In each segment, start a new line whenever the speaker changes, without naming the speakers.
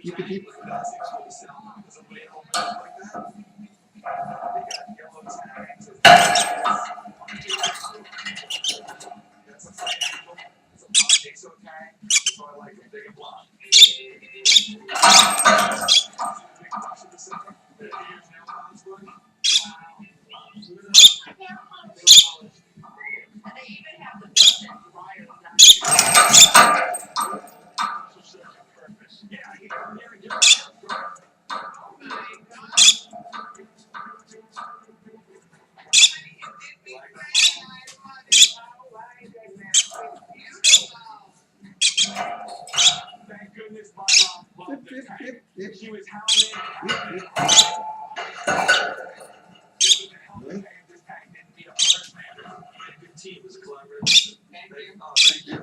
Keep it deep.
She was hounding.
Really?
This pack didn't beat up first man. We had a good team. It was a collaborative. Thank you. Oh, thank you.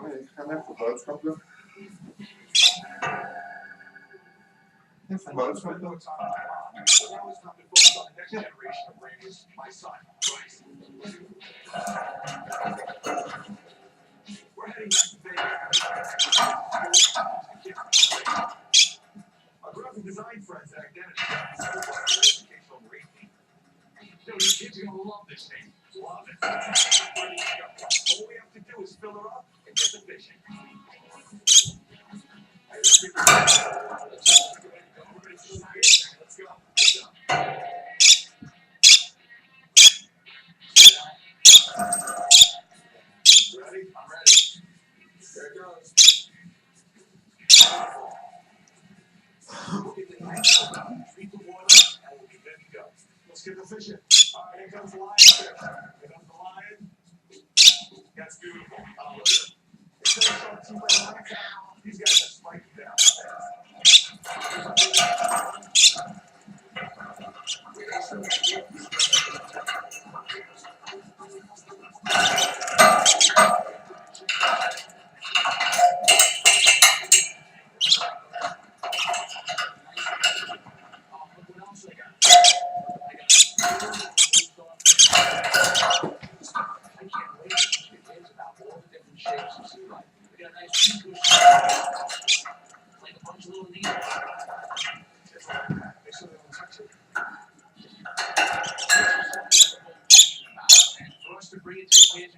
Nee, ik ga even boodschappen. Even boodschappen.
Now it's time to focus on the next generation of Rangers. My son, Bryce. We're heading back to Vegas. Our graphic design friends at Identity educational rating. So these kids are gonna love this thing. Love it. All we have to do is fill her up and get the fishing. Let's go. Ready? I'm ready. There it goes. We'll get the knife, treat the water, and we'll be good to go. Let's get the fishing. All right, here comes the lion fish. Here comes the lion. That's beautiful. Look at it. Instead of showing two lines out, these guys are spiking down.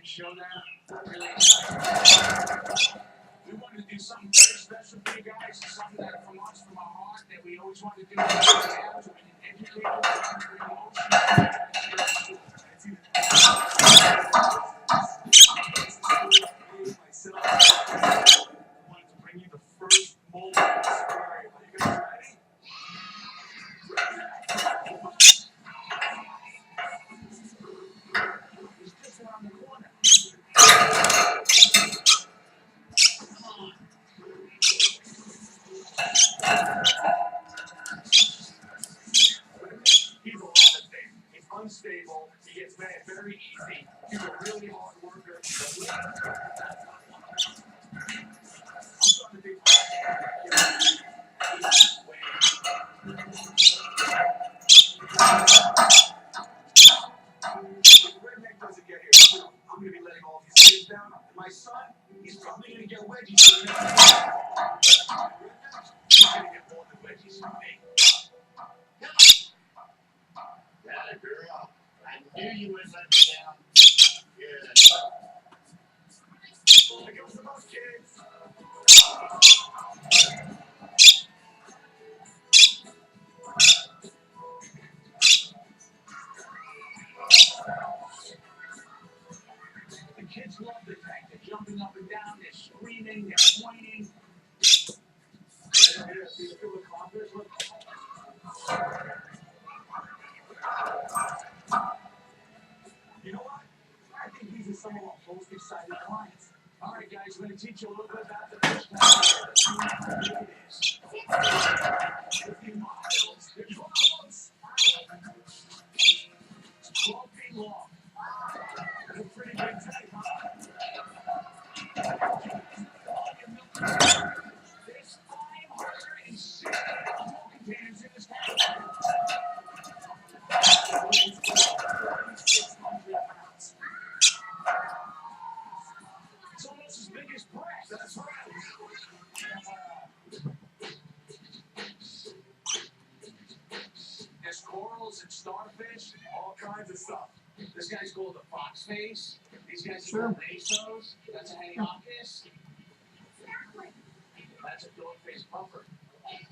Show that. Really we wanted to do something very special for you guys, something that from us, from our heart, that we always wanted to do. Wanted to bring you the first moment of the story. Are you guys ready? It's just around the corner. He's a lot of things. He's unstable. He gets mad very easy. He's a really hard worker. I'm starting to think redneck doesn't get here soon. I'm going to be letting all these kids down. And my son, he's probably going to get wedgies. He's going to get more than wedgies from me.
Yeah, girl. I knew you would let me down. Good.
Here goes the most kids. The kids love the tank. They're jumping up and down. They're screaming. They're pointing. You know what? I think these are some of our most excited clients. All right, guys, we're going to teach you a little bit about the fish tank. It is 50 miles. They're 12 feet long. It's a pretty big tank, huh? There's 560 containers in this tank. 4,600 pounds. kinds of stuff.
This guy's called the Fox Face. These guys
Sure.
are called Bezos. That's a Helioptis. That's a dog-faced puffer.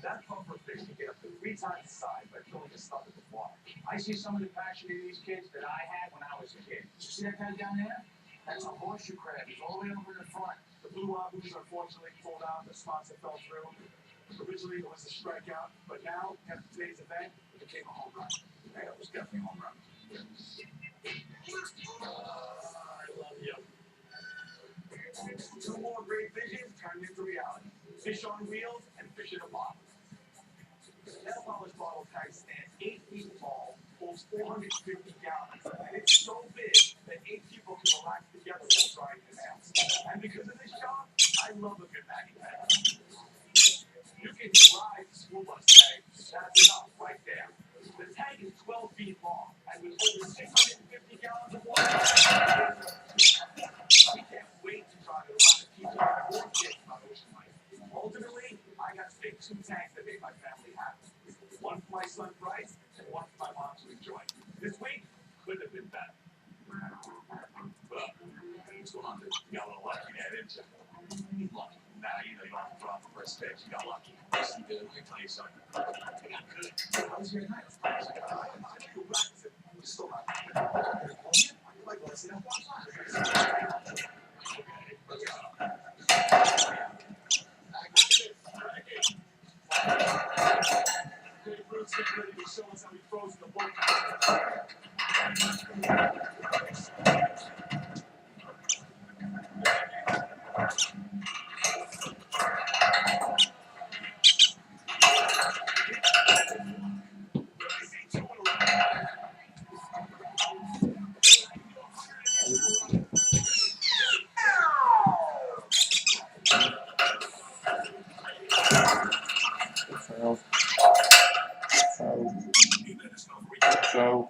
That puffer fish can get up to 3 times the size by killing a stump at the water.
I see some of the passion in these kids that I had when I was a kid. You see that guy down there? That's a horseshoe crab. He's all the way over in the front.
The blue wahoos unfortunately pulled out. The sponsor fell through. Originally it was a strikeout, but now after today's event, it became a home run.
Yeah, it was definitely a home run.
I love you. 2 more great visions turned into reality. Fish on wheels and fish in a bottle. The nail polish bottle tank stands 8 feet tall, holds 450 gallons, and it's so big that 8 people can relax together while drying their nails. And because of this job, I love a good baggy bag. You can drive the school bus tank. That's enough right there. The tank is 12 feet long, and with over 650 gallons of water, we can't wait to drive it around and teach our more kids about ocean life. Ultimately, I got to make 2 tanks that made my family happy. One for my son Bryce, and one for my mom to enjoy. This week couldn't have been better. Well, what's going on, dude? You got a little lucky there, didn't you? Lucky. Nah, you know you don't have to throw out the first pitch. You got lucky. Yes, you did. Let me tell you something. I got good. How was your night? I think you're practicing. We're still not. You like to see that one time. Okay, let's go. Good Bruce, get ready to show us how he throws the ball.
So.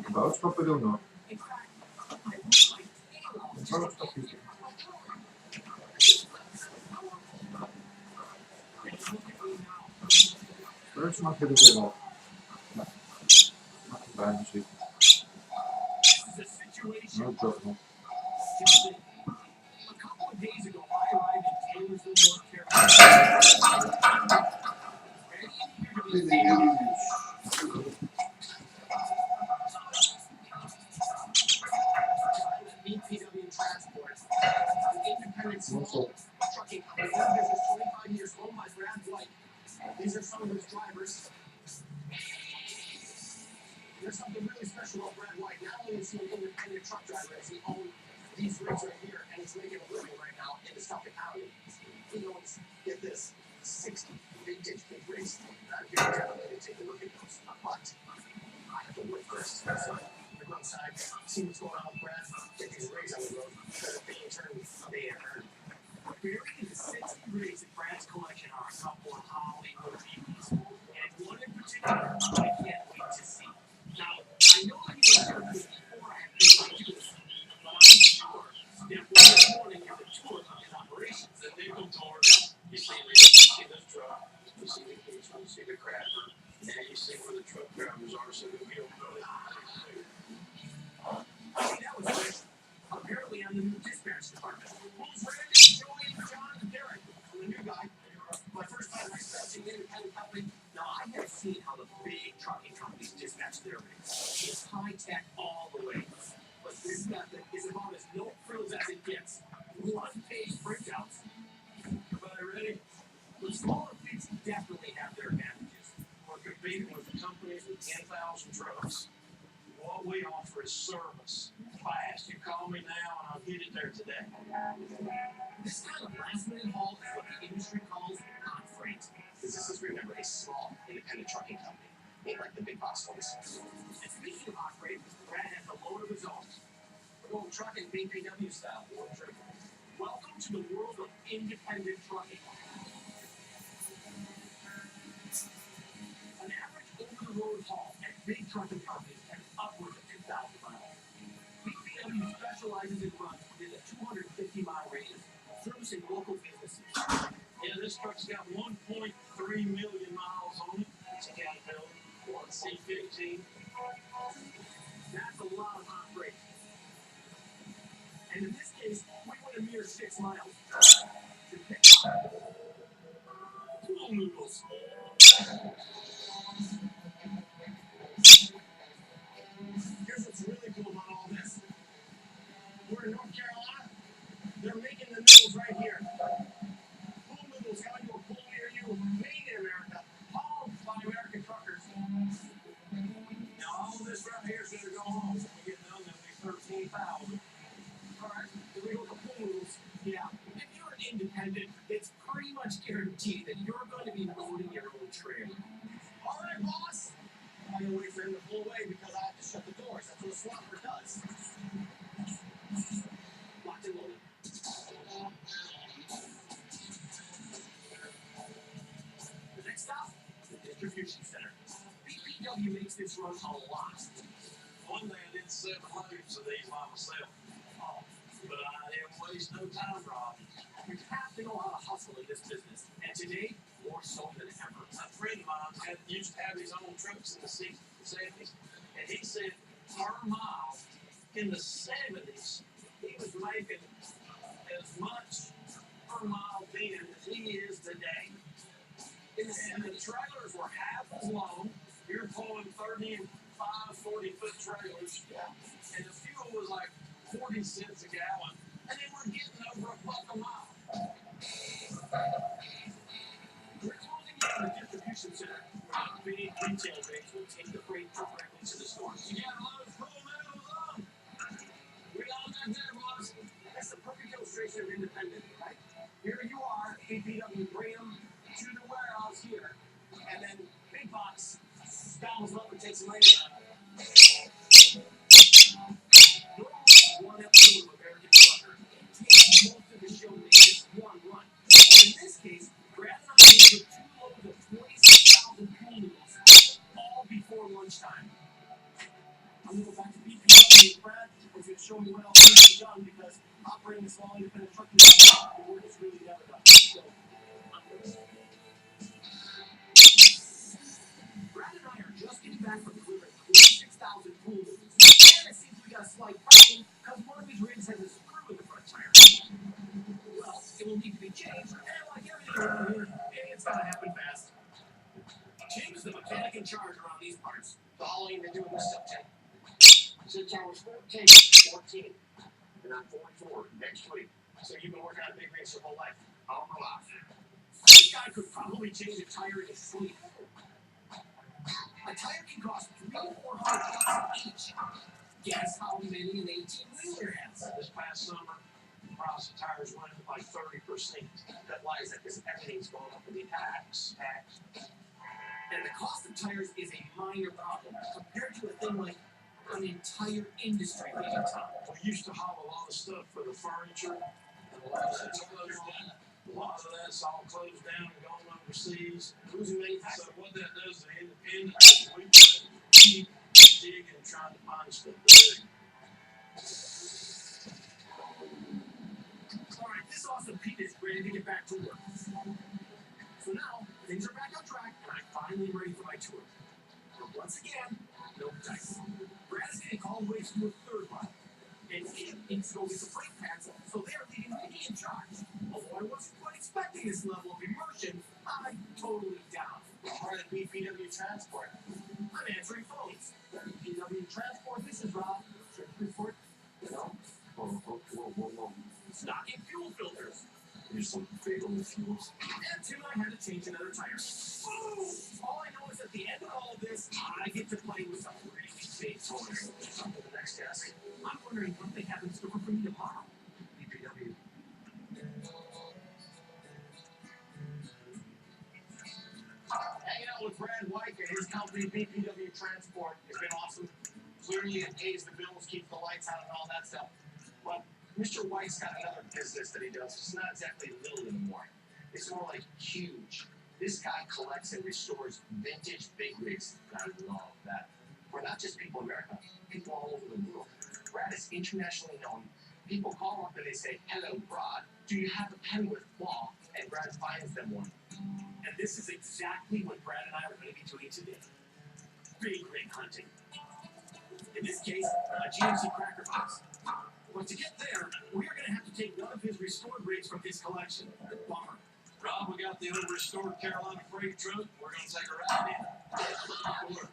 Boodschappen doen nog. Boodschapjes. First mag je er weer op. Nee. Mag je bijna zien. No trouble.
These are some of his drivers. There's something really special about Brad White.
see an independent truck driver as he owns these rigs right here, and he's making a living right now in the Suffolk County. He owns, get this, 60 vintage big rigs. I'm going to take a look at those. But I have to wait first. So we go outside, see what's going on with Brad, get these rigs on the road, better be in turn they earn. Buried in the 60 rigs in Brad's collection are a couple of Hollywood beauties, and one in particular I can't wait to see. Now, I know that he was here before I had been able to do this, but I'm sure that this morning is a tour of his operations.
The nickel tour. You see this truck, you see the case, you see the crapper, and you see where the truck drivers are, so that we don't really
See, that was great. Apparently, I'm the new dispatch department. Who's Randy, Joey, John, and Derek? I'm the new guy. My first time dispatching an independent company. Now, I have seen how the big trucking companies dispatch their rigs. It's high tech all the way. But this method is about as no frills as it gets. One-page printouts.
Everybody ready?
The smaller fleets definitely have their advantages.
We're competing with companies with 10,000 trucks. What we offer is service. Fast. You call me now and I'll get it there today.
This kind of last-minute haul is what the industry calls hot freight. Businesses remember a small, independent trucking company, ain't like the big box ones. And speaking of hot freight, Brad has a load of his own. We're going trucking BPW style. Welcome to the world of independent trucking. An average over-the-road haul at big trucking companies has upwards of 2,000 miles. BPW specializes in runs within a 250-mile radius, servicing local businesses.
Yeah, this truck's got 1.3 million miles on it. It's a Caterpillar, one C15.
That's a lot of hot freight. And in this case, we went a mere 6 miles.
Pool noodles.
Here's what's really cool about all this. We're in North Carolina. They're making the noodles right here. Pool noodles coming to a pool near you, made in America, hauled by American truckers.
Now, all this right here is going to go home. When we get done, there'll be 13,000.
All right, if we go to pool noodles, yeah. If you're an independent, it's pretty much guaranteed that you're going to be loading your own trailer. All right, boss. I'm going to wait for him to pull away because I have to shut the doors. That's what a swapper does. Locked and loaded. The next stop, the distribution center. BPW makes this run a lot.
One day I did 7 loads of these by myself.
Oh,
But I didn't waste no time, Rob.
you have to know how to hustle in this business. And today, more so than ever.
A friend of mine used to have his own trucks in the 60s and 70s, and he said per mile in the 70s, he was making as much per mile then as he is today. And the trailers were half as long. You're pulling 35, 40-foot trailers, and the fuel was like 40 cents a gallon, and they were getting over $1 a mile.
We're closing in on the distribution center, where the big retail banks will take the freight directly to the stores.
You got a lot of cool noodles on.
We all got that, boss. That's the perfect illustration of independent, right? Here you are, BPW, bring them to the warehouse here, and then big box gobbles up and takes them later. Normally, one episode of American Trucker takes most of the show to just one run. But in this case, Brad and I delivered 2 loads of 26,000 pool noodles, all before lunchtime. I'm going to go back to BPW with Brad. He's going to show me what else needs to be done because operating a small independent trucking company, the work is really never done. So, onwards. Brad and I are just getting back from delivering 26,000 pool noodles. And it seems we got a slight problem because one of his rigs has a screw in the front tire. Well, it will need to be changed, and like everything around here, it's got to happen fast. Jim is the mechanic in charge around these parts. All you've been doing this stuff, Tim. Since I was 14, and I'm 44 next week. So you've been working on big rigs your whole life. All my life. This guy could probably change a tire in his sleep. A tire can cost $300 to $400 each. Guess how many an 18-wheeler has?
This past summer, the price of tires went up by 30%.
That lies that because everything's going up in the
Tax.
and the cost of tires is a minor problem compared to a thing like an entire industry leaving town.
We used to haul a lot of stuff for the furniture, and a lot of that's closed down. A lot of that's all closed down and gone overseas.
Who's the manufacturer?
So what that does, the independents, we keep digging and trying to find stuff to do.
Alright, this awesome Pete is ready to get back to work. So now, things are back on track, and I'm finally ready for my tour. But once again, no dice. Brad is getting called away to do a third ride. And Ian needs to go get the brake pads, so they're leaving me in charge. Although I wasn't quite expecting this level of immersion, I'm totally down.
Part of BPW Transport.
I'm answering phones. BPW Transport, this is Rob. Trip report. No.
Whoa.
Stocking fuel filters.
There's some big old fuels.
And two, I had to change another tire. Boom! All I know is at the end of all of this, I get to play with some really big toys. Up to the next desk. I'm wondering what they have in store for me tomorrow.
BPW.
Hanging out with Brad White and his company, BPW Transport, has been awesome. Clearly, it pays the bills, keeps the lights on, and all that stuff. But Mr. White's got another business that he does. It's not exactly little anymore. It's more like huge. This guy collects and restores vintage big rigs. I love that. For not just people in America, people all over the world. Brad is internationally known. People call up and they say, "Hello, Brad. Do you have a pen with claw?" And Brad finds them one. And this is exactly what Brad and I are going to be doing today. Big rig hunting. In this case, a GMC cracker box. But to get there, we're going to have to take one of his restored rigs from his collection. Bummer.
Rob, we got the old restored Carolina freight truck. We're going to take a ride in.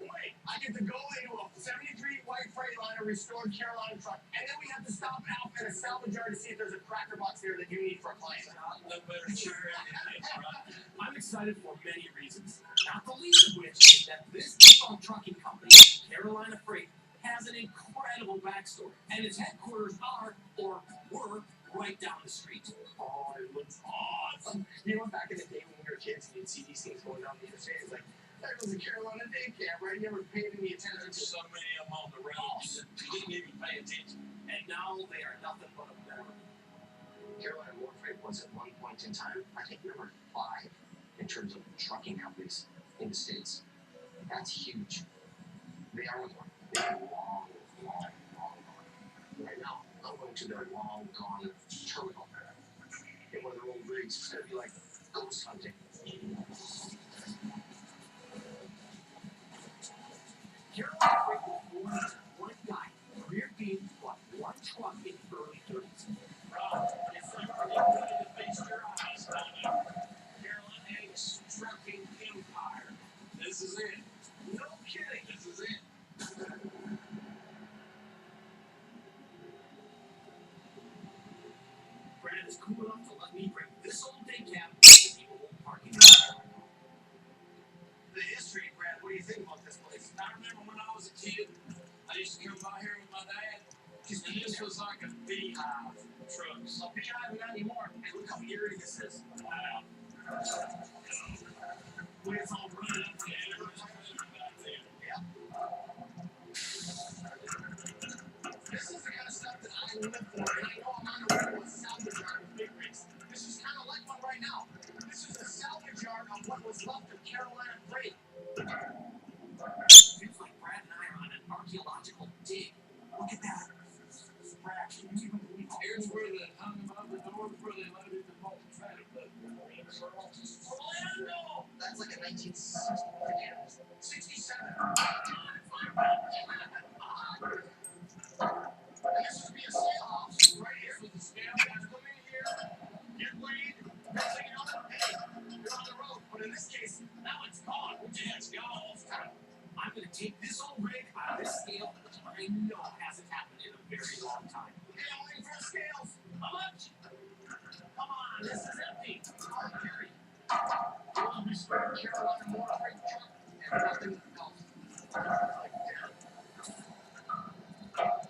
Wait, I get to go into a 73 white Freightliner restored Carolina truck, and then we have to stop out at a salvage yard to see if there's a cracker box there that you need for a client.
No better chair than this, right?
I'm excited for many reasons, not the least of which is that this defunct trucking company, Carolina Freight, has an incredible backstory, and its headquarters are, or were, right down the street. Oh, it looks awesome. You know, back in the day when we were kids and you'd see these things going down the interstate, it's like, there was a Carolina day camp, right? You never paid any attention to
There's so many of them on the roads that you didn't even pay attention.
and now they are nothing but a memory. Carolina War Freight was at one point in time, I think, number 5 in terms of trucking companies in the States. That's huge. They are one. They're long gone. Right now, I'm going to their long gone terminal. In one of their old rigs. It's going to be like ghost hunting. Carolina Freight was born as one guy, career being bought one truck in the early 30s.
Rob, it's time for you to feast your eyes on Carolina's trucking empire. This is it.
No kidding.
This is it.
Brad is cool enough to let me bring this old day cab to the old parking lot. The history, Brad, what do you think about this place?
I remember when I was a kid, I used to come by here with my dad. And this was like a beehive of trucks.
A beehive, not anymore. And look how eerie this is.
Wow.
When it's all running up
Yeah, it was back then.
Yeah. This is the kind of stuff that I live for, and I know I'm on the way to a salvage yard with big rigs. This is kind of like one right now. This is a salvage yard of what was left of Carolina Freight. Feels like Brad and I are on an archaeological dig. Look at that. Brad, can you even believe all
Here's where they hung them up the door before they loaded the molten trailer.
Orlando! That's like a 1960, 67. And this would be a sale house right here with the scale guys come in here, get laid, next thing you know, hey, you're on the road. But in this case, now it's gone. Yeah, it's gone. I'm going to take this old rig out of this scale, which I know hasn't happened in a very long time. Okay, I'm waiting for the scales. How much? Come on, this is empty. It's hard to carry. We'll restore Carolina Motor Freight truck and nothing else. Like that.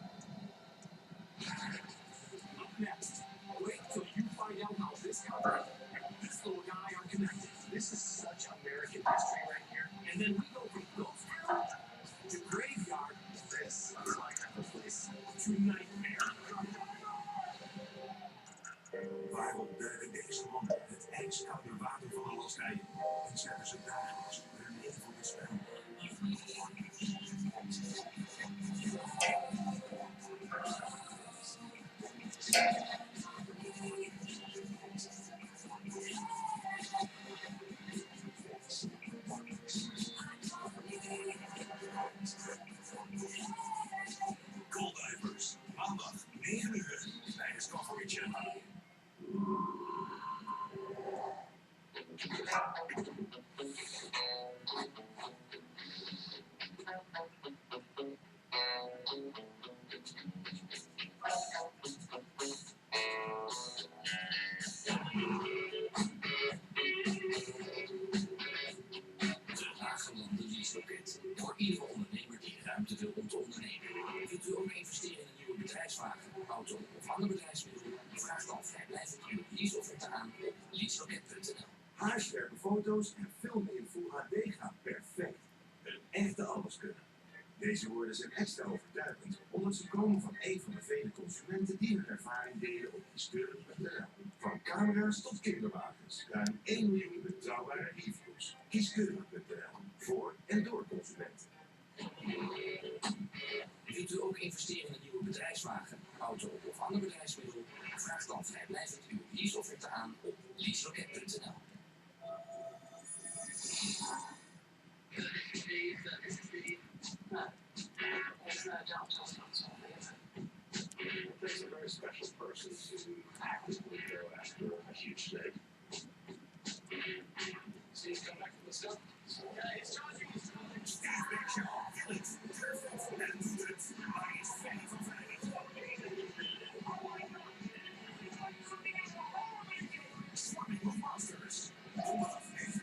Waarom de deze man het ijskoude water van de losrijden en zetten ze dagelijks hun leven op het spel. Goldivers, maandag 9 uur bij Discovery Channel. De Hagelanden leaseloket. Voor iedere ondernemer die ruimte wil om te ondernemen. Wilt u ook investeren in een nieuwe bedrijfswagen, auto of ander bedrijfsmiddel? Vraag dan vrijblijvend uw leaseofferte aan op leaseloket.nl. Haarscherpe foto's en filmen in Full HD gaan perfect. Een echte alleskunner. Deze woorden zijn extra overtuigend, omdat ze komen van een van de vele consumenten die hun ervaring delen op kieskeurig.nl. Van camera's tot kinderwagens. Ruim 1 miljoen betrouwbare reviews. Kieskeurig.nl. Voor en door consumenten. Wilt u ook investeren in een nieuwe bedrijfswagen, auto of ander bedrijfsmiddel? Vraag dan vrijblijvend uw leaseofferte aan op leaseloket.nl. Takes a very special person to actively go after a huge snake. Steve's come back from the stuff. Yeah, he's charging his time. Steve Big Show, Felix, perfect, and it's my favorite. Swarming with monsters. That is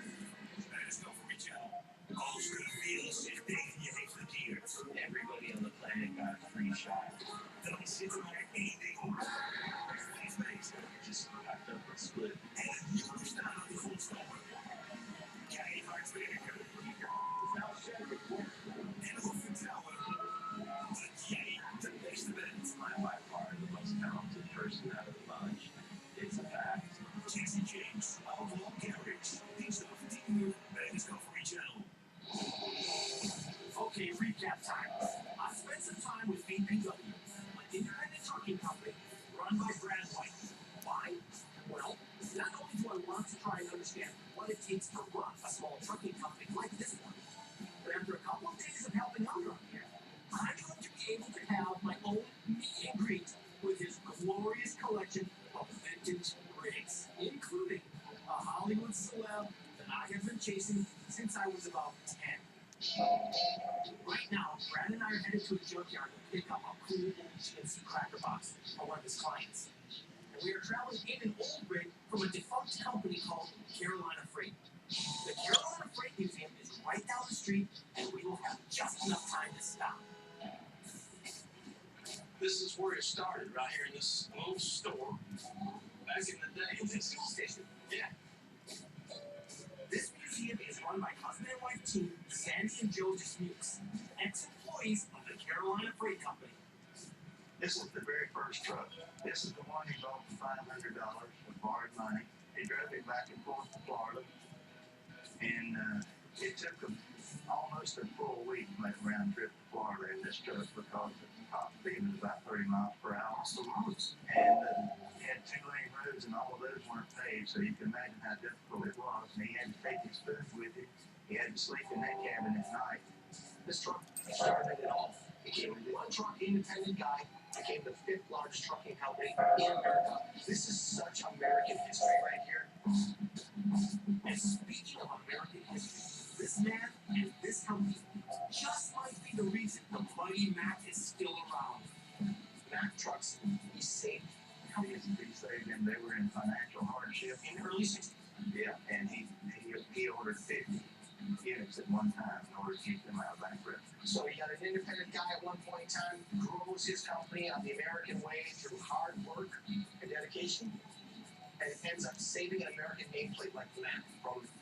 Discovery Channel. Als reveal zich tegen je heeft gekeerd. Everybody on the planet got a free shot. Dan zit er maar één ding op. Vleesbeest. Just packed up and split. En het nieuwe bestaan aan de grondstoffen. Keihard werken. En erop vertrouwen dat jij de beste bent. I'm by far the most talented person out of the bunch. It's a fact. Jesse James, Outlaw Garage. Dinsdag 10 uur bij Discovery Channel. Okay, recap time. I spent some time with VPW, an independent trucking company run by Brad White. Why? Well, not only do I want to try and understand what it takes to run a small trucking company like this one, but after a couple of days of helping out around here, I'm going to be able to have my own meet and greet with his glorious collection of vintage rigs, including a Hollywood celeb that I have been chasing since I was about 10. Right now, Brad and I are headed to a junkyard to pick up a cool old GNC cracker box for one of his clients. And we are traveling in an old rig from a defunct company called Carolina Freight. The Carolina Freight Museum is right down the street, and we will have just enough time to stop. This is where it started, right here in this little store. Back in the day. In this fuel station. Yeah. This museum is run by husband and wife team Sandy and Joe Dismukes, ex-employees of the Carolina Freight Company.
This is the very first truck. This is the one he bought for $500 with borrowed money. He drove it back and forth to Florida. And it took him almost a full week to make a round trip to Florida in this truck because the top speed was about 30 miles per hour. And he had 2 lane roads and all of those weren't paved, so you can imagine how difficult it was. And he had to take his food with him. He had to sleep in that cabin at night.
This truck started it all. Became a one truck independent guy, became the 5th largest trucking company in America. This is such American history right here. And speaking of American history, this man and this company just might be the reason the mighty Mac is still around. Mac trucks, he saved.
He saved them. They were in financial hardship.
In the early 60s.
Yeah, and he ordered 50 units at one time in order to keep them out of bankruptcy.
So he got an independent guy at one point in time, grows his company on the American way through hard work and dedication, and it ends up saving an American nameplate like that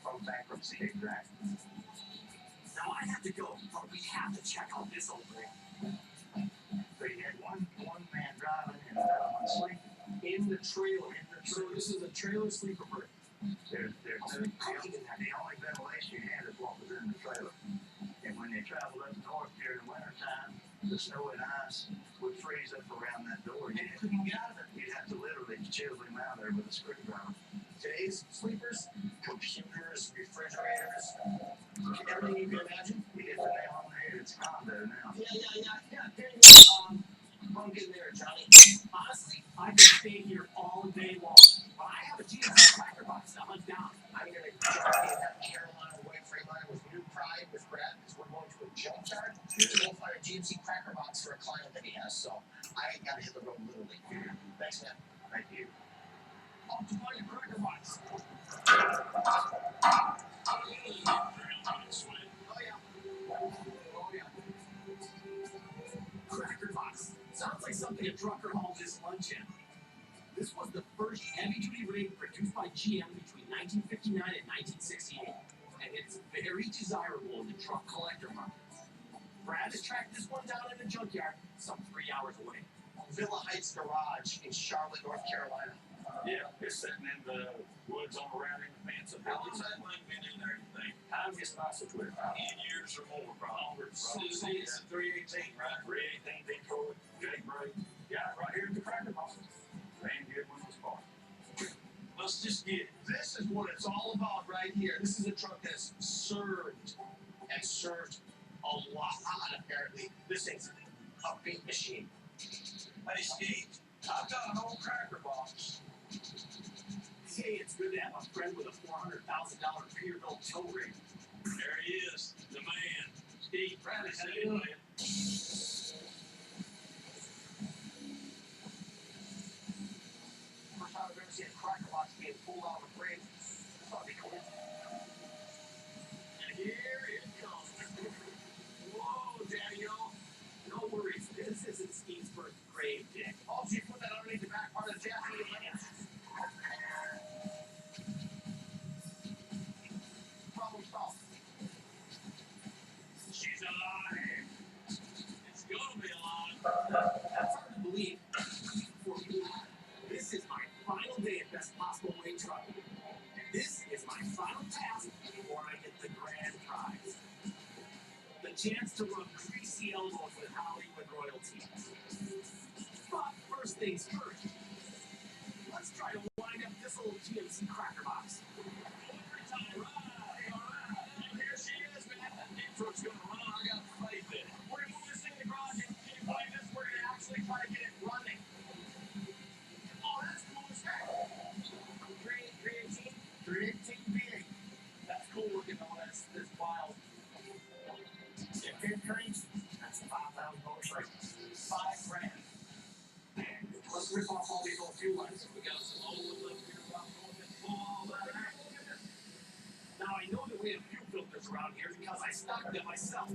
from bankruptcy.
Exactly.
Now I have to go, but we have to check out this old rig.
So you had one man driving and the other one sleeping.
In in the trailer. So this is a trailer sleeper berth.
There's the only ventilation you had is what was in the trailer. And when they traveled up north during the wintertime, the snow and ice would freeze up around that door.
And you couldn't get out of it.
You'd have to literally chisel him out there with a screwdriver.
Today's sleepers, computers, refrigerators, everything you can imagine.
You hit the nail on the head, it's condo now.
Yeah. There you go. Bunk in there, Johnny. Honestly, I could stay here all day long. But I have a GMC cracker box to hunt down. I'm going to jump in that Carolina white Freightliner with new pride with Brad because we're going to a junkyard to go find a GMC cracker box for a client that he has. So I got to hit the road literally. Thanks, man.
Thank you.
Off to find a cracker box. Oh, yeah. Cracker box. Sounds like something a trucker hauls his lunch in. This was the first heavy-duty rig produced by GM between 1959 and 1968, and it's very desirable in the truck collector market. Brad has tracked this one down in a junkyard some 3 hours away. Villa Heights Garage in Charlotte, North Carolina.
Yeah, it's sitting in the woods on around in the fence. How long's that thing been in there, you think?
I'm just about to
10 years or more, probably.
Susie,
It's 318, right? 318 Detroit, Jake Bray. Yeah, right here in the cracker box. Van Goodwin was part. Let's just get it.
this is what it's all about right here. This is a truck that's served and served a lot, apparently. This thing's a beat machine.
Hey, Steve, I've got an old cracker box.
Hey, it's good to have a friend with a $400,000 Peterbilt tow rig.
There he is, the man. Steve, Bradley, how you doing?
First time I've ever seen a cracker box being pulled out of a crate. That's ought to be cool. And here it comes. Whoa, Daddy-o. No worries, this isn't Steve's first grave dig. Oh, so you put that underneath the back part of the chassis? Problem solved.
She's alive. It's gonna be alive.
That's hard to believe. For me, this is my final day at Best Possible Way Trucking. And this is my final task before I get the grand prize. The chance to rub greasy elbows with Hollywood royalty. But first things first, let's try to wind up this old GMC cracker box.
All right. Here she is, man. That truck's gonna run. I got faith in it.
We're gonna move this thing in the garage and can you play this? We're gonna actually try to get it running. Oh, that's cool as heck. 318 V8. That's cool looking though. That's wild. Yeah, that's a $5,000 strike. $5,000. Let's rip off all these old fuel lines. We got some old ones up here. Now I know that we have fuel filters around here because I stocked them myself.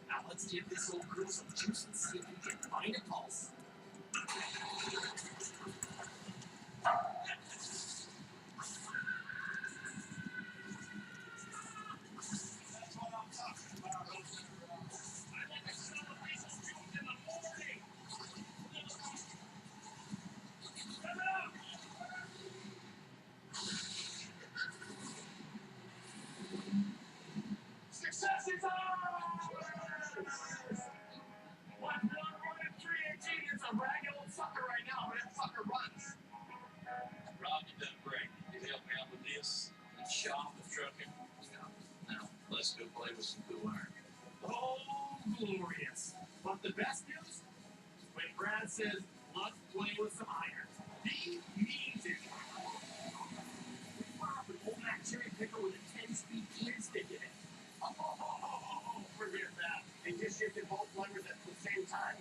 Now let's give this old girl some juice and see if we can find a pulse.
That's what I'm talking about. I think it's still a piece of fuel in the morning. Come out.
Success is ours! 318. It's a ragged old sucker right now, but that sucker runs.
Rob, you done great. You helped me out with this and shop the trucking. Now, let's go play with some cool iron.
Oh, glorious. But the best news? When Brad says, let's play with some iron, he means it. We fire up an old Mac cherry picker with a 10-speed kid stick in it. Oh, forget that. They just shifted both levers at the same time.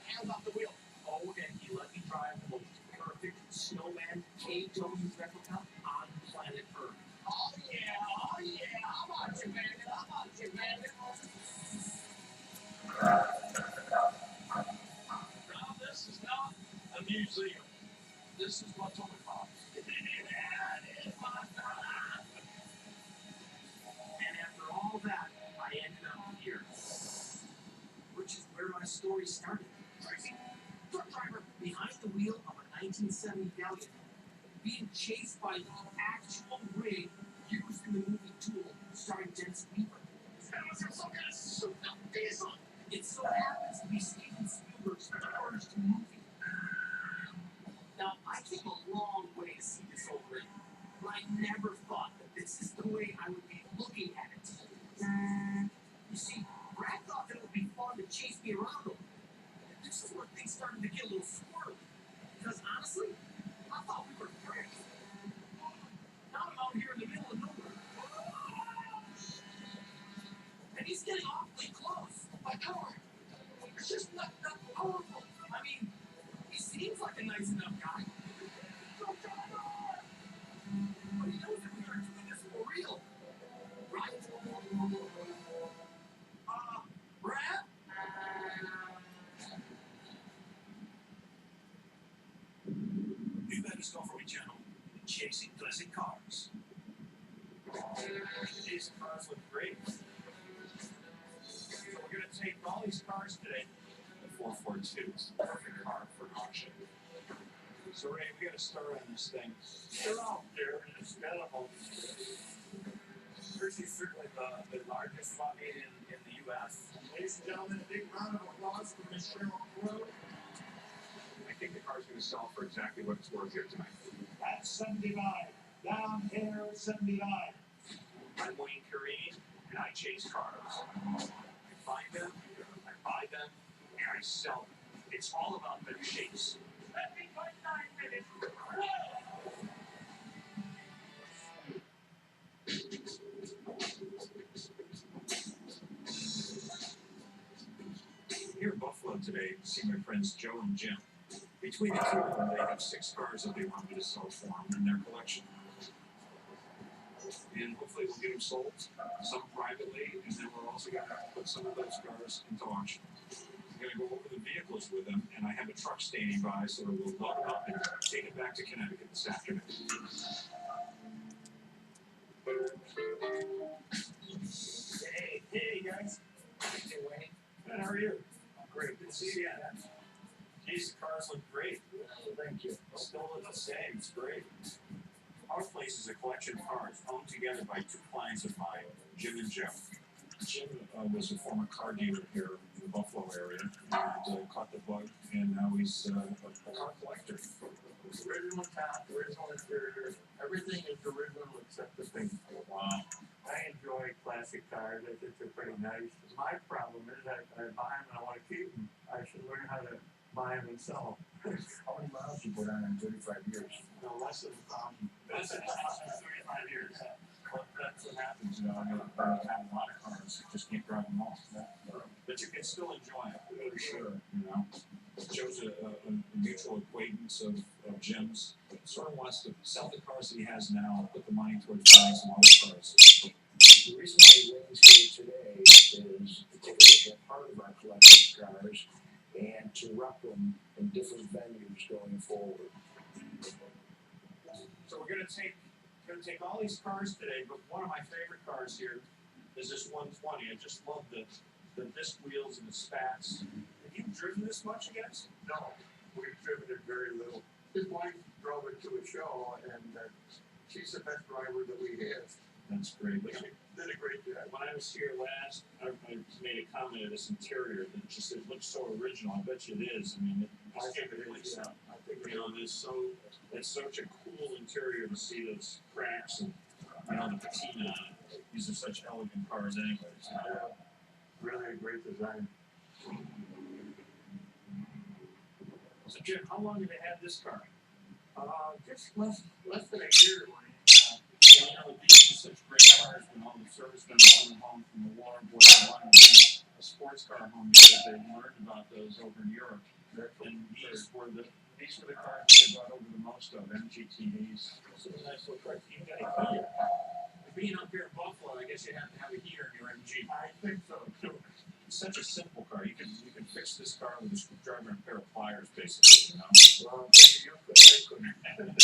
Hands off the wheel. Oh, and he let me drive the most perfect snowman KW replica on planet Earth. Oh, yeah. How about you, Bandit?
Rob, this is not a museum. This is my toy box.
And after all that, I ended up here. Which is where my story started. Tracy, truck driver, wheel of a 1970 Valiant being chased by the actual rig used in the movie Tool, starring Dennis Weaver. That was some kind of souped up diesel. It so happens to be Steven Spielberg's first movie. Now, I came a long way to see this old rig, but I never thought that this is the way I would be looking at it. You see, Brad thought that it would be fun to chase me around him. And this is where things started to get a little squirrely. Because honestly, I thought we were friends. Now I'm out here in the middle of nowhere. And he's getting awfully close. My car. It's just not powerful. I mean, he seems like a nice enough guy. But he knows that we are doing this for real. Right? Brad?
New band Discovery Channel, chasing classic cars. These cars look great. So we're going to take all these cars today. The 442 is the perfect car for an auction. So Ray, we got to start on this thing. They're out there and it's available. Hershey's certainly the largest slot meet in the U.S. Ladies and gentlemen, a big round of applause for Ms. Cheryl Crow. I think the car's going to sell for exactly what it's worth here tonight. At 79. Down here at 79. I'm Wayne Careen, and I chase cars. I find them, I buy them, and I sell them. It's all about the chase. Let me put 9 minutes. Here in Buffalo today to see my friends Joe and Jim. Between the two of them, they have 6 cars that they want me to sell for them in their collection. And hopefully we'll get them sold, some privately, and then we're also going to put some of those cars into auction. I'm going to go over the vehicles with them, and I have a truck standing by, so we'll load them up and take it back to Connecticut this afternoon. Hey guys. Hey Wayne. Good, how are you? Great, good to see you. Geez, the cars look great. Thank you. Still look the same, it's great. Our place is a collection of cars owned together by 2 clients of mine, Jim and Joe. Jim was a former car dealer here in the Buffalo area and caught the bug, and now he's a car collector. Original top, original interior, everything is original except the paint. Wow. I enjoy classic cars. I think they're pretty nice. My problem is I buy them and I want to keep them. I should learn how to buy them and sell them. How many miles you put on in 35 years? No, less than 1,000. Less than 35 years. Well, that's what happens, you know. I mean, you have a lot of cars, you just can't drive them all. But you can still enjoy it, for sure, you know. Joe's a mutual acquaintance of Jim's. Sort of wants to sell the cars that he has now and put the money towards buying some other cars. The reason why Wayne's here today is to take a look at part of our collection of cars and to rep them in different venues going forward. So we're going to take all these cars today, but one of my favorite cars here is this 120. I just love the disc wheels and the spats. Have you driven this much, guys? No, we've driven it very little. His wife drove it to a show, and she's the best driver that we have. That's great. But she did a great job. When I was here last, I made a comment of this interior that just it looks so original. I bet you it is. I mean, I think it is. Yeah. I think it's such a cool interior to see those cracks and the patina on it. These are such elegant cars, anyways. Yeah. Really a great design. So Jim, how long have you had this car? Just less than a year. These are such great cars when all the servicemen are coming home from the war, boy, they wanted to bring a sports car home because they learned about those over in Europe. And these were the cars that they brought over the most of, MGTVs. This is a nice little car. You got a heater. Being up here in Buffalo, I guess you have to have a heater in your MG. I think so too. It's such a simple car. You can fix this car with a screwdriver and a pair of pliers, basically. You know. Well, maybe you could. I couldn't.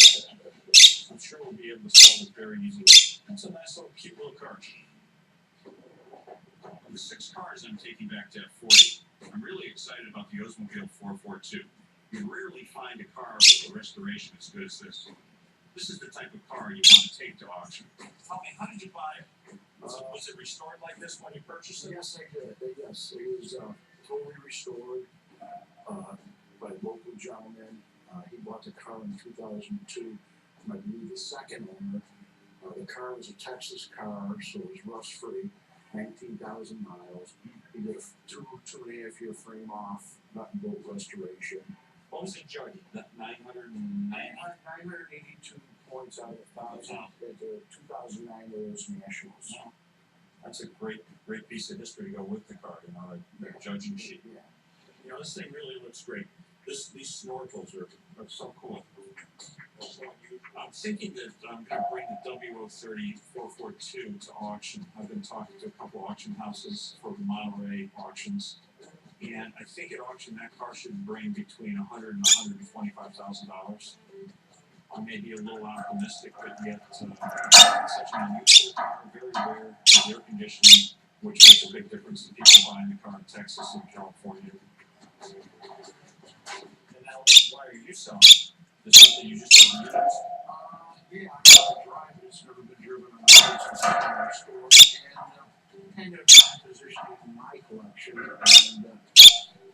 I'm sure we'll be able to solve this very easily. That's a nice little, cute little car. Of the 6 cars I'm taking back to F40, I'm really excited about the Oldsmobile 442. The rarely find a car with a restoration as good as this. This is the type of car you want to take to auction. Tell me, how did you buy it? Was it restored like this when you purchased it?
Yes, I did. Yes, it was totally restored by a local gentleman. He bought the car in 2002. I believe the second owner. The car was a Texas car, so it was rust-free, 19,000 miles. He did a 2.5 year frame off, nut and bolt restoration.
What was it judged?
982 points out of 1,000 at the 2009 Olds Nationals.
Wow. That's a great piece of history to go with the car, you know, the judging sheet.
Yeah.
You know, this thing really looks great. These snorkels are so cool. I'm thinking that I'm going to bring the W030 442 to auction. I've been talking to a couple auction houses for the Monterey auctions, and I think at auction that car should bring between $100,000 and $125,000. I may be a little optimistic, but yet such an unusual car, very rare, with air conditioning, which makes a big difference to people buying the car in Texas and California. And now, why are you selling? Is this something you just don't use?
Yeah, I got to drive it. It's never been driven on the road since it's been restored, and kind of positioning in my collection. And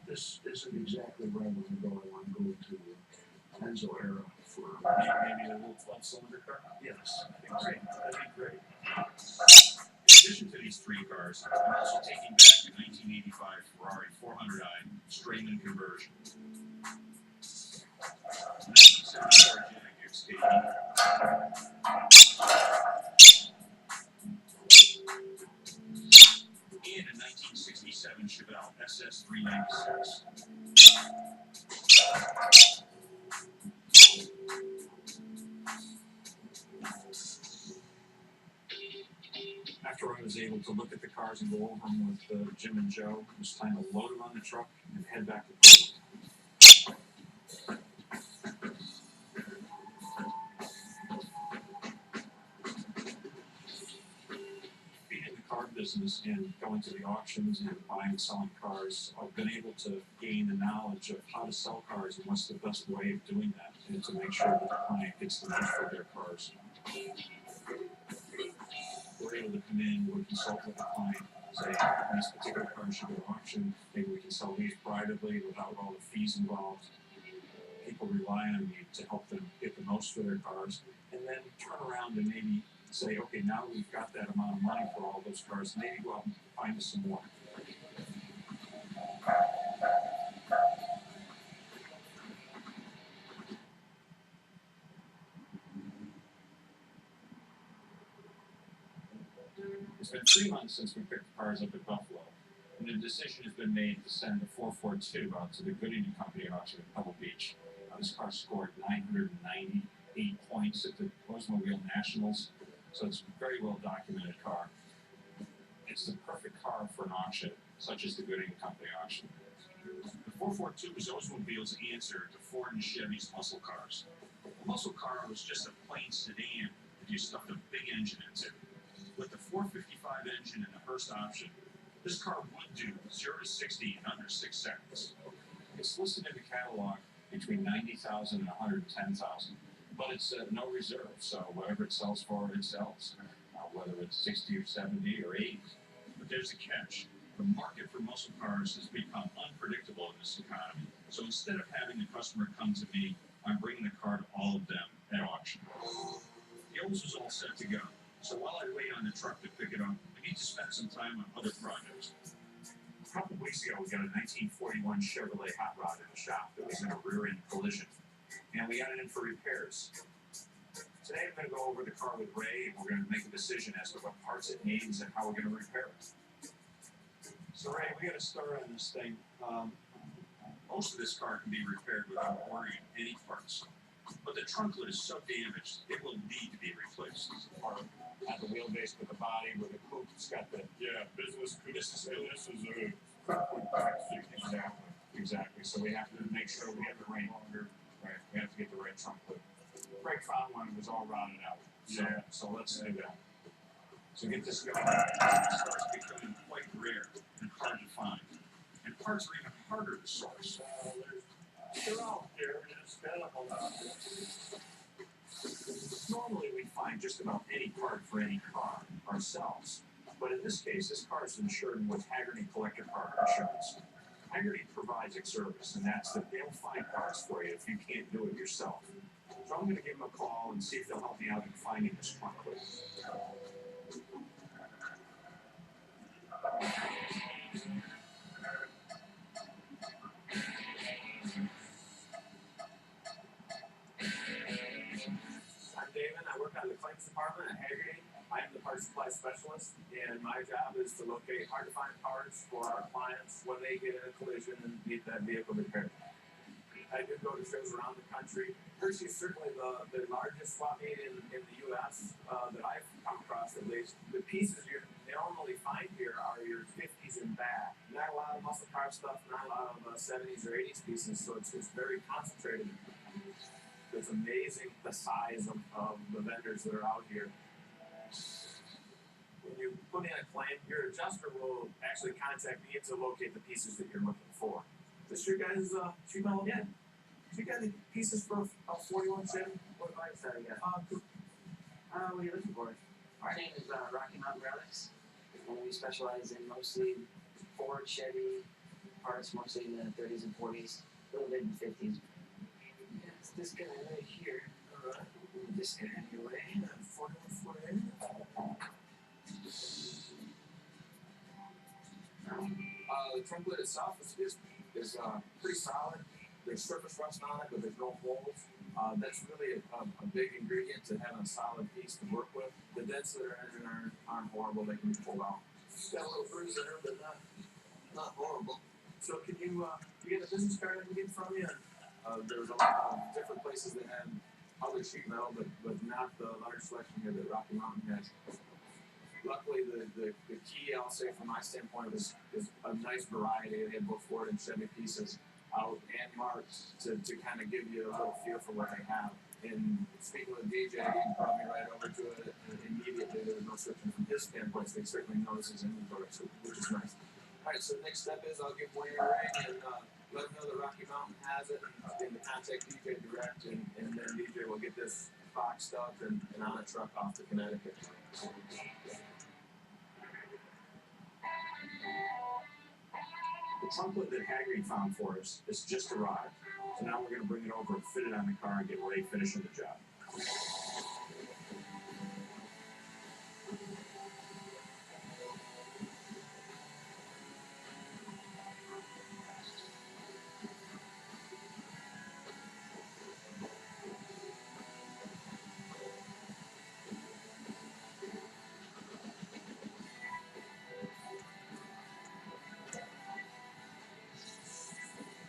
this isn't exactly where I'm going to go. I want to go to Enzo era for
Maybe a little 12-cylinder car?
yes.
Great. That'd be great. In addition to these three cars, I'm also taking back the 1985 Ferrari 400i Straiman conversion. 1974 Jag XKE. And a 1967 Chevelle SS396. After I was able to look at the cars and go over them with Jim and Joe, it was time to load them on the truck and head back to Portland. Being in the car business and going to the auctions and buying and selling cars, I've been able to gain the knowledge of how to sell cars and what's the best way of doing that, and to make sure that the client gets the most for their cars. We're able to come in, we consult with the client, say, these particular cars should go to auction, maybe we can sell these privately without all the fees involved. People rely on me to help them get the most for their cars, and then turn around and maybe say, okay, now we've got that amount of money for all those cars, maybe go out and find us some more. It's been 3 months since we picked the cars up at Buffalo, and the decision has been made to send the 442 out to the Gooding & Company auction at Pebble Beach. This car scored 998 points at the Oldsmobile Nationals, so it's a very well documented car. It's the perfect car for an auction, such as the Gooding & Company auction. The 442 was Oldsmobile's answer to Ford and Chevy's muscle cars. A muscle car was just a plain sedan that you stuffed a big engine into. With the 455 engine and the Hurst option, this car would do 0 to 60 in under 6 seconds. It's listed in the catalog between 90,000 and 110,000, but it's no reserve, so whatever it sells for, it sells, whether it's 60 or 70 or 80. But there's a catch. The market for muscle cars has become unpredictable in this economy, so instead of having the customer come to me, I'm bringing the car to all of them at auction. The Olds was all set to go. So while I wait on the truck to pick it up, I need to spend some time on other projects. A couple of weeks ago, we got a 1941 Chevrolet Hot Rod in the shop that was in a rear-end collision, and we got it in for repairs. Today, I'm going to go over the car with Ray, and we're going to make a decision as to what parts it needs and how we're going to repair it. So, Ray, we got to start on this thing. Most of this car can be repaired without ordering any parts. But the trunk lid is so damaged, it will need to be replaced. Or at the wheelbase with the body, with the coupe, it's got the business coupe. This is a exactly. So we have to make sure we have the right longer. Right. We have to get the right trunk lid. Craig found one that was all rotted out. So let's do that. So get this going. It starts becoming quite rare and hard to find. And parts are even harder to source. They're all here. Just normally we find just about any part for any car ourselves. But in this case, this car is insured with Haggerty Collector Car Insurance. Haggerty provides a service, and that's that they'll find parts for you if you can't do it yourself. So I'm going to give them a call and see if they'll help me out in finding this trunk clip. I'm David. I work on the claims department at Haggerty. I am the parts supply specialist, and my job is to locate hard-to-find parts for our clients when they get in a collision and need that vehicle repaired. I do go to shows around the country. Hershey is certainly the largest swap meet in the U.S. That I've come across, at least. The pieces you normally find here are your 50s and back. Not a lot of muscle car stuff, not a lot of 70s or 80s pieces, so it's very concentrated. It's amazing the size of the vendors that are out here. When you put in a claim, your adjuster will actually contact me to locate the pieces that you're looking for. This your guys' sheet metal? Yeah. So you got the pieces for a 41 Chevy? What bikes are you got?
What are you looking for? Our name is Rocky Mountain Relics, and we specialize in mostly Ford, Chevy parts, mostly in the 30s and 40s, a little bit in the 50s. Yeah, it's this guy right here.
Alright.
This guy anyway.
41, 48. The trunk lid itself is pretty solid. There's surface rust on it, but there's no holes. That's really a big ingredient to having a solid piece to work with. The dents that are in it aren't horrible. They can be pulled out. Got a little bruise there, but not horrible. So can you get a business card I can get from you? There's a lot of different places that have other sheet metal, but not the large selection here that Rocky Mountain has. Luckily, the key, I'll say from my standpoint, is a nice variety. They have both Ford and Chevy pieces out and marked to kind of give you a little feel for what they have. And speaking with DJ, he brought me right over to it immediately. There was no switching from his standpoint, so he certainly knows his inventory, which is nice. All right, so the next step is I'll give Wayne a ring and let him know that Rocky Mountain has it, and to contact DJ direct, and then DJ will get this boxed up and on a truck off to Connecticut. The trunk lid that Haggerty found for us is just arrived. So now we're going to bring it over and fit it on the car and get ready finishing the job.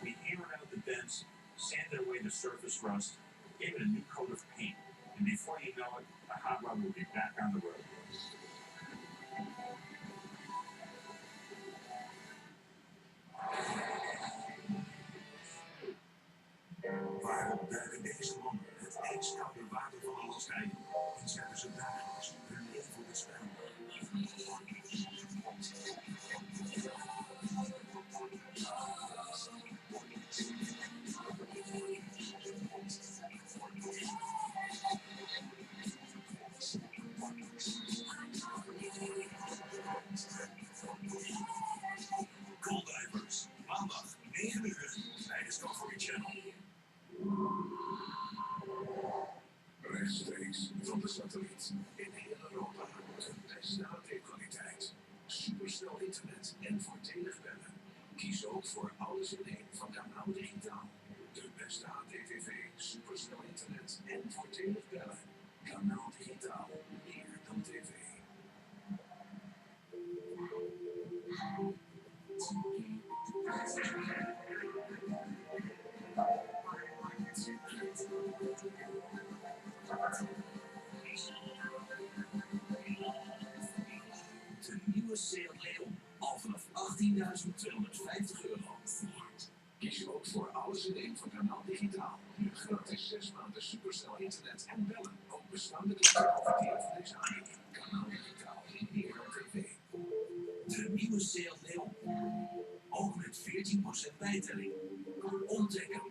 We hammered out the dents, sanded away the surface rust, gave it a new coat of paint, and before you know it, the hot rod will be back on the road. Waarom duiken deze mannen het ijskoude water van de woestijn en zetten ze dagelijks hun leven op het spel? Cool Divers, maandag 9 uur bij Discovery Channel. Rechtstreeks van de satelliet in heel Europa. De beste HD-kwaliteit, supersnel internet en voordelig bellen. Kies ook voor alles in één van Kanaal Digitaal. De beste HD-TV, supersnel internet en voordelig bellen. Kanaal Digitaal, meer dan tv. De nieuwe Seat Leon, al vanaf €18.250. Kies je ook voor alles in één van Kanaal Digitaal. Nu gratis 6 maanden supersnel internet en bellen. Ook bestaande klanten profiteren van deze aanbieding. Kanaal Digitaal, meer dan tv. De nieuwe Seat Leon, ook met 14% bijtelling. Ontdekken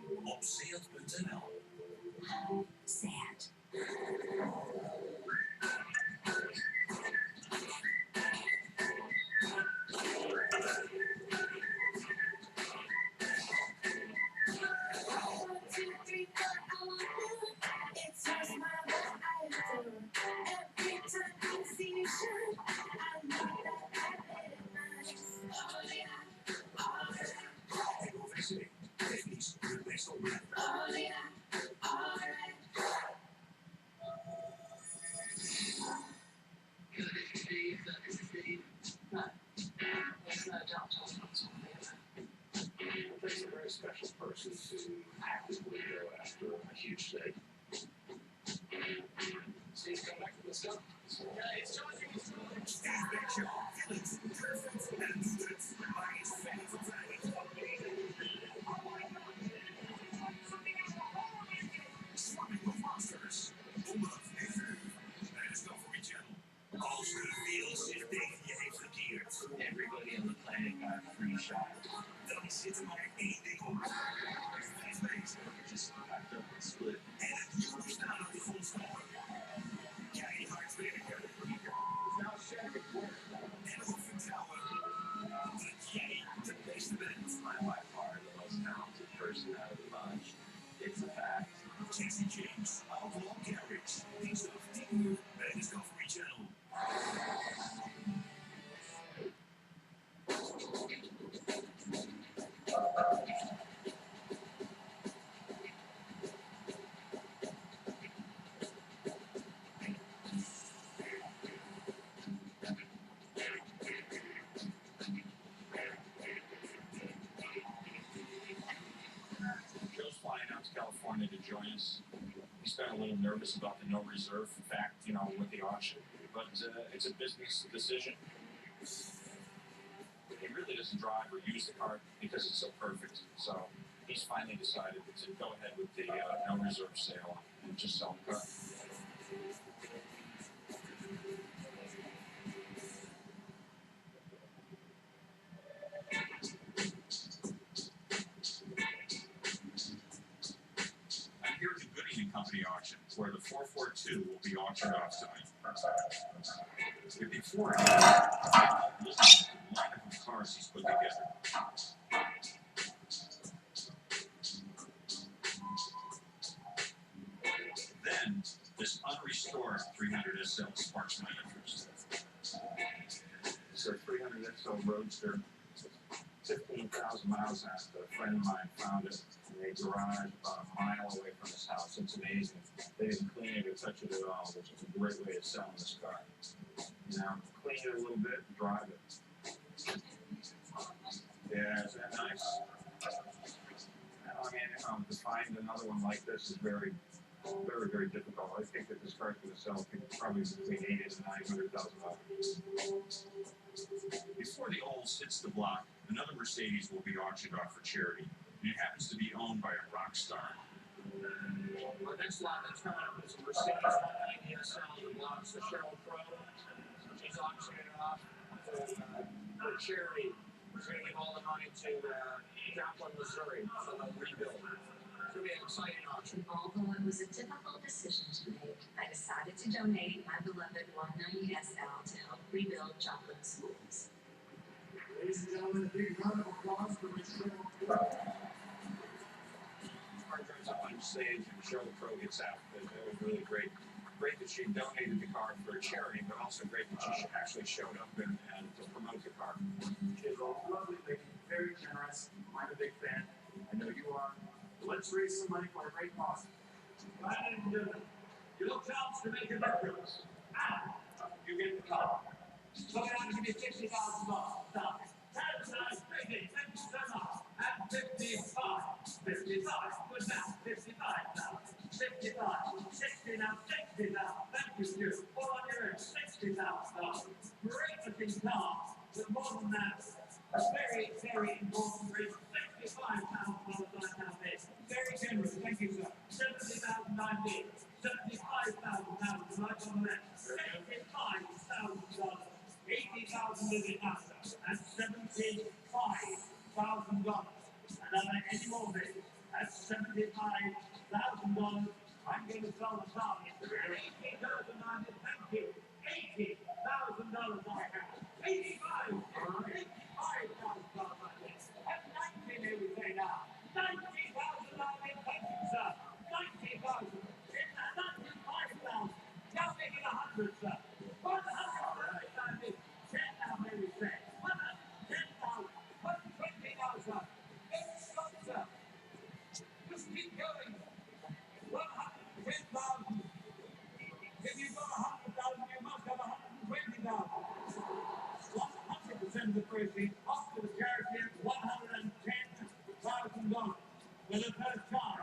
after a huge steak.
Steve's coming back from the stuff. It's charging.
Swarming with monsters. Also feels shifting gear.
Everybody on the planet got a free shot.
Dan zit er maar één ding op. Space.
Just packed up and split.
En het nieuwe bestaan op de grondstoffen. Keihard werken.
Now sharing work.
En ook vertrouwen dat jij de beste bent.
I'm by far the most talented person out of the bunch. It's a fact.
Jesse James, Outlaw Garage. Dinsdag 10 uur bij Discovery Channel.
Joe's flying out to California to join us. He's been a little nervous about the no reserve fact, with the auction, but it's a business decision. He really doesn't drive or use the car because it's so perfect. So he's finally decided to go ahead with the no reserve sale and just sell the car. I'm here at the Gooding & Company auction, where the 442 will be auctioned off tonight. But before listen to the lineup of cars he's put together. Then, this unrestored 300 SL sparks my interest.
It's a 300 XL Roadster, 15,000 miles on it. A friend of mine found it in a garage about a mile away from his house. It's amazing. They didn't clean it or touch it at all, which is a great way of selling this car. Clean it a little bit, drive it. Yeah, is that nice? To find another one like this is very, very, very difficult. I think that this car is going to sell probably between $800,000 and $900,000.
Before the Olds hits the block, another Mercedes will be auctioned off for charity. And it happens to be owned by a rock star.
Our next lot that's coming up is a Mercedes 190 SL that belongs to Cheryl Crow. She's auctioning it off for charity. She's going to give all the money to Joplin, Missouri, for the rebuild. It's going to be an exciting auction.
Although it was a difficult decision to make, I decided to donate my beloved 190 SL to help rebuild Joplin schools.
Ladies and gentlemen, a big round of applause for Michelle Crow.
Car drives up on stage and Cheryl Crow gets out. It was really great. Great that she donated the car for charity, but also great that she actually showed up and to promote the car.
She's a lovely lady, very generous. I'm a big fan. I know you are. Let's raise some money for a great cause.
Ladies and gentlemen, your chance to make a difference. And you get the car. So I'm going to give you $60,000. That's nice, baby. Thank you so much. And 55. 55. Good now. 55 now. 55. 60 now. 60 now. Thank you, Stu. All on your own. $60,000. Great looking car. But more than that, a very, very important risk. $65,000 I now pay. Very generous. Thank you, sir. $70,090. $75,000 right on the left. $75,000. $80,000 is it now, sir. And $75,000. And any more bids? That's $75,000. I'm going to sell the car. $80,000. Thank you. $80,000 I have. 85. $85,000 I guess. That's 90 may we say now. $90,000 thank you, sir. 90,000. It's 95,000. Now make it 100, sir. 100,000. 10 now may we say. 110,000. 120,000. It's stop, sir. Just keep going. 110,000. If you've got 100,000, you must have 120,000. 100% of the proceeds off to the charity, $110,000 for the first time.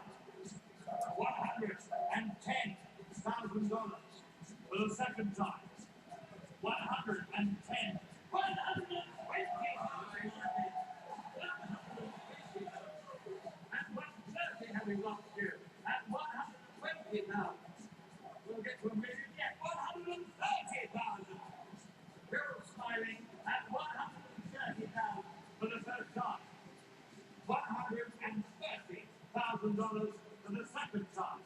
for the second time. 110. 120. And 130 having lost here. At 120 now. We'll get to a million yet. 130,000. We're smiling at 130,000 for the first time. $130,000 for the second time.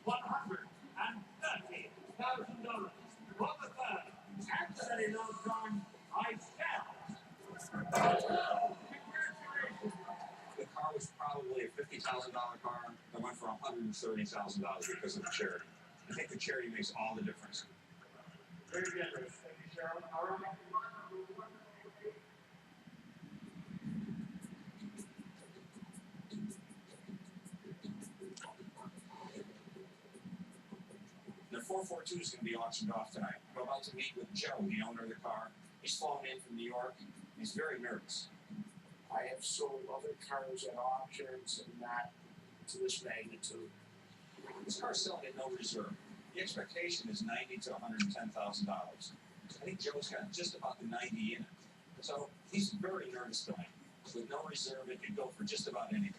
$130,000 for the third. And the very last time, I shall. Congratulations.
The car was probably a $50,000 car that went for $130,000 because of the charity. I think the charity makes all the difference.
Very generous. Thank you, Sharon. All right.
The 442 is going to be auctioned off tonight. I'm about to meet with Joe, the owner of the car. He's flown in from New York. He's very nervous.
I have sold other cars at auctions and not to this magnitude.
This car's selling at no reserve. The expectation is $90,000 to $110,000. I think Joe's got just about the 90 in it. So he's very nervous tonight. With no reserve, it could go for just about anything.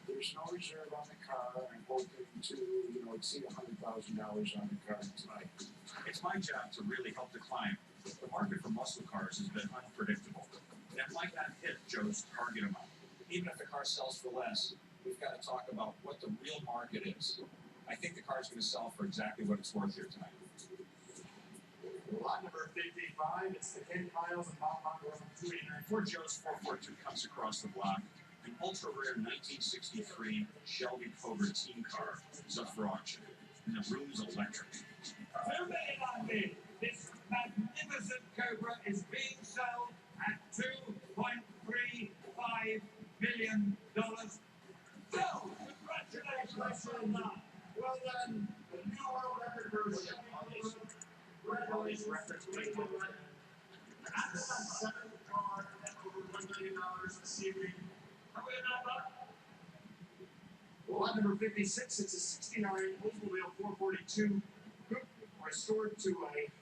There's no reserve on the car. I'm hoping to, exceed $100,000 on the car tonight.
It's my job to really help the client. The market for muscle cars has been unpredictable. And it might not hit Joe's target amount. Even if the car sells for less, we've got to talk about what the real market is. I think the car's going to sell for exactly what it's worth here tonight.
Lot number 55. It's the Ken Miles and Bob Monroe 289.
Before Joe's 442 comes across the block, an ultra-rare 1963 Shelby Cobra team car is up for auction, and the room is electric.
2 million on me. This magnificent Cobra is being sold at $2.35 million. So, congratulations. Well done. The new world record for Congratulations. And the seventh car at over $1 million this evening. Are we not up? Well, lot number 56, it's a 69 Oldsmobile 442 coupe, restored to a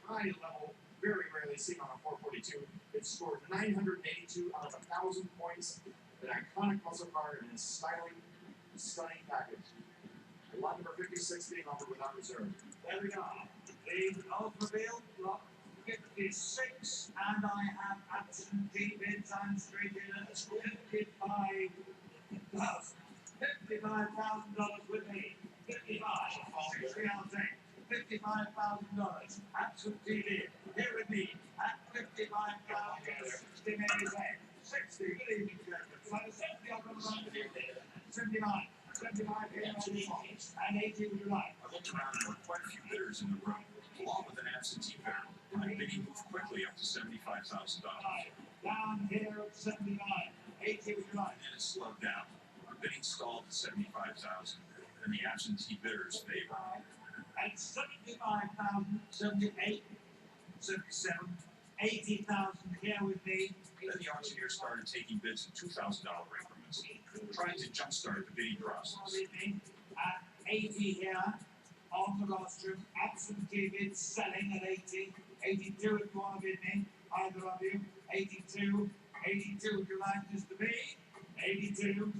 high level, very rarely seen on a 442. It scored 982 out of 1,000 points. An iconic muscle car in a styling, stunning package. Lot number 56 being offered without reserve. There we are. The Oldsmobile lot 56, and I have absentee bids and straight in at $55,000 with me. 55. 60 I'll take. $55,000. Absentee bid. Here with me at $55,000. 60 maybe say. 60. Good evening, gentlemen. So the 70 I'll come around to you. 79. 75 and 80 would you like?
I looked around and there were quite a few bidders in the room, along with an absentee bidder. My bidding moved quickly up to $75,000.
Down here at 79. 80 would you like?
And then it slowed down. The bidding stalled at $75,000, and the absentee bidders favor.
At 75,000, 78, 77, 80,000 here with me.
Then the auctioneer started taking bids at $2,000 increments, trying to jumpstart the bidding process.
At 80 here, on the rostrum, absentee bids selling at 80. 82 if you want to bid me, either of you. 82, 82 if you like this to be. 82,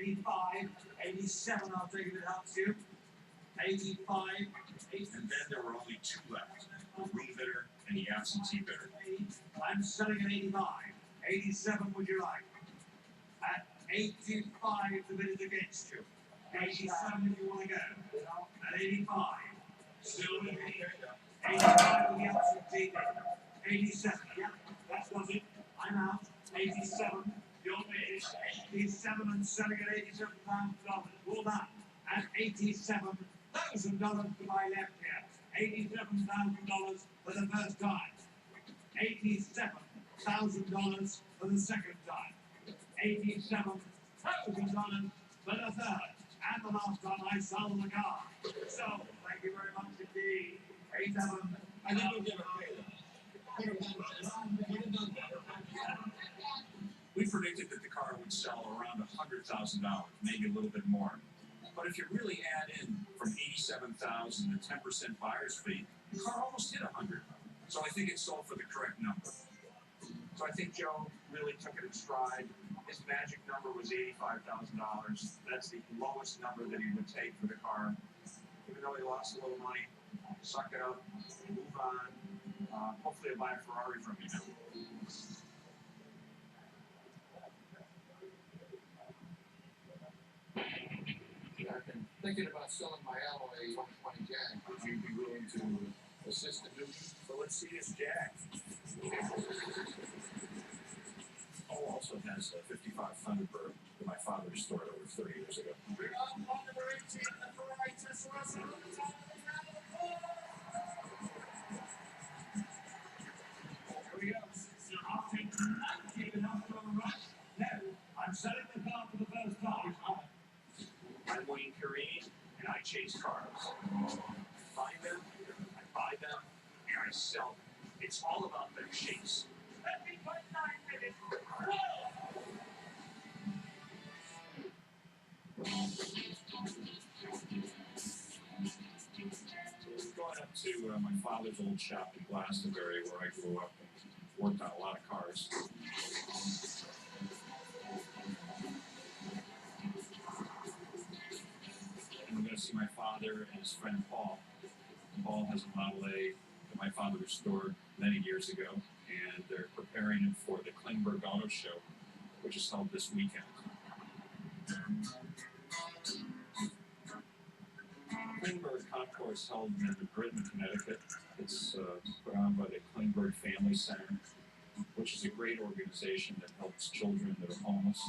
85, 87 I'll take if it helps you. 85, 80.
And then there were only two left, the room bidder and the absentee bidder.
I'm selling at 85. 87 would you like? At 85 the bid is against you. 87 if you want to go. At 85. Still with me. 85 with the absentee bid. 87. Yeah, that's not it. I'm out. 87. Your bid. 87 and selling at $87,000. Well done. At $87,000 to my left here. $87,000 for the first time. $87,000 for the second time. $87,000 for the third. And the last time I sold the car. So, thank you very much indeed. 87.
I think we'll give a We predicted that the car would sell around $100,000, maybe a little bit more. But if you really add in from $87,000 to 10% buyer's fee, The car almost hit 100. So I think it sold for the correct number. So I think Joe really took it in stride. His magic number was $85,000. That's the lowest number that he would take for the car. Even though he lost a little money, suck it up, move on. Hopefully he'll buy a Ferrari from you now.
I've been thinking about selling my Alloy 120 Jag. Would you be willing to assist in doing it?
So let's see this Jag. Paul also has a 55 Thunderbird that my father restored over 30 years ago.
We're on number 18 in the Ferrari Testarossa on the top of the round of four. Here we go. You're off to 19 enough for a rush. Now, I'm setting the car for the first time.
I'm Wayne Carini, and I chase cars. I find them, I buy them, and I sell them. It's all about their chase.
Let me put 9 minutes. Whoa!
Going up to my father's old shop in Glastonbury, where I grew up and worked on a lot of cars. And I'm going to see my father and his friend Paul. Paul has a Model A that my father restored many years ago, and they're preparing it for the Klingberg Auto Show, which is held this weekend. Klingberg Concourse held in New Britain, Connecticut. It's put on by the Klingberg Family Center, which is a great organization that helps children that are homeless.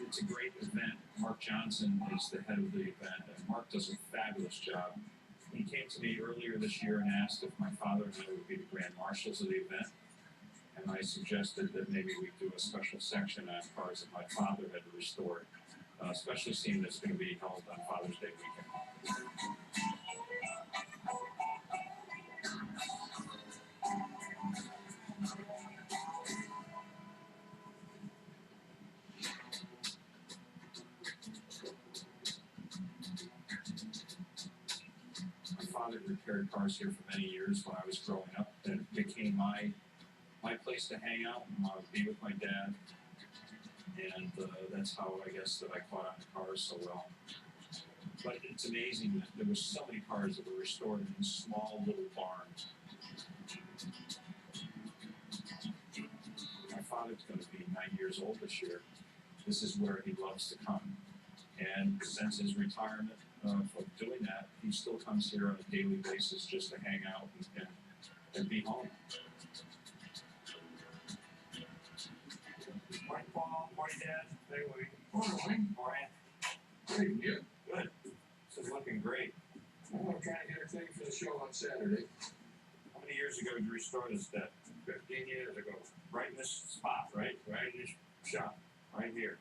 It's a great event. Mark Johnson is the head of the event, and Mark does a fabulous job. He came to me earlier this year and asked if my father and I would be the grand marshals of the event, and I suggested that maybe we do a special section on cars that my father had restored, especially seeing that it's going to be held on Father's Day weekend. My father repaired cars here for many years when I was growing up, and it became my place to hang out and be with my dad. And that's how I guess that I caught on to cars so well. But it's amazing that there were so many cars that were restored in small little barns. My father's going to be 9 years old this year. This is where he loves to come. And since his retirement of doing that, he still comes here on a daily basis just to hang out and be home.
Morning, Paul. Morning, Dad. Hey, Wayne.
Morning.
Morning.
Hey, you?
Good. This is looking great.
I'm trying to get everything for the show on Saturday.
How many years ago did you restore this deck?
15 years ago.
Right in this spot, right?
Right in this shop.
Right here.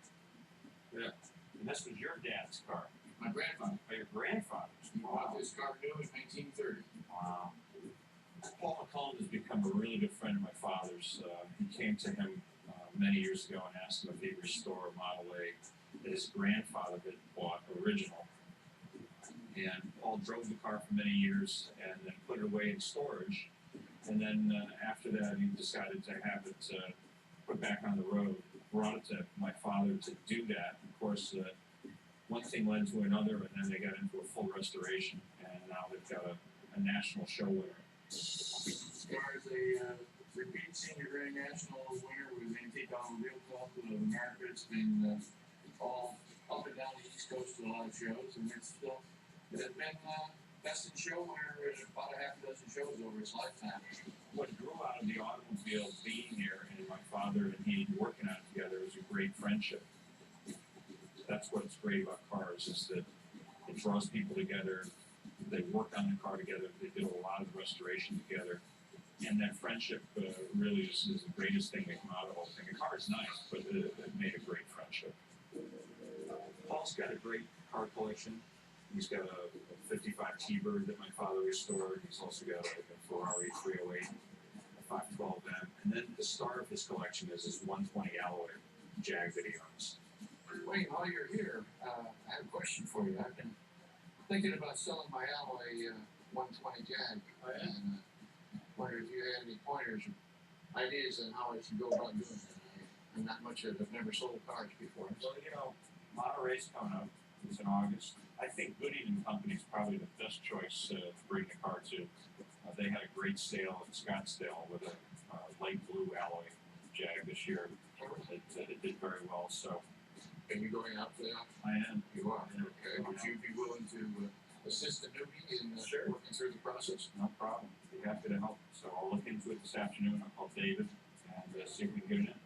Yeah.
And this was your dad's car.
My grandfather.
Or your grandfather's.
He bought this car new in 1930.
Wow. Paul McCollum has become a really good friend of my father's. He came to him many years ago and asked him if he'd restore a Model A that his grandfather had bought original. And Paul drove the car for many years and then put it away in storage. And then after that, he decided to have it put back on the road. Brought it to my father to do that. Of course, one thing led to another, and then they got into a full restoration. And now they've got a national show winner.
As far as a repeat senior grand national winner with Antique Automobile Club of America, it's been all up and down the East Coast to a lot of shows, and it's still been best in show winner in about a half a dozen shows over its lifetime.
What grew out of the automobile being here and my father and he working on it together was a great friendship. That's what's great about cars, is that it draws people together. They work on the car together. They do a lot of restoration together. And that friendship really is the greatest thing that came out of the whole thing. The car is nice, but it made a great friendship. Paul's got a great car collection. He's got a 55 T-Bird that my father restored. He's also got a Ferrari 308, a 512M. And then the star of his collection is his 120 Alloy Jag that he owns.
Wayne, while you're here, I have a question for you. I've been thinking about selling my alloy 120 Jag.
Oh, yeah?
And wonder if you had any pointers or ideas on how I should go about doing that. I'm not much of I've never sold cars before.
Well, you know, Monterey's coming up. It's in August. I think Gooding and Company is probably the best choice to bring the car to. They had a great sale in Scottsdale with a light blue alloy Jag this year. It did very well. So,
Are you going out for that?
I am.
You are. Okay. Would you be willing to assist the newbie in
Sure.
working through the process?
No problem. Be happy to help. So I'll look into it this afternoon. I'll call David and see if we can get it in.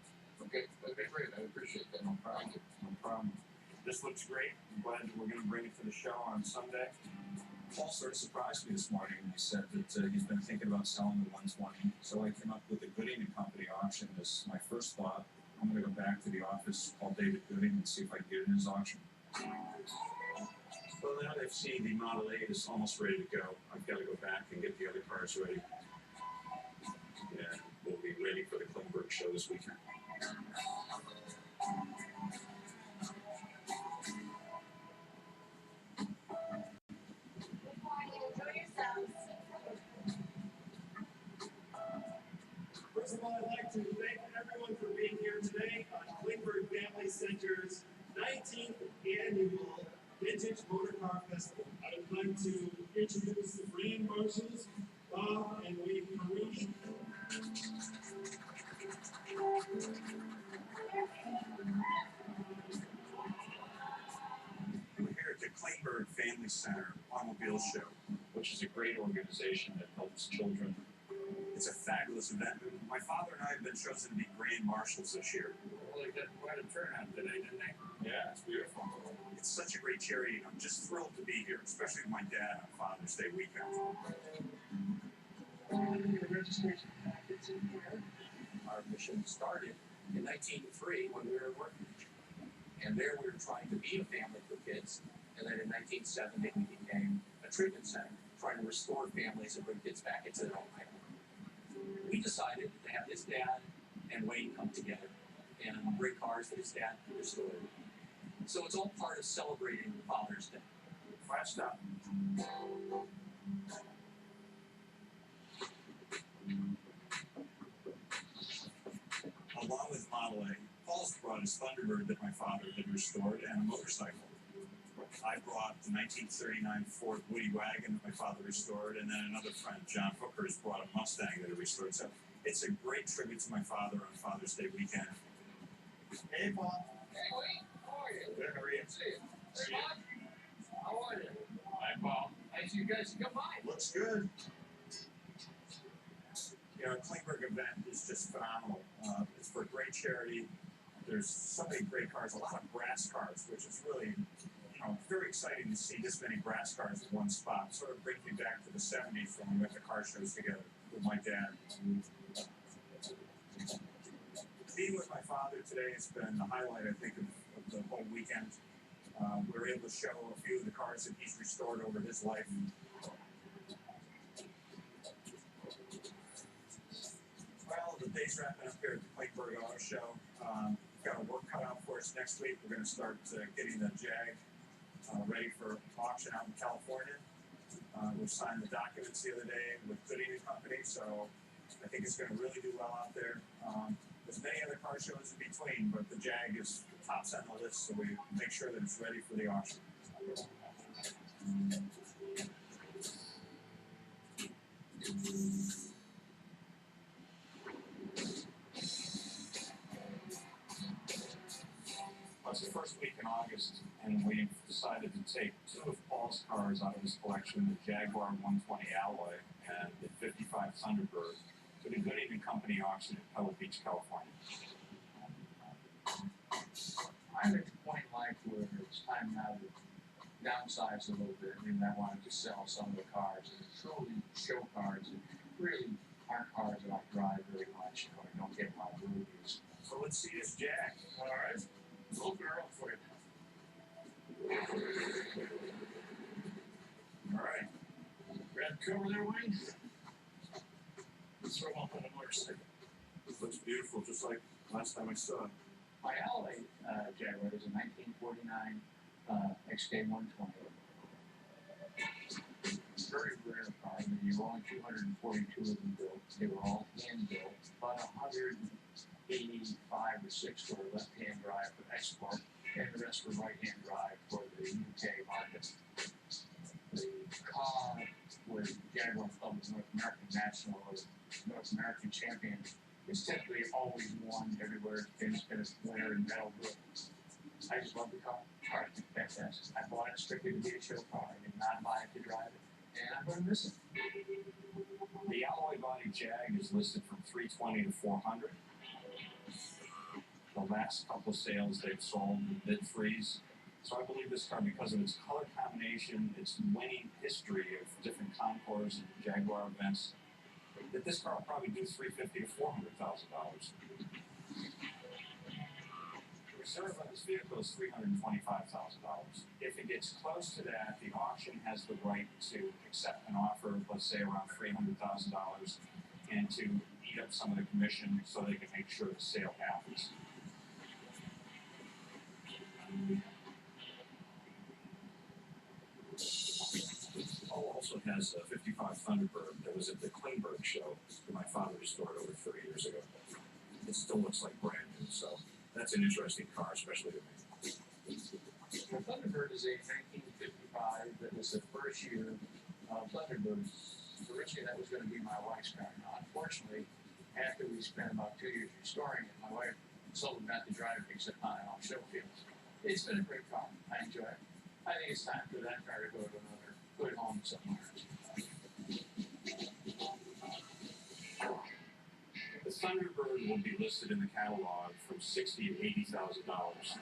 Okay, that'd be great. I appreciate that.
No problem. No problem. This looks great. I'm glad that we're going to bring it to the show on Sunday. Paul sort of surprised me this morning. He said that he's been thinking about selling the 120. So I came up with the Gooding and Company auction as my first thought. I'm going to go back to the office, call David Gooding, and see if I can get it in his auction. Well, now they've seen the Model 8 is almost ready to go. I've got to go back and get the other cars ready. And we'll be ready for the Klingberg show this weekend.
First of all, I'd like to thank everyone for being here today on Klingberg Family Center's 19th annual Vintage Motor Car Festival. I would like to introduce the brand marshals, Bob and Wade Carini.
We're here at the Klingberg Family Center Automobile Show, which is a great organization that helps children. It's a fabulous event. My father and I have been chosen to be grand marshals this year.
Well, they got quite a turnout today, didn't they?
Yeah, it's beautiful. It's such a great charity, and I'm just thrilled to be here, especially with my dad on Father's Day weekend.
Your registration packets in here. Our mission started in 1903 when we were working. And there we were trying to be a family for kids. And then in 1970 we became a treatment center, trying to restore families and bring kids back into their own life. We decided to have his dad and Wayne come together and bring cars that his dad restored. So it's all part of celebrating Father's Day.
Fast up. Along with Model A, Paul's brought his Thunderbird that my father had restored and a motorcycle. I brought the 1939 Ford Woody wagon that my father restored, and then another friend, John Hooker, has brought a Mustang that he restored. So it's a great tribute to my father on Father's Day weekend.
Hey, Bob.
Hey, Wayne, how are you?
Good, how are you?
See you. Hey, Bob. How are you?
Hi, Paul.
Nice you guys to come by.
Looks good. You know, Klingberg event is just phenomenal. It's for a great charity. There's so many great cars, a lot of brass cars, which is really, very exciting to see this many brass cars in one spot. Sort of brings me back to the 70s when we went to car shows together with my dad. Being with my father today has been the highlight, I think, of the whole weekend. We were able to show a few of the cars that he's restored over his life. Well, the day's wrapping up here at the Klingberg Auto Show. We've got a work cut out for us next week. We're going to start getting the Jag ready for auction out in California. We signed the documents the other day with Gooding and Company, so I think it's going to really do well out there. There's many other car shows in between, but the Jag is tops on the list, so we make sure that it's ready for the auction. It's the first week in August, and we've decided to take two of Paul's cars out of his collection, the Jaguar 120 Alloy and the 55 Thunderbird, to the Gooding and Company auction in Pebble Beach, California.
I'm at the point in life where it's time now to downsize a little bit. I mean, I wanted to sell some of the cars and truly show cars that really aren't cars that I drive very much, or I don't get a lot of movies.
So let's see this Jag.
All right, we'll open her up for you.
All right.
Grab cover there, Wayne. Throw up on a motorcycle.
This looks beautiful, just like last time I saw it.
My Alloy Jaguar is a 1949 XK 120. very rare car. There were only 242 of them built. They were all hand built. About 185 or 6 were left-hand drive for export, and the rest were right-hand drive for the UK market. The car with Jaguar Club of North American National or North American Champion is typically always won everywhere. It's been a winner in Metal Brook. I just love the car. Car is fantastic. I bought it strictly to be a show car. I did not buy it to drive it, and I'm going to miss it.
The alloy body Jag is listed from 320 to 400. The last couple of sales they've sold mid-threes. So I believe this car, because of its color combination, its winning history of different concours and Jaguar events, that this car will probably do $350,000 to $400,000. The reserve on this vehicle is $325,000. If it gets close to that, the auction has the right to accept an offer, let's say around $300,000, and to eat up some of the commission so they can make sure the sale happens. Also has a 55 Thunderbird that was at the Klingberg show that my father restored over 30 years ago. It still looks like brand new, so that's an interesting car, especially to me.
The Thunderbird is a 1955. That was the first year Thunderbird. Originally, that was going to be my wife's car. Now, unfortunately, after we spent about 2 years restoring it, my wife sold it not to drive it except on and off show fields. It's been a great car. I enjoy it. I think it's time for that car to go to another good home somewhere.
The Thunderbird will be listed in the catalog from $60,000 to $80,000.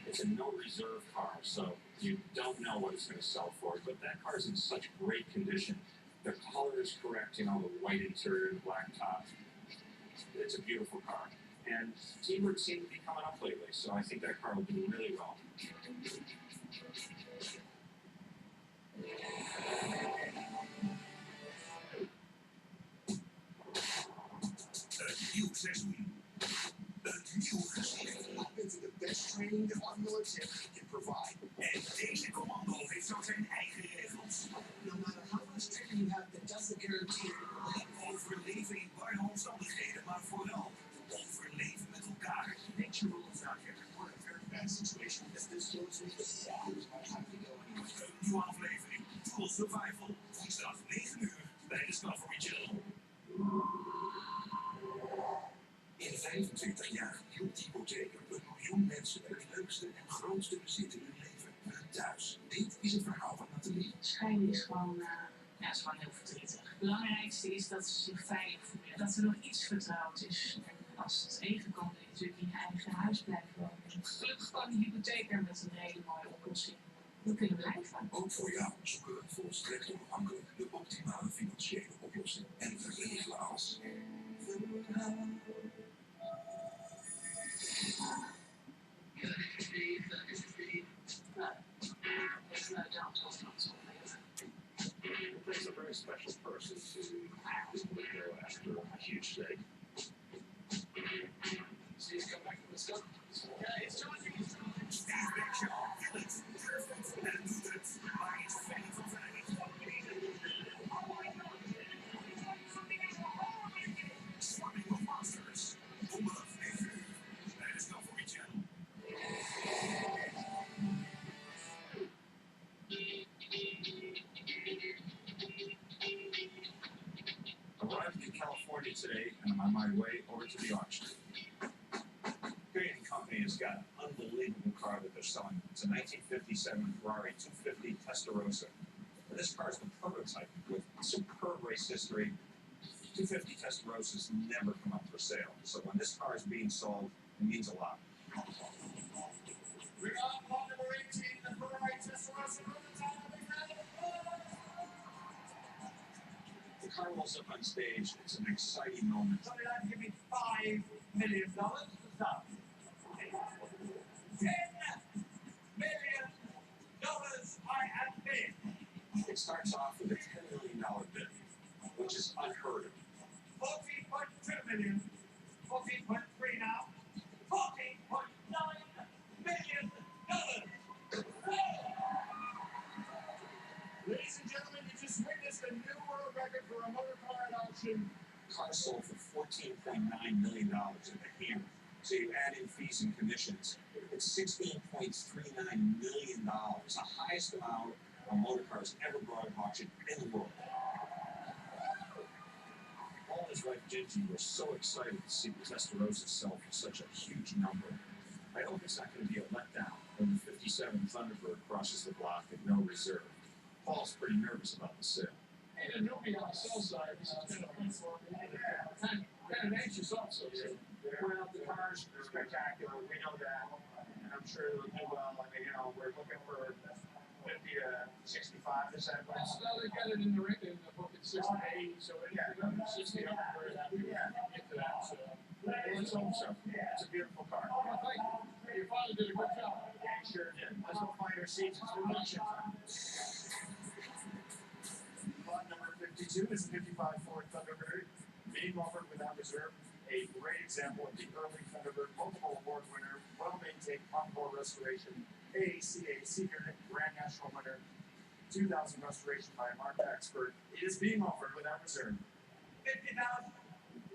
It's a no reserve car, so you don't know what it's going to sell for. But that car is in such great condition. The color is correct, the white interior and black top. It's a beautiful car. And T-Birds seem to be coming up lately, so I think that car will do really well.
Nieuw seizoen. Een nieuw gezicht.
Been to the best training the automotive tip can provide.
En deze commando heeft zo zijn eigen regels.
No matter how much training you have, that doesn't guarantee
Overleven in barre omstandigheden, maar vooral overleven met elkaar.
Make your rules out here. We're in a very bad situation. If this goes in, there's not time to go anywhere.
Een nieuwe aflevering. Full Survival. Woensdag 9 uur bij Discovery Channel.
In 25 jaar hielp die hypotheker 1 miljoen mensen het leukste en grootste bezit in hun leven. Hun thuis. Dit is het verhaal van Nathalie.
Scheiden is gewoon, is gewoon heel verdrietig. Het belangrijkste is dat ze zich veilig voelen. Dat er nog iets vertrouwd is. En als het even kan, wil je natuurlijk in je eigen huis blijven wonen. Gelukkig kan die hypotheker met een hele mooie oplossing. We kunnen blijven.
Ook voor jou zoeken we volstrekt onafhankelijk de optimale financiële oplossing. En we regelen alles.
There's no doubt it's not so amazing.
It takes a very special person to actively go after a huge stake.
Steve's come back from the stuff.
Ja, it's charging. Steve Beckshall wil het. En doet het. Maar is verder van veilig. Swarming of Monsters. Donderdag 9 uur bij Discovery Channel.
Arrived in California today, and I'm on my way over to the auction. Korean company has got an unbelievable car that they're selling. It's a 1957 Ferrari 250 Testarossa. And this car is the prototype with superb race history. 250 Testarossas never come up for sale. So when this car is being sold, it means a lot.
We're on lot number 18, the Ferrari Testarossa prototype.
The car rolls up on stage. It's an exciting moment.
So I'd give me $5 million for that. $10 million I have bid.
It starts off with a $10 million bid, which is unheard of.
14.2 million. 14.3 now. $14.9 million.
Car sold for $14.9 million at the hammer. So you add in fees and commissions, it's $16.39 million, the highest amount of motor cars ever brought to auction in the world. Paul and his wife Gingy were so excited to see the Testarossa sell for such a huge number. I hope it's not going to be a letdown when the 57 Thunderbird crosses the block at no reserve. Paul's pretty nervous about the sale.
Hey, the newbie on the sell side, this is kind of anxious also.
Well, the cars are spectacular. We know that, and I'm sure it'll do well. I mean, you know, we're looking for 50 to 65. Is that right?
Well, they got it in the ring in the book at 60 to 80, so anything under 60, I'm very happy we can get to that. So let's hope so.
It's a beautiful car.
Well, thank you. Your father did a good job.
Yeah, he sure did. Let's go find our seats. It's production time.
Lot number 52 is a 55 Ford Thunderbird, being offered without reserve. A great example of the early Thunderbird multiple award winner, well-maintained encore restoration, AACA Senior Grand National winner, 2000 restoration by a marked expert. It is being offered without reserve.
50,000.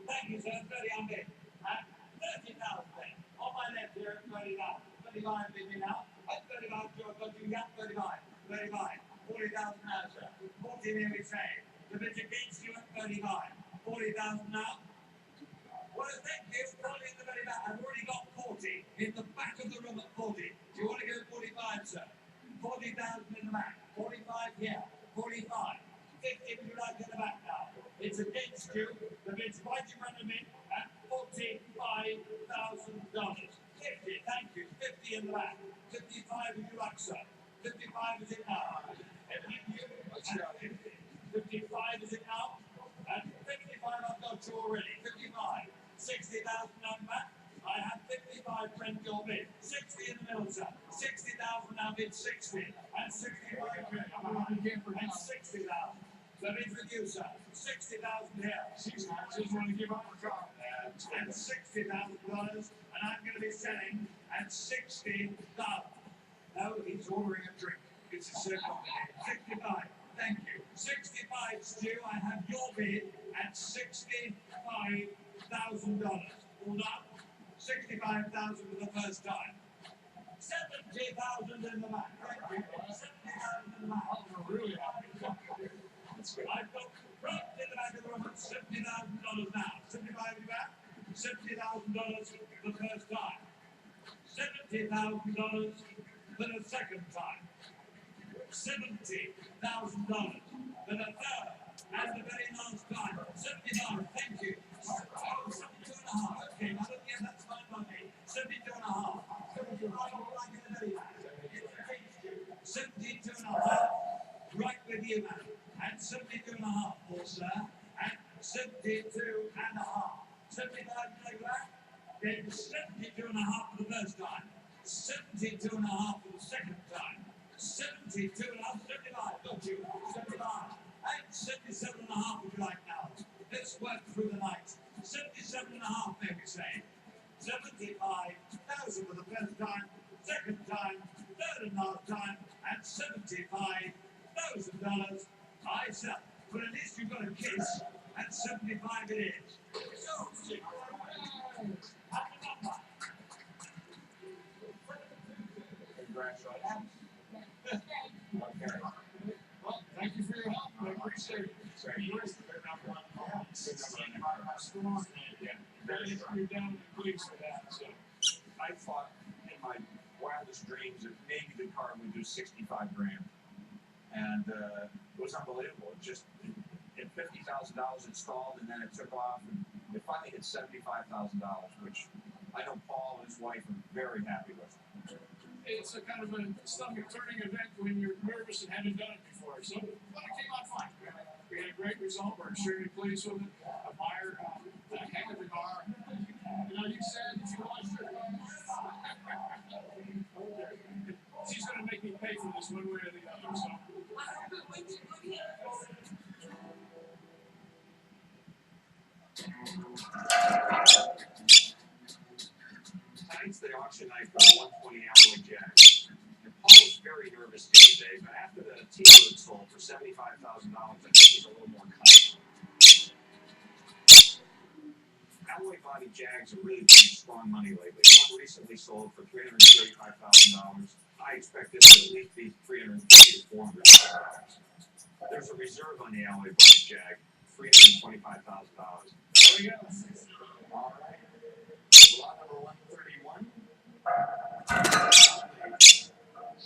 Thank you, sir. 30 on me. 30,000 then. On my left here, 30 now. 35 50 now. At 35, Joe, got you got 35. 35. 40,000 now, sir. 40 there we say. The bid against you at 35. 40,000 now. Well, thank you. 40 in the very back. I've already got 40 in the back of the room at 40. Do you want to go 45, sir? 40,000 in the back. 45 here. 45. 50 would you like in the back now? It's against you. The bid's right in front of me at $45,000. 50, thank you. 50 in the back. 55 would you like, sir? 55 is it now? 55 is it now? And 55 I've got you already. 55. 60,000 on back. I have 55 friend your bid. 60 in the middle, sir. 60,000 now bid 60. And 65 and 60,000. The bid with you, sir. 60,000 here. She's not. She's going to give up her car. And $60,000. And I'm going to be selling at 60,000. No, he's ordering a drink. It's a circle. 65. Thank you. 65, Stu. I have your bid at $65,000. All up. 65,000 for the first time. 70,000 in the back. Thank you. 70,000 in the back. I'm really happy. I've got right in the back of the room at $70,000 now. 75 in the back. $70,000 for the first time. $70,000 for the second time. $70,000 for the third and the very last time. 79, thank you. Oh, 72 and a half. Okay, now look, yeah, that's fine by me. 72 and a half. 72 and a half. Right with you, man. And 72 and a half, more, sir. And 72 and a half. 75 like that. Then 72 and a half for the first time. 72 and a half for the second time. 72 and a half, 75, don't you? 75. And 77 and a half would you like now? Let's work through the night. 77 and a half, may we say. 75,000 for the first time, second time, third and last time, and $75,000 I sell. But at least you've got a kiss, and 75 it is. So, happy number.
Congratulations. Okay.
Well, thank you for your help. I appreciate it. You're down in the police for that. So
I thought in my wildest dreams that maybe the car would do 65 grand. And it was unbelievable. It just hit $50,000 installed, and then it took off, and it finally hit $75,000, which I know Paul and his wife are very happy with.
it's a kind of a stomach-turning event when you're nervous and haven't done it before. So, but it came out fine. We had a great result. We're extremely pleased with it. Admire the heck of the car. You know, you said that you lost your car. She's going to make me pay for this one way or the other. So.
Tonight's the auction night for the 120 Alloy Jag. And Paul was very nervous the other day, but after the T-Bird sold for $75,000, I think he's a little more confident. alloy body Jags are really bringing strong money lately. One recently sold for $335,000. I expect this to at least be $350,000 to $400,000. There's a reserve on the alloy body Jag, $325,000. There we go. All right. Lot number 131.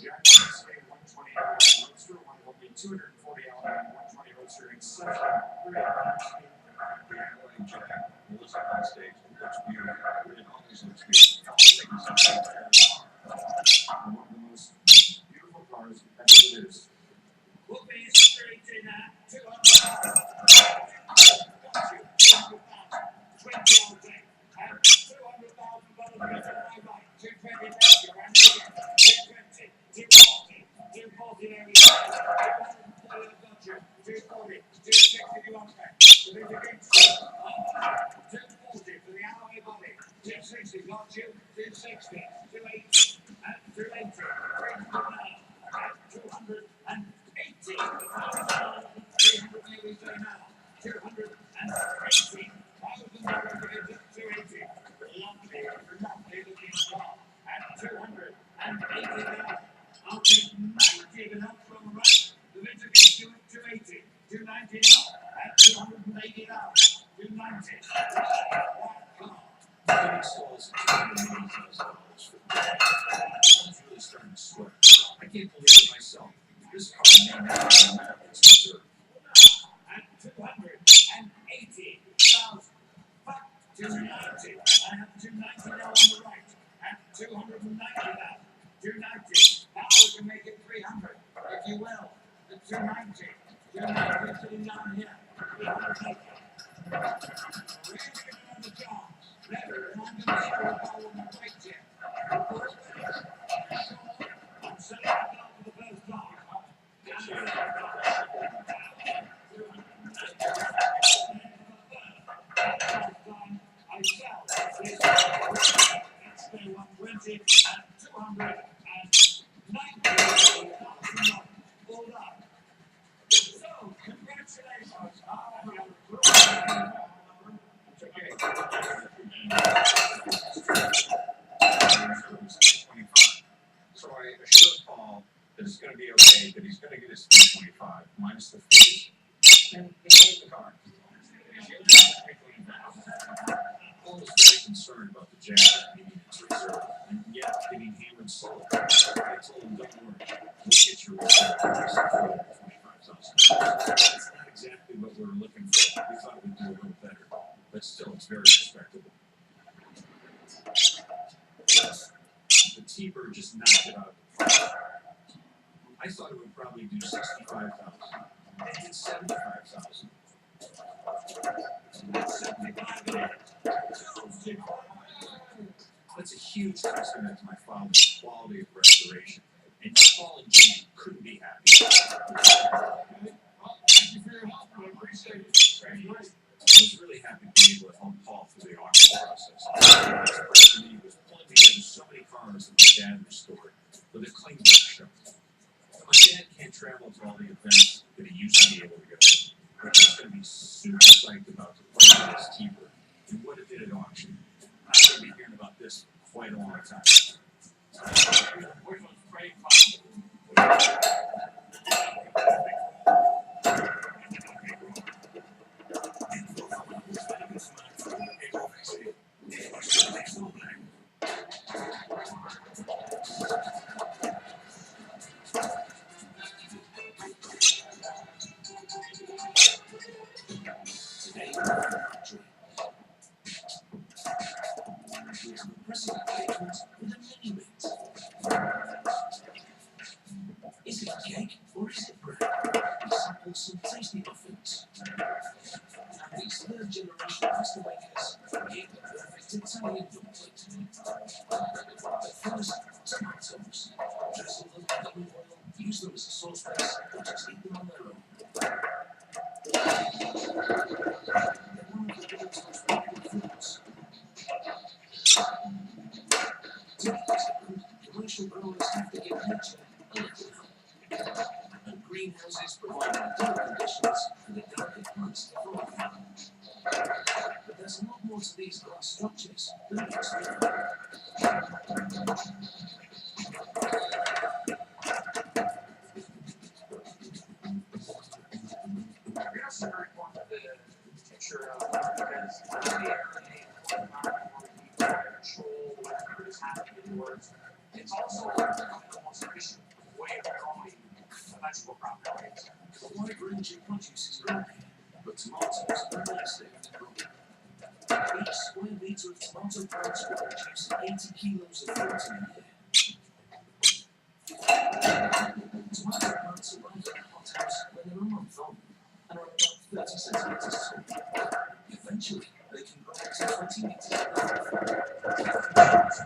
Jack Say 120 Roadster, one will be 240 alloy 120 Roadster exception. Great. The alloy Jag was on stage. It looks beautiful. It always looks beautiful. One of the most beautiful cars ever produced.
We'll be straight in at 200,000. 20 all day. And $200,000 right. 220 next year. And again. 220. 240. 240 there we go. 240 I've got you. 240. 260 you want back. The big against you. 240 for the alloy body. 260 got you. 260. 280. And 280. 300 now. And 280. 300 maybe say now. 280,000 280. Lovely looking car. At 280 now. I'll take 90 and up from the right. The bids against you at 280. 290 now. At 280 now. 290. That car.
Getting stalls at $280,000 for the car. I'm really starting to sweat. I can't believe it myself. This car may not be America's reserve.
At 280,000. Back 290. I have 290 now on the right. At 290 now. 290. Now we can make it 300, if you will. The 290. 290 sitting down here. 380. We're going to get another job. Never. And I'm going to show you how we'll right here. First finish. Sure. I'm setting it up for the first time. I shall. Next day 120 and 290,000. All done. So, congratulations.
So I assured Paul that it's going to be okay, that he's going to get his 325 minus the fees, and he sold the car. Paul was very concerned about the Jag needing its reserve, and yet getting hammered sold. I told him, don't worry, we'll get your reserve price for $25,000. That's not exactly what we were looking for. We thought we'd do a little better, but still, it's very respectable. The T-Bird just knocked it out of the park. I thought it would probably do 65,000. They did 75,000. 75. That's a huge testament to my father's quality of restoration. And Paul and Jimmy couldn't be happy.
Well, thank you for your help. I appreciate it.
I was really happy to be able to help Paul through the auction process. The best part for me was pulling together so many cars that my dad restored for the Klingberg show. My dad can't travel to all the events that he used to be able to go to, but he's going to be super psyched about the price of this T-Bird and what it did at auction. I'm going to be hearing about this for quite a long time.
Which was great fun.
Today, we have a impressive engagement with a mini-mint. Is it cake or is it bread? We sample some tasty muffins. And these third-generation pasta makers create the perfect Italian dumpling. But first, tomatoes. Drizzle them with lemon oil, use them as a sauce base, or just eat them on their own. They're one of the world's most valuable foods. To make this good, commercial growers have to give nature a little help. And greenhouses provide ideal conditions for the delicate plants to thrive. But there's a lot more to these glass structures than meets the eye.
You're also very important to the picture of because they are a environment where you try to control whatever is happening indoors. It's also the most efficient way of growing a vegetable crop nowadays.
A wide range of produce is grown here, but tomatoes are the mainstay of the crop. Each square metre of tomato plants will produce 80 kilos of fruit in a year. Tomato plants arrive at the hothouse when they're a month old and are about 30 centimetres tall. Eventually, they can grow up to 20 metres in length.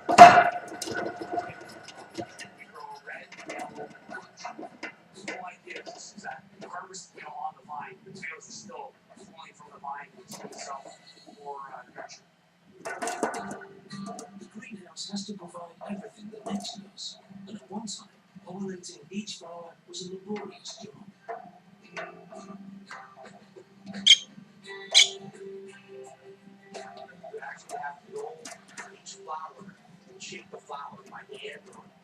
We grow red, yellow, and orange. The whole idea is that the harvest, on the vine, the tomatoes are still pulling from the vine to itself for nurture.
The greenhouse has to provide everything that nature does, and at one time, pollinating each flower was a laborious job.
You actually have to roll each flower and shape the flower by hand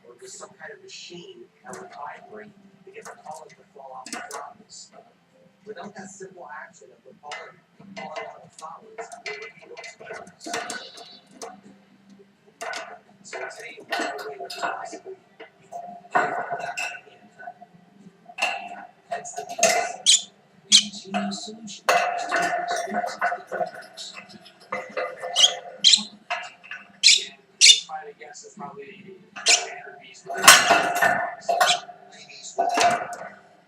or with some kind of machine that would vibrate to get the pollen to fall off the flowers. Without that simple action of the pollen falling off the flowers, there would be no tomatoes. So today, the only way we can possibly that by hand. That's the piece.
The ingenious solution is to increase the greenhouse.
And if I had to guess, it's probably standard bees. Honeybees will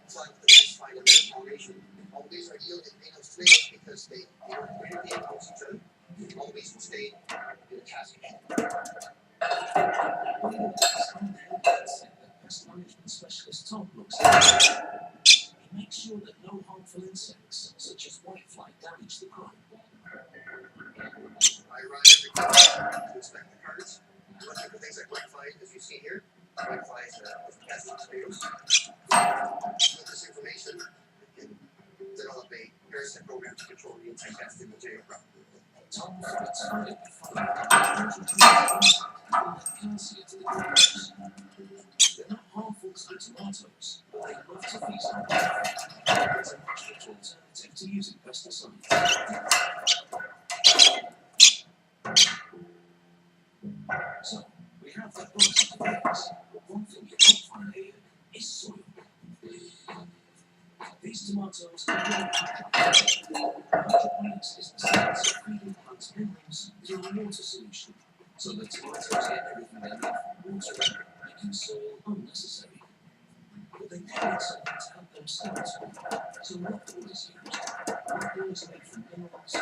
select the best find of their pollination. Bumblebees are yielding native tomatoes because they don't communicate amongst each other. Bumblebees will stay in the casket.
Pest management specialist Tom looks at. He makes sure that no harmful insects, such as whitefly, damage the crop.
I run every time to inspect the cards. I look for things like whitefly, as you see here. Whitefly is a pest in tomatoes. With this information, we can develop a parasite program to control the insect pest in the tomato crop.
Tom gets hired before cancer to the greenhouse. They're not harmful to the tomatoes, but they love to feast on them. It's a much better alternative to using pesticides. So, we have that bunch of things, but one thing you won't find here is soil. These tomatoes are really hydroponics is the science of feeding plants minerals through a water solution, so the tomatoes get everything they need from water, making soil unnecessary. But they do need something to help them start, so rock wool is used. Rock wool is made from minerals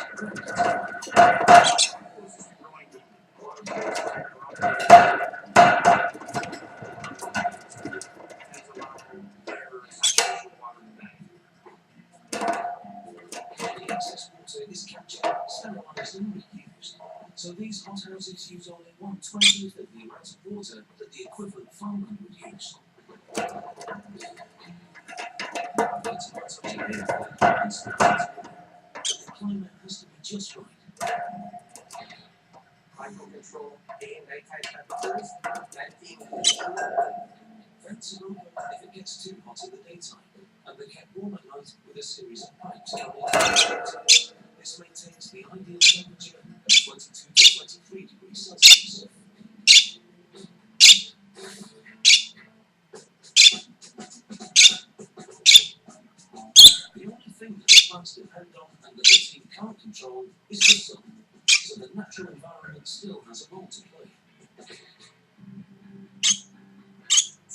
ready to excess water is captured, sterilised and reused. So these hothouses use only 1/20th of the amount of water that the equivalent farmland would use. The tomatoes are here for the climate has to be just right.
Microcontrol day and nighttime temperatures, venting,
Vents are open if it gets too hot in the daytime, and they're kept warm at night with a series of pipes down the inside. This maintains the ideal temperature of 22 to 23 degrees Celsius. The only thing that the plants depend on and that the team can't control is the sun, so the natural environment still has a role to play.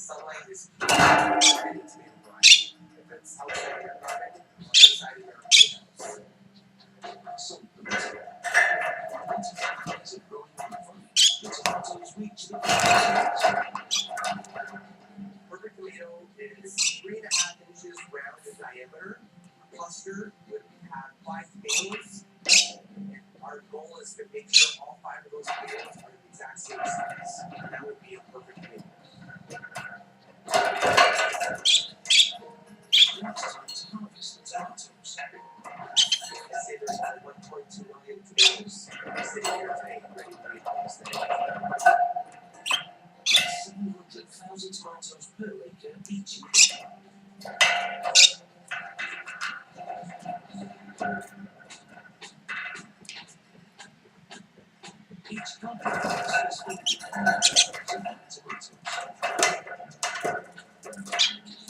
sunlight is key to tomato growing. If it's outside your garden or inside your greenhouse.
Some plants are growing on the vine. The tomatoes reach the
Perfect tomato is 3.5 inches round in diameter. A cluster would have 5 tomatoes. And our goal is to make sure all 5 of those tomatoes are the exact same size. And that would be a perfect tomato.
Now it's time to harvest the tomatoes.
I say there's about 1.2 million tomatoes
at 1,000 tomatoes per acre each year. Each compound is filled with tomatoes. Labeling machines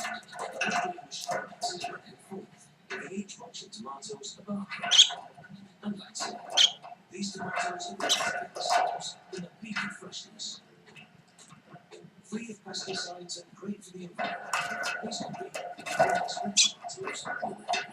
is back and forth, giving each bunch of tomatoes a barcode. And that's it. These tomatoes are ready to get themselves in a peak of freshness. Free of pesticides and great for the environment. These can be the best tomatoes you'll ever eat.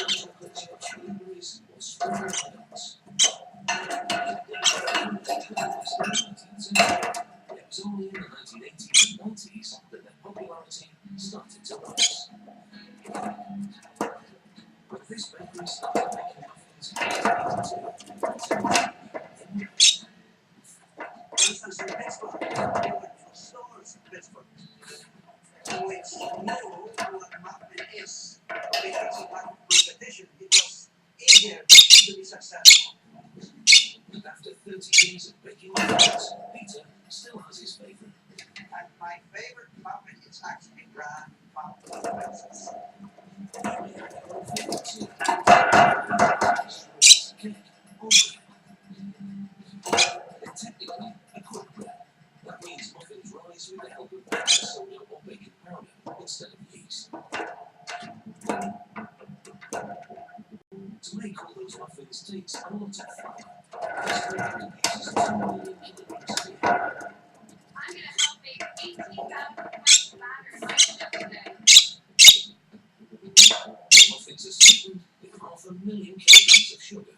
Chocolate chips, blueberries, or strawberry nuts. It was only in the 1980s and 90s that their popularity started to rise. When this bakery started making muffins in 1982,
For instance, in Pittsburgh, they went for stores in Pittsburgh, which knew what muffin is. Because of lack of competition, it was easier to be successful.
and after 30 years of baking muffins, Peter still has his favorite.
And my favorite muffin is actually grandfather's.
You may have your own favorite too. Cake or bread. They're technically a quick bread. That means muffins rise with the help of baking soda or baking powder instead of yeast. To make all those muffins takes a lot of flour. This bakery uses 2 million kilograms a year.
I'm gonna help make 18,000 pounds of batter in my show today.
Muffins are sweetened with 500,000 kilograms of sugar.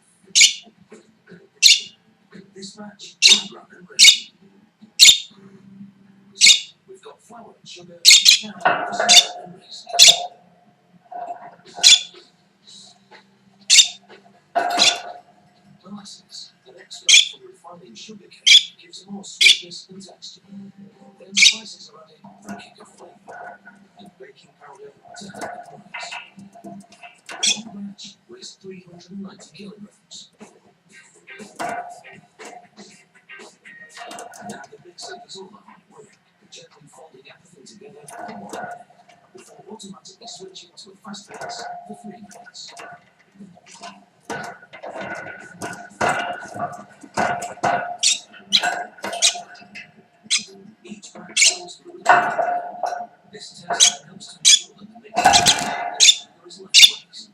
This batch is brown and ready. So, we've got flour and sugar, now the salt and raisins. Molasses, an extract from refining sugar cane, gives more sweetness and texture. Then spices are added for a kick of flavour, and baking powder to help it rise. One batch weighs 390 kilograms. Now the mixer does all the hard work, gently folding everything together in 1 minute, before automatically switching to a fast pace for 3 minutes. Each batch goes through the This test helps to ensure that the mix is there is less waste.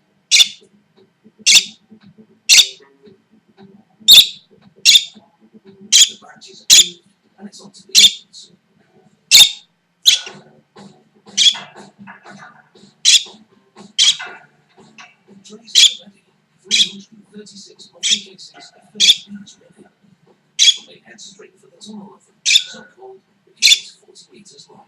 The batch is approved and it's on to the ovens. Trays are ready. 336 muffin cases are filled each minute. They head straight for the tunnel oven, so called because it's 40 meters long.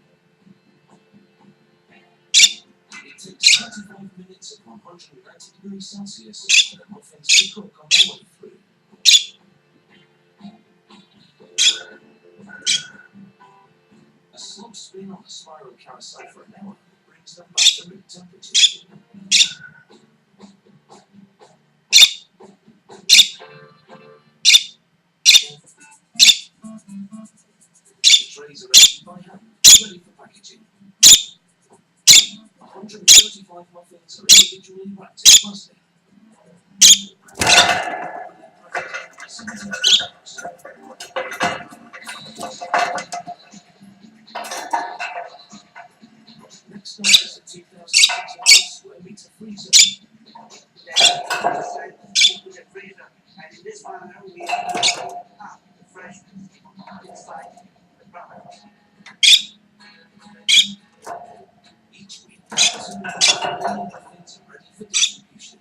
It takes 25 minutes at 190 degrees Celsius for the muffins to cook on their way through. A slow spin on the spiral carousel for an hour brings them back to room temperature. The trays are emptied by hand, ready for packaging. 135 muffins are individually wrapped in plastic. Next up is a 2,600 square meter freezer.
Into the freezer, and in this manner we have half the freshness inside the product.
Each week, 2,000 muffins are ready for distribution.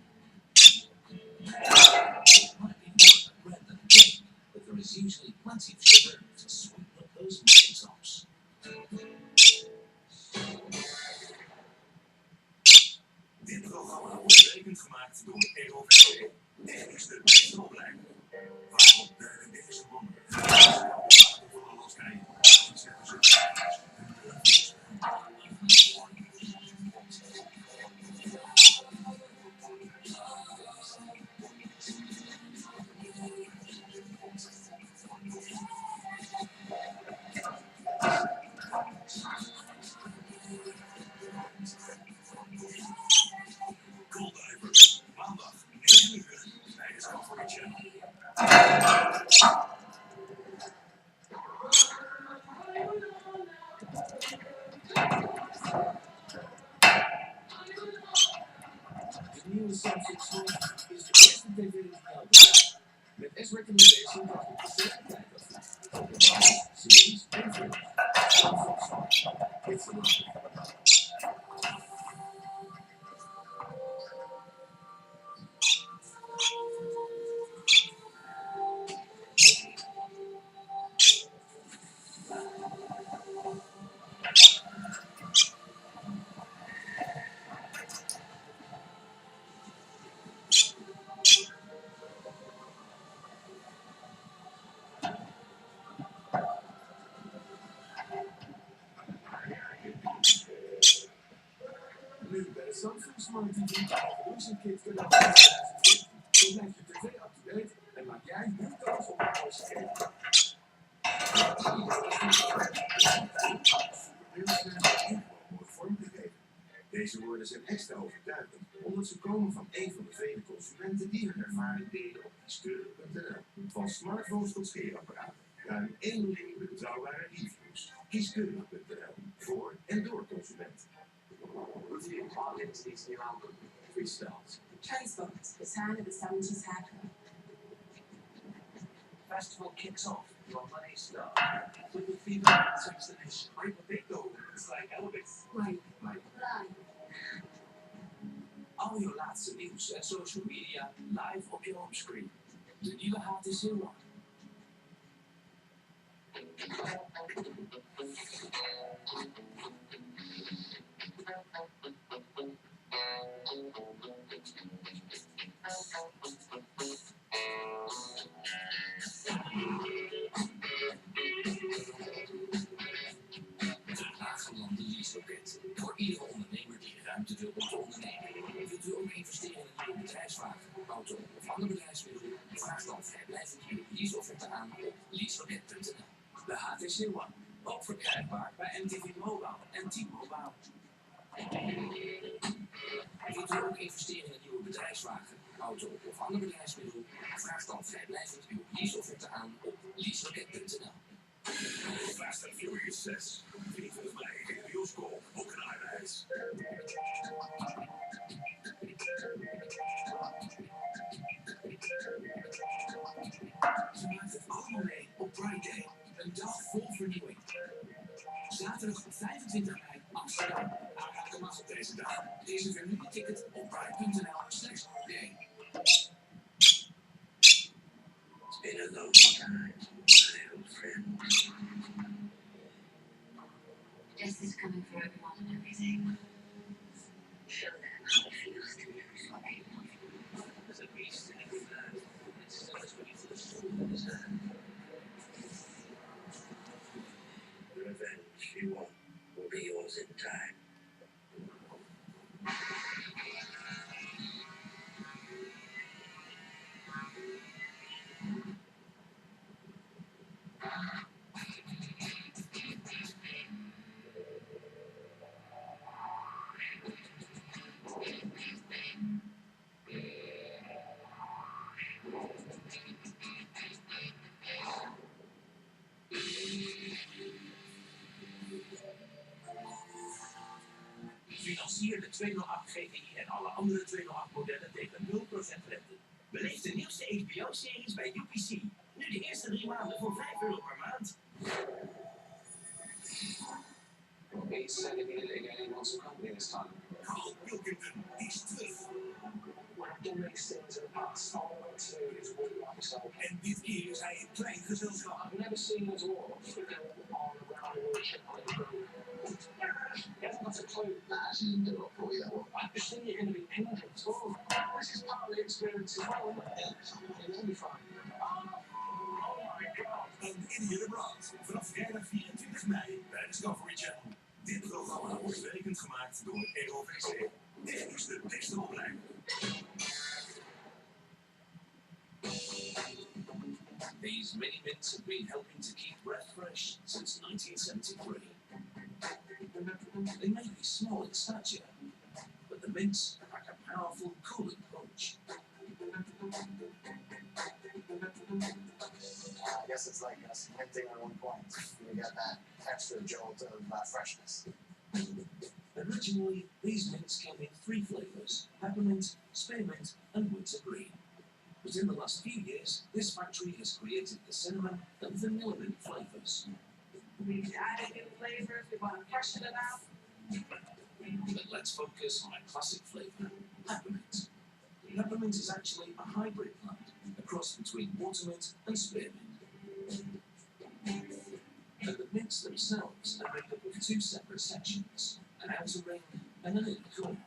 It might be more of a bread than a cake, but there is usually plenty of sugar to sweeten up those muffin tops.
Dit programma wordt rekend gemaakt door ROV. Technisch de beste opleiding. Waarom derde deze mannen? Waardevolle loterijen. Zeggen ze.
Coldivers, maandag 9 uur bij Discovery Channel.
De nieuwe Samsung Smart is de eerste tv die elke dag. Met S-recommendation krijg je gezelligheid advies. Series en films. Samsung Smart. It's alive. Nu bij de Samsung Smart TV Evolution Kit cadeau 2014. Zo blijft je tv up-to-date en maak jij nu kans op een mooiste kit. Mooi vorm gegeven. Deze woorden zijn extra overtuigend, omdat ze komen van een van de vele consumenten die hun ervaring delen op kieskeurig.nl. Van smartphones tot scheerapparaten. Ruim 1 miljoen betrouwbare reviews. Kieskeurig.nl. Voor en door consumenten.
Review all into these new album. Freestyles.
Transport, the sound of the 70s hacker.
Festival kicks off. Your money starts. With the fever, switch the dish. Right with big goal. It's like Elvis.
Right.
Right.
Right.
Al je laatste nieuws en social media live op je homescreen. De nieuwe HTC One. Aangelande leaseloket. Voor iedere ondernemer die ruimte wil om te ondernemen. Wilt u ook investeren in een nieuwe bedrijfswagen, auto of ander bedrijfsmiddel? Vraag dan vrijblijvend uw leaseofferte aan op leaseloket.nl. De HTC One. Ook verkrijgbaar bij MTV Mobile en T-Mobile. Wilt u ook investeren in een nieuwe bedrijfswagen, auto of ander bedrijfsmiddel? Vraag dan vrijblijvend uw leaseofferte aan op leaseloket.nl. Fast and Furious 6. 24 mei in de bioscoop. Ook een aanreis. Ze maakt het allemaal mee op Pride Day. Een dag vol vernieuwing. Zaterdag 25 mei, Amsterdam. Aanraken mag op deze dag. Reserveer nu je ticket op pride.nl/day. It's been a long time, little friend.
Justice coming for everyone and everything. Show them how it feels to lose what they love.
There's a beast in every man. It's still as ready for the sword in his hand. The revenge you want will be yours in time. Financier de 208 GTI en alle andere 208 modellen tegen 0% rente. Beleef de nieuwste HBO-series bij UPC. Nu de eerste 3 maanden voor €5 per maand.
He's sending me a link and he wants to company this time.
Carl Pilkington is terug.
When I've done these things in the past, all I want to do is win myself.
En dit keer is hij in klein gezelschap.
I've never seen his walk to go on around the world ship on his road. He hasn't got a clue.
Nah, she didn't do it for you.
I just think you're going to be injured as well. This is part of the experience as well, isn't it? You'll be fine.
Oh my god. Een Indië brand. Vanaf vrijdag 24 mei bij Discovery Channel. Dit programma wordt werkend gemaakt door ROVC. Dit is de beste opleiding. These mini mints have been helping to keep breath fresh since 1973. They may be small in stature, but the mints pack a powerful cooling punch.
I guess it's like us minting at one point. You get that extra jolt of freshness.
Originally, these mints came in 3 flavours: peppermint, spearmint, and wintergreen. But in the last few years, this factory has created the cinnamon and vanilla mint flavours.
We've added new flavors, we want to freshen it up.
But let's focus on a classic flavour, peppermint. Peppermint is actually a hybrid plant, a cross between watermint and spearmint. And the mints themselves are made up of 2 separate sections, an outer ring and an inner core.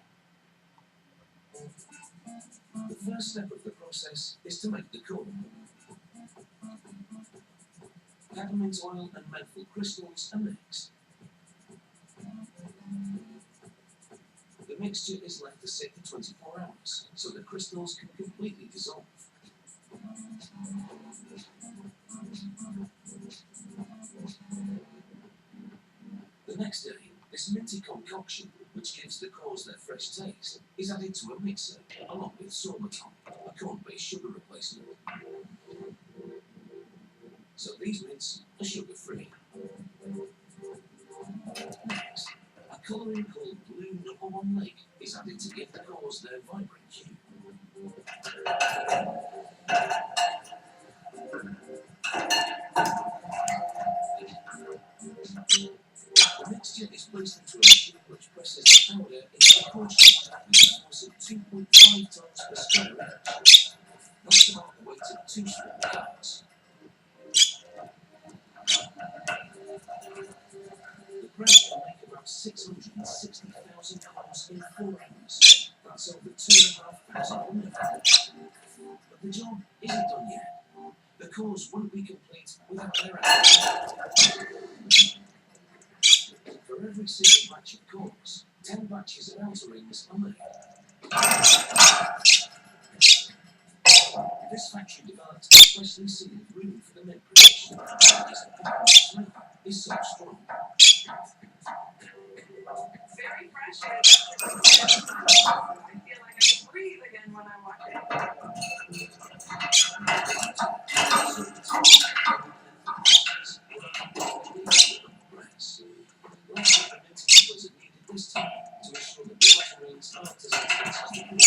The first step of the process is to make the core. Peppermint oil and menthol crystals are mixed. The mixture is left to sit for 24 hours, so the crystals can completely dissolve. The next day, this minty concoction, which gives the cores their fresh taste, is added to a mixer, along with sorbitol, a corn-based sugar replacement. So these mints are sugar-free. Next, a colouring called blue #1 lake is added to give the cores their vibrant hue. The mixture is placed into a machine which presses the powder into the core structure with a force of 2.5 tons per square inch. That's about the weight of 2 small cars. The press can make about 660,000 cars in 4 hours. That's over 2,500 minutes. But the job isn't done yet. The cores won't be complete without their outer rings. For every single batch of cores, 10 batches of outer rings are made. This factory developed a specially sealed room for the mint production because the peppermint smell is so strong.
Very fresh. I feel like I can breathe again when I watch it. Was needed this time to ensure that the outer rings aren't as intense as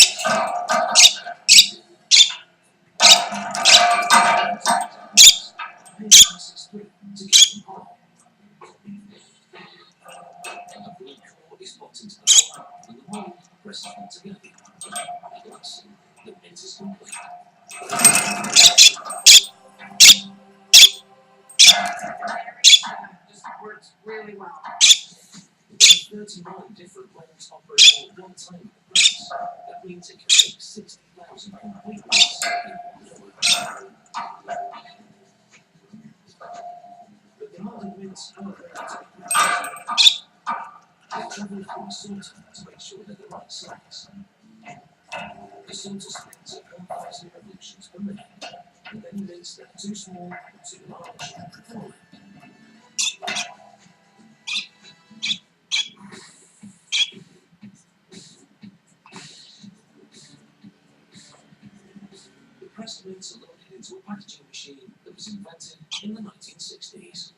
the passes through to keep them hot. A blue core is popped into the hole and the mold presses them together. At last, the mint is complete. Just works really well.
There are 39 different molds operating at one time at the press. That means it can make 60,000 complete molds in 1 hour. But the molded mints aren't ready to be produced. They travel through a sorter to make sure they're the right size. The sorter spins at 1,000 revolutions per minute, and then mints that are too small or too large fall in. Pressed mints are loaded into a packaging machine that was invented in the 1960s.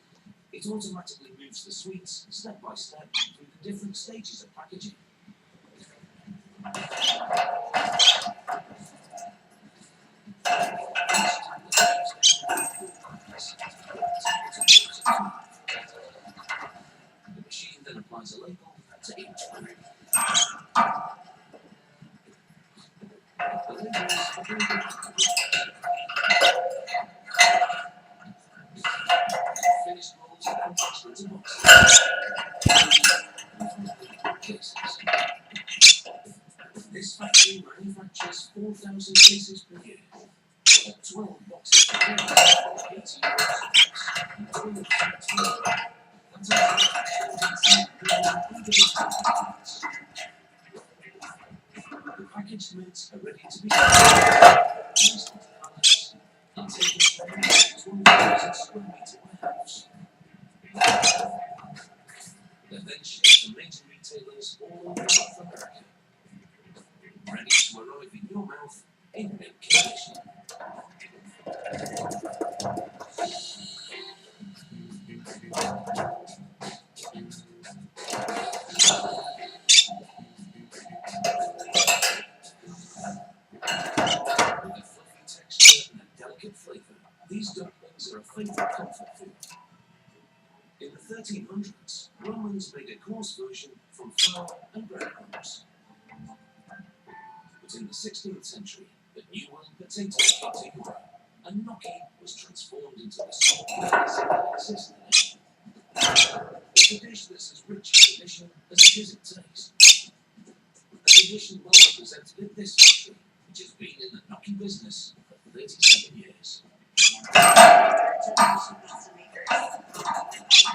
It automatically moves the sweets step by step through the different stages of packaging. The machine then applies a label to each one. The labels are very finished molds are then placed into boxes. This factory manufactures 4,000 cases per year. 12 boxes per year, 80 euros. The packaged mints are ready to be placed into pallets and taken to a 12,000 square metre warehouse. They're then then shipped to major retailers all over North America. Ready to arrive in your mouth in mint condition. With a fluffy texture and a delicate flavour, these dumplings are a favourite comfort food. In the 1300s, Romans made a coarse version from flour and breadcrumbs. But in the 16th century, the New World potato came to Europe, and gnocchi was transformed into the soft delicacy that exists today. It's a dish that's as rich in tradition as it is in taste. A tradition well represented in this factory, which has been in the gnocchi business for 37 years.
Generation pasta makers.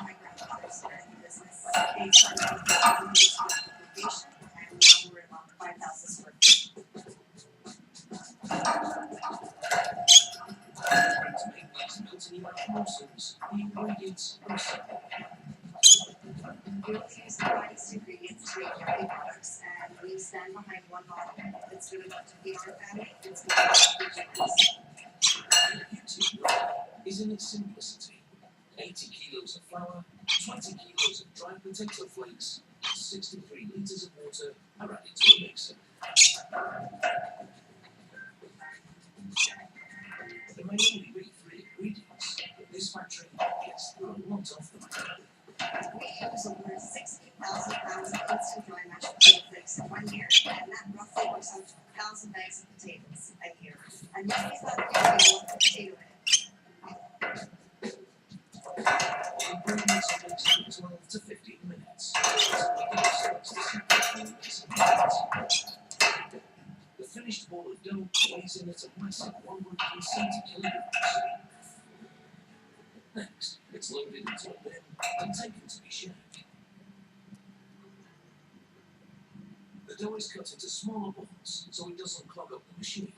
My grandfather started the business. They started with 100 square foot location, and now we're about 5,000 square feet.
To make these melting morsels, the ingredients are simple.
We only use the finest ingredients to make gnocchi products, and we stand behind one model. If it's good enough to feed our family, it's good enough to feed generous.
The beauty of gnocchi is in its simplicity. 80 kilos of flour, 20 kilos of dried potato flakes, and 63 litres of water are added to a mixer. There may only be 3 ingredients, but this factory gets through a lot of them.
We use over 60,000 pounds of instant dry mashed potato flakes in 1 year, and that roughly works out to 1,000 bags of potatoes a year. And gnocchi's not a big deal with potato in it.
The ingredients are mixed for 12 to 15 minutes. The finished ball of dough weighs in at a massive 170 kilograms. Next, it's loaded into a bin and taken to be shaped. The dough is cut into smaller balls so it doesn't clog up the machine.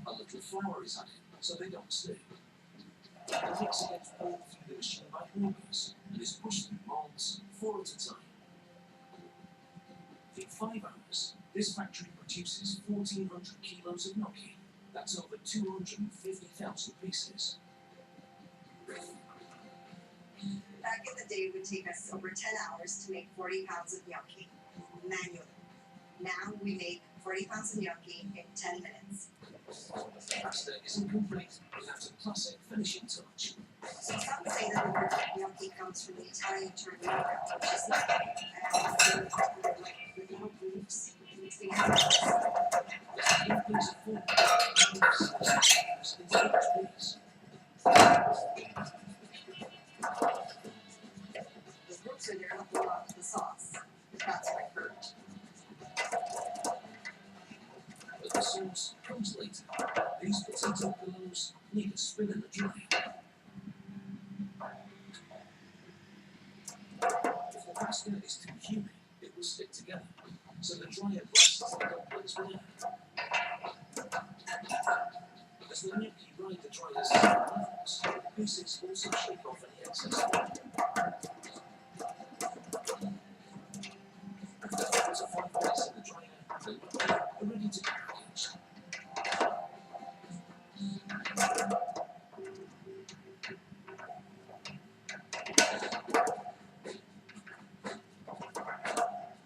A little flour is added so they don't stick. The mixer gets poured through the machine by augers and is pushed through molds 4 at a time. In 5 hours, this factory produces 1,400 kilos of gnocchi. That's over 250,000 pieces.
Back in the day, it would take us over 10 hours to make 40 pounds of gnocchi, manually. Now we make 40 pounds of gnocchi in 10 minutes.
The pasta isn't complete without a classic finishing touch.
So some say that the word gnocchi comes from the Italian term gnocca, which is nothing, and with no glutes, mixing it.
The increase of 4 into each piece.
The glutes are there to hold on to the sauce. That's what I heard.
But the sauce comes later. These potato pillows need a spin in the dryer. If the pasta is too humid, it will stick together. So the dryer blasts the dumplings with air. As the gnocchi ride the dryer's levels, the pieces also shake off any excess oil. After 4 to 5 minutes in the dryer, the gnocchi are ready to be packaged.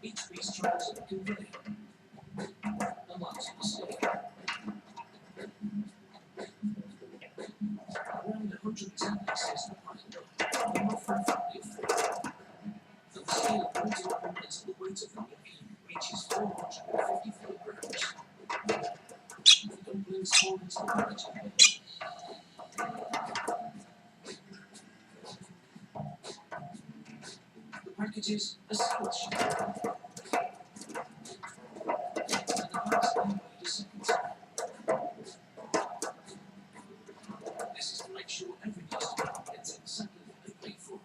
Each piece travels on a conveyor and lands on the stick. Around 110 pieces are piled up, and not for a family of 4. And the scale moves up until the weight of the gnocchi reaches 450 kilograms. The dumplings fall into the packaging bin. The packages are still shaped. And the bags are weighed a second time. This is to make sure every customer gets exactly what they pay for.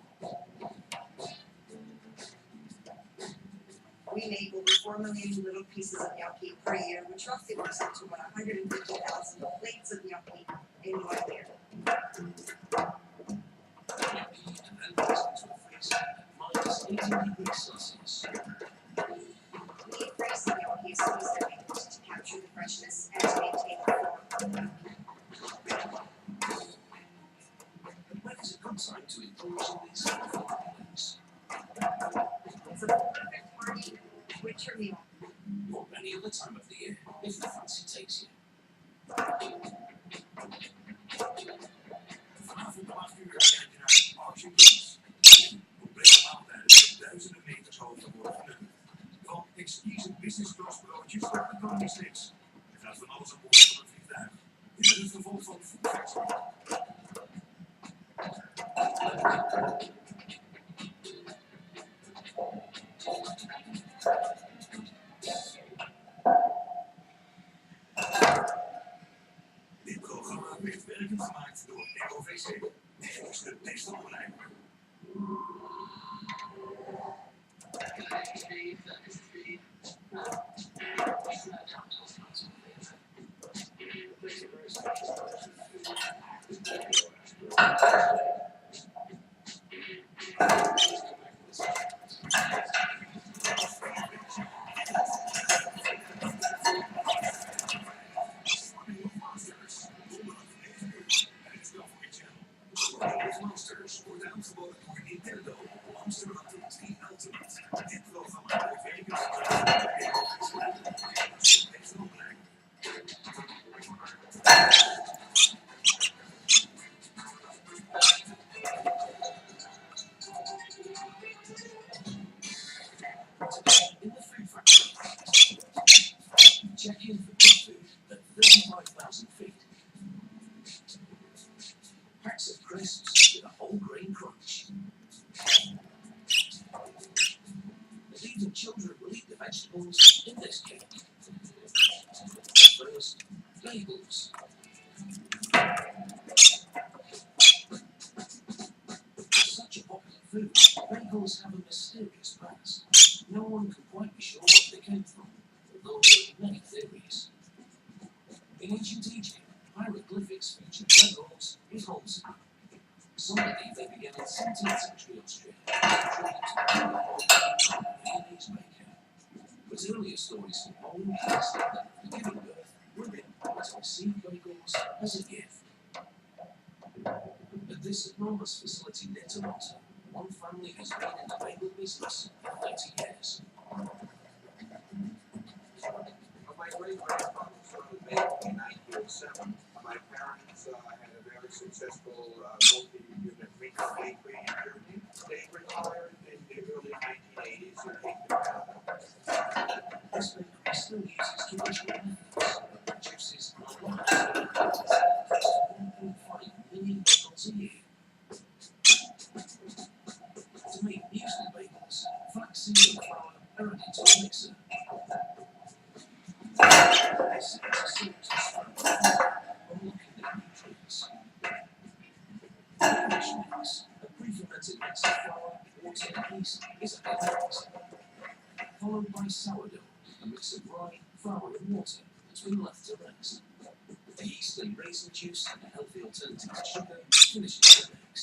We make over 4 million little pieces of gnocchi per year, which roughly works out to about 150,000 plates of gnocchi in 1 year.
Gnocchi 18 degrees Celsius.
Leave racing your pastries and bagels to capture the freshness and to maintain the form.
And when is a good time to indulge in these things?
It's a perfect party with your meal.
Or any other time of the year, if the fancy takes you.
Vanavond om 8 uur kijk je naar Auction Kings. Complete maaltijden duizenden meters hoog te worden genummerd. Van exquise business class broodjes tot economy sticks. Er gaat van alles aan boord van een vliegtuig. Dit is het gevolg van Food Factory. Dit programma werd werkend gemaakt door EOVC. Dit is de beste online. Monsters wordt aangeboden door Nintendo. Monster Hunter 3 Ultimate. Dit programma wordt werkend gemaakt door EOVC. Beste online.
In the Food Factory. Check in for good food at 35,000 feet. Packs of crisps with a whole grain crunch. And even children will eat the vegetables in this cake. First, bagels. Such a popular food, bagels have a mysterious past. No one can quite be sure where they came from, although there are many theories. In ancient Egypt, hieroglyphics featured records with holes in them. Some believe they began in 17th century Austria, a Viennese baker. But earlier stories from Poland state that after giving birth, women were to receive bagels as a gift. At this enormous facility near Toronto, one family has been in the bagel business for 30 years.
My great-grandfather started baking in 1907. My parents had a very successful multi-unit retail bakery in Germany. They retired in the early 1980s and came to Canada.
This bakery still uses traditional methods and produces a lot of close to 1.5 million bagels a year. To make muesli bagels, flaxseed and flour are added to a mixer. This is a salt and flour, unlocking the nutrients. The English mix, a pre-fermented mix of flour, water and yeast, is a good mix. Followed by sourdough, a mix of rye, flour and water that's been left to rest. The yeast and raisin juice and a healthy alternative to sugar finishes the mix.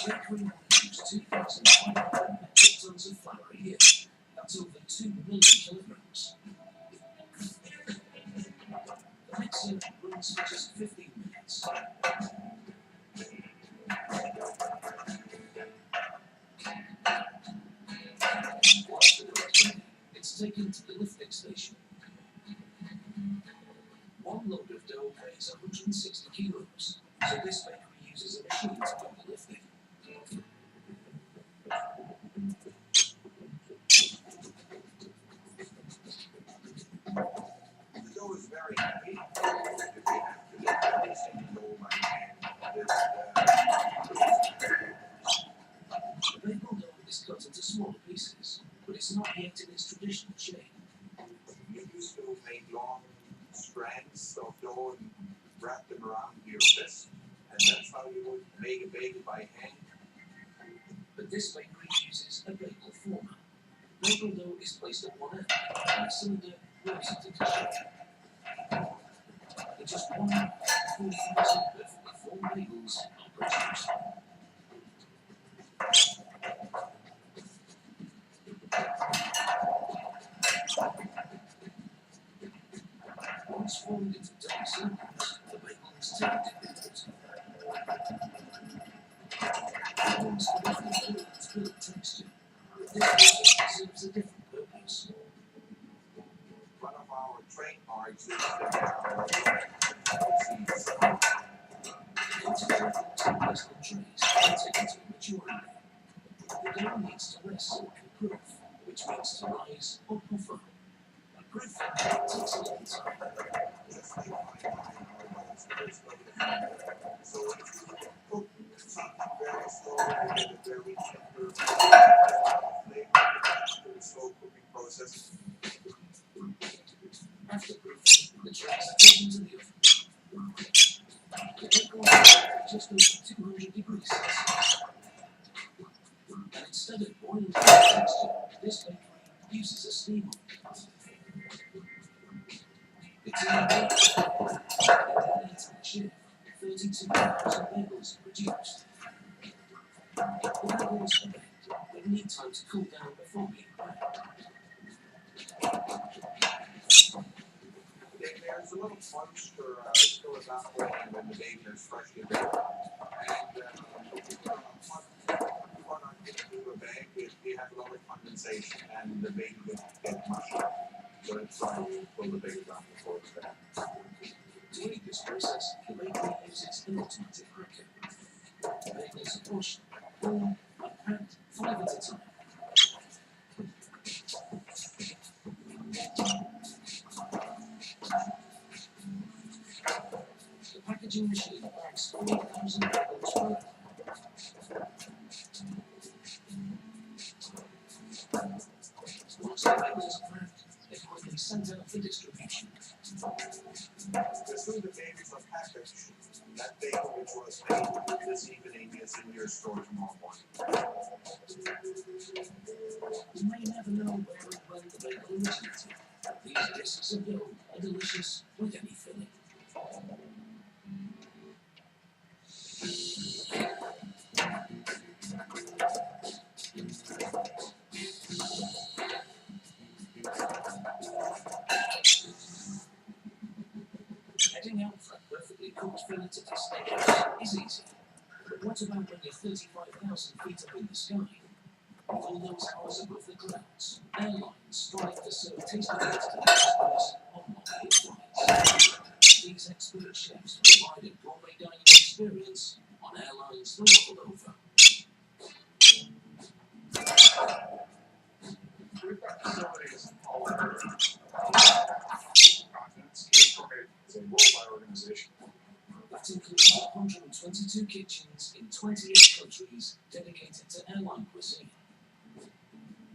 The bakery will produce 2,500 metric tons of flour a year. That's over 2 million kilograms. The mixer runs for just 15 minutes. Once the dough is ready, it's taken to the lifting station. One load of dough weighs 160 kilos, so this bakery uses a machine to do the lifting.
The dough is very heavy. You have to lift every single dough by hand.
The bagel dough is cut into smaller pieces, but it's not yet in its traditional shape.
You used to make long strands of dough and wrap them around your fist, and that's how you would make a bagel by hand.
But this bakery uses a bagel former. Bagel dough is placed at one end, and a cylinder rolls it into shape. In just 1 minute, 4,000 perfectly formed bagels are produced. Once formed into doughy circles, the bagel is turned into water. Forms can often feel its billet texture, but this process serves a different purpose.
One of our trademarks is that seeds.
Cultivated into placed on trays and taken to maturity. The dough needs to rest and proof, which means to rise or puff up. Proofing takes a long time.
Just like so if you cook something very slowly and get a very tender flavor through the slow cooking process.
After proofing, the trays are taken to the oven. The bagel is at just over 200 degrees Celsius. And instead of boiling for the texture, this bakery uses a steam oven. It's in a bakery and it's on shift. 32,000 bagels are produced. The bagels are baked, but need time to cool down before being packed.
There's a little moisture still evaporating when the bagel is freshly baked. And if you put on into a bag, you have a lot of condensation and the bagel will get mushy. So that's why we pull the bagel down before the bag.
To aid this process, the bakery uses an automatic cracker. The bagels are washed, warmed, and packed 5 at a time. The packaging machine packs 3,000 bagels per hour. Once the bagels are packed, they're quickly sent out for distribution.
As soon as the bagels are packaged, that bagel which was made this evening is in your store tomorrow morning.
You may never know where and when the bagel originated. These discs of dough are delicious with any filling. Heading out for a perfectly cooked fillet at a steakhouse is easy. But what about when you're 35,000 feet up in the sky? With all those hours above the clouds, airlines strive to serve tasty meals to their customers on long-haul flights. These expert chefs provide a gourmet dining experience on airlines the world over.
We've got facilities all over continents. Gourmet is a worldwide organization.
That includes 122 kitchens in 28 countries dedicated to airline cuisine.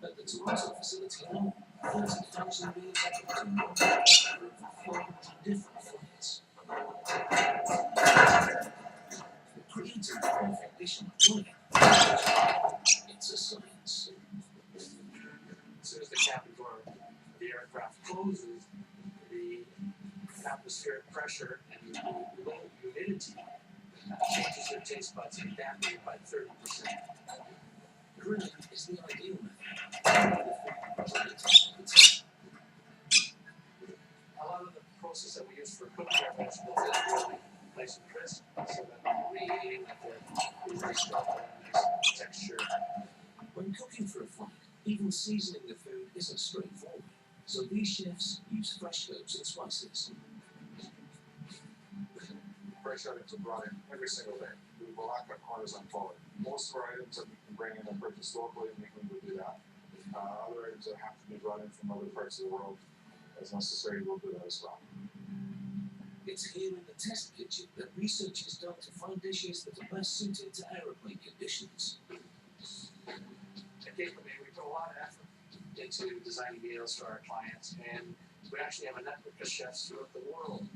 At the Toronto facility alone, 30,000 meals are cooked in one day for over 400 different flights. Creating the perfect dish on a plane, it's a science.
As soon as the cabin door of the aircraft closes, the atmospheric pressure and the low humidity changes your taste buds and dampen it by 30%.
Grilling is the ideal method.
A lot of the process that we use for cooking our vegetables is really nice and crisp, so that when you're reheating, that they're very strong and nice texture.
When cooking for a flight, even seasoning the food isn't straightforward, so these chefs use fresh herbs and spices.
Fresh items are brought in every single day. We will not cut corners on quality. Most of our items that we can bring in and purchase locally in England will do that. Other items that have to be brought in from other parts of the world, as necessary, we'll do that as well.
It's here in the test kitchen that research is done to find dishes that are best suited to aeroplane conditions.
At Gateway, we put a lot of effort into designing meals for our clients, and we actually have a network of chefs throughout the world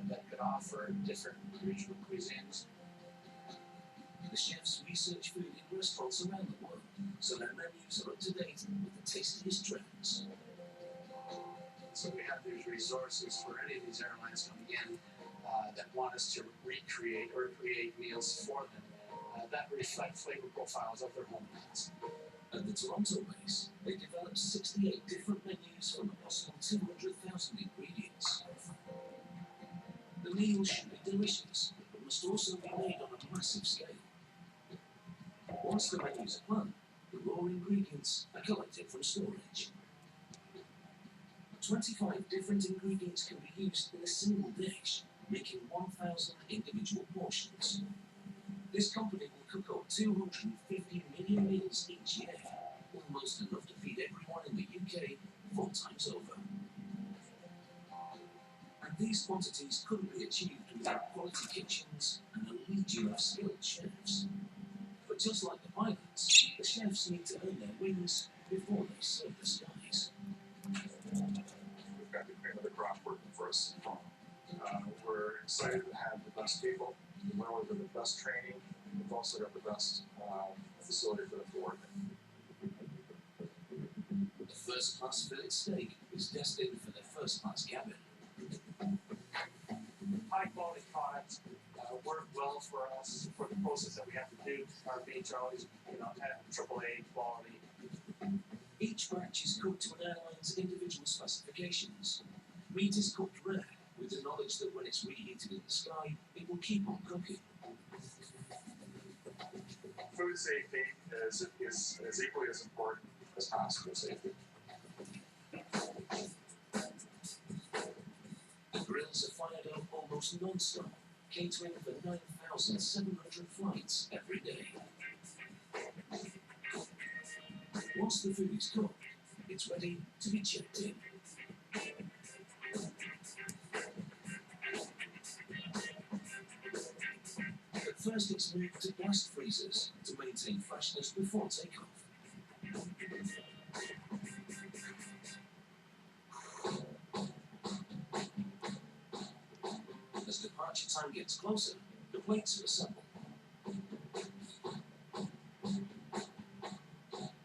that could offer different regional cuisines.
The chefs research food in restaurants around the world, so their menus are up to date with the tastiest trends.
So we have these resources for any of these airlines coming in
that want us to recreate or create meals for them that reflect flavor profiles of their homelands.
At the Toronto base, they developed 68 different menus from a possible 200,000 ingredients. The meals should be delicious, but must also be made on a massive scale. Once the menus are planned, the raw ingredients are collected from storage. 25 different ingredients can be used in a single dish, making 1,000 individual portions. This company will cook up 250 million meals each year, almost enough to feed everyone in the UK 4 times over. And these quantities couldn't be achieved without quality kitchens and a legion of skilled chefs. But just like the pilots, the chefs need to earn their wings before they serve the skies.
We've got the cream of the crop working for us. We're excited to have the best people, not only with the best training, we've also got the best facility for them to work in.
The first-class fillet steak is destined for the first-class cabin.
High quality products work well for us for the process that we have to do. Our meats are always, at AAA quality.
Each batch is cooked to an airline's individual specifications. Meat is cooked rare, with the knowledge that when it's reheated in the sky, it will keep on cooking.
Food safety is equally as important as hospital safety.
The grills are fired up almost non-stop, catering for 9,700 flights every day. Once the food is cooked, it's ready to be checked in. At first it's moved to blast freezers to maintain freshness before takeoff. As departure time gets closer, the plates are assembled.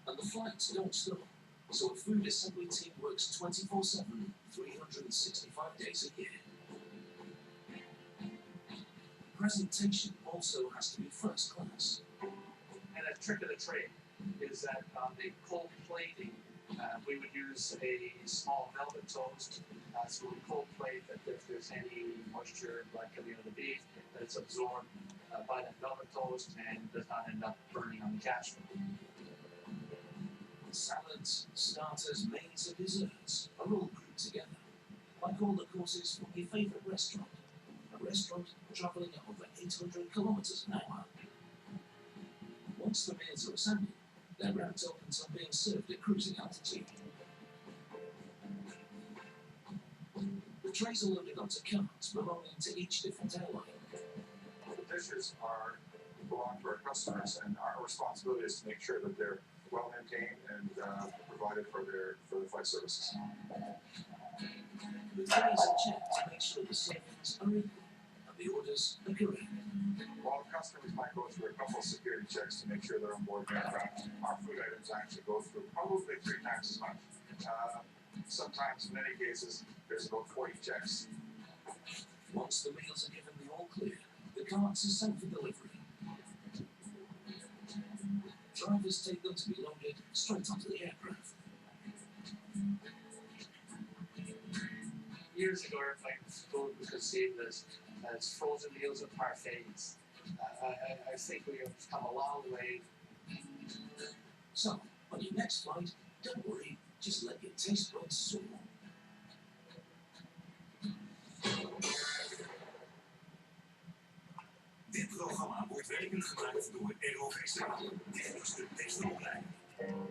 And the flights don't stop, so a food assembly team works 24/7, 365 days a year. Presentation also has to be first class.
And a trick of the trade is that on the cold plating, we would use a small velvet toast. So we cold plate that if there's any moisture like coming out of the beef, that it's absorbed by that velvet toast and does not end up burning on the cash flow.
Salads, starters, mains and desserts are all grouped together, like all the courses from your favourite restaurant. A restaurant travelling at over 800 kilometres an hour. Once the meals are assembled, they're wrapped up until being served at cruising altitude. The trays are loaded onto carts belonging to each different airline.
The dishes belong to our customers, and our responsibility is to make sure that they're well maintained and provided for the flight services.
The trays are checked to make sure the servings are equal and the orders are correct.
While customers might go through a couple of security checks to make sure they're on board the aircraft, our food items actually go through probably 3 times as much. Sometimes, in many cases, there's about 40 checks.
Once the meals are given the all clear, the carts are sent for delivery. Drivers take them to be loaded straight onto the aircraft.
Years ago, airplane food was conceived as frozen meals and parfaits. I think we have come a long way.
So, on your next flight, don't worry, just let your taste buds soar.
Dit programma wordt werkelijk gemaakt door Aerovesta. Dit is de beste opleiding.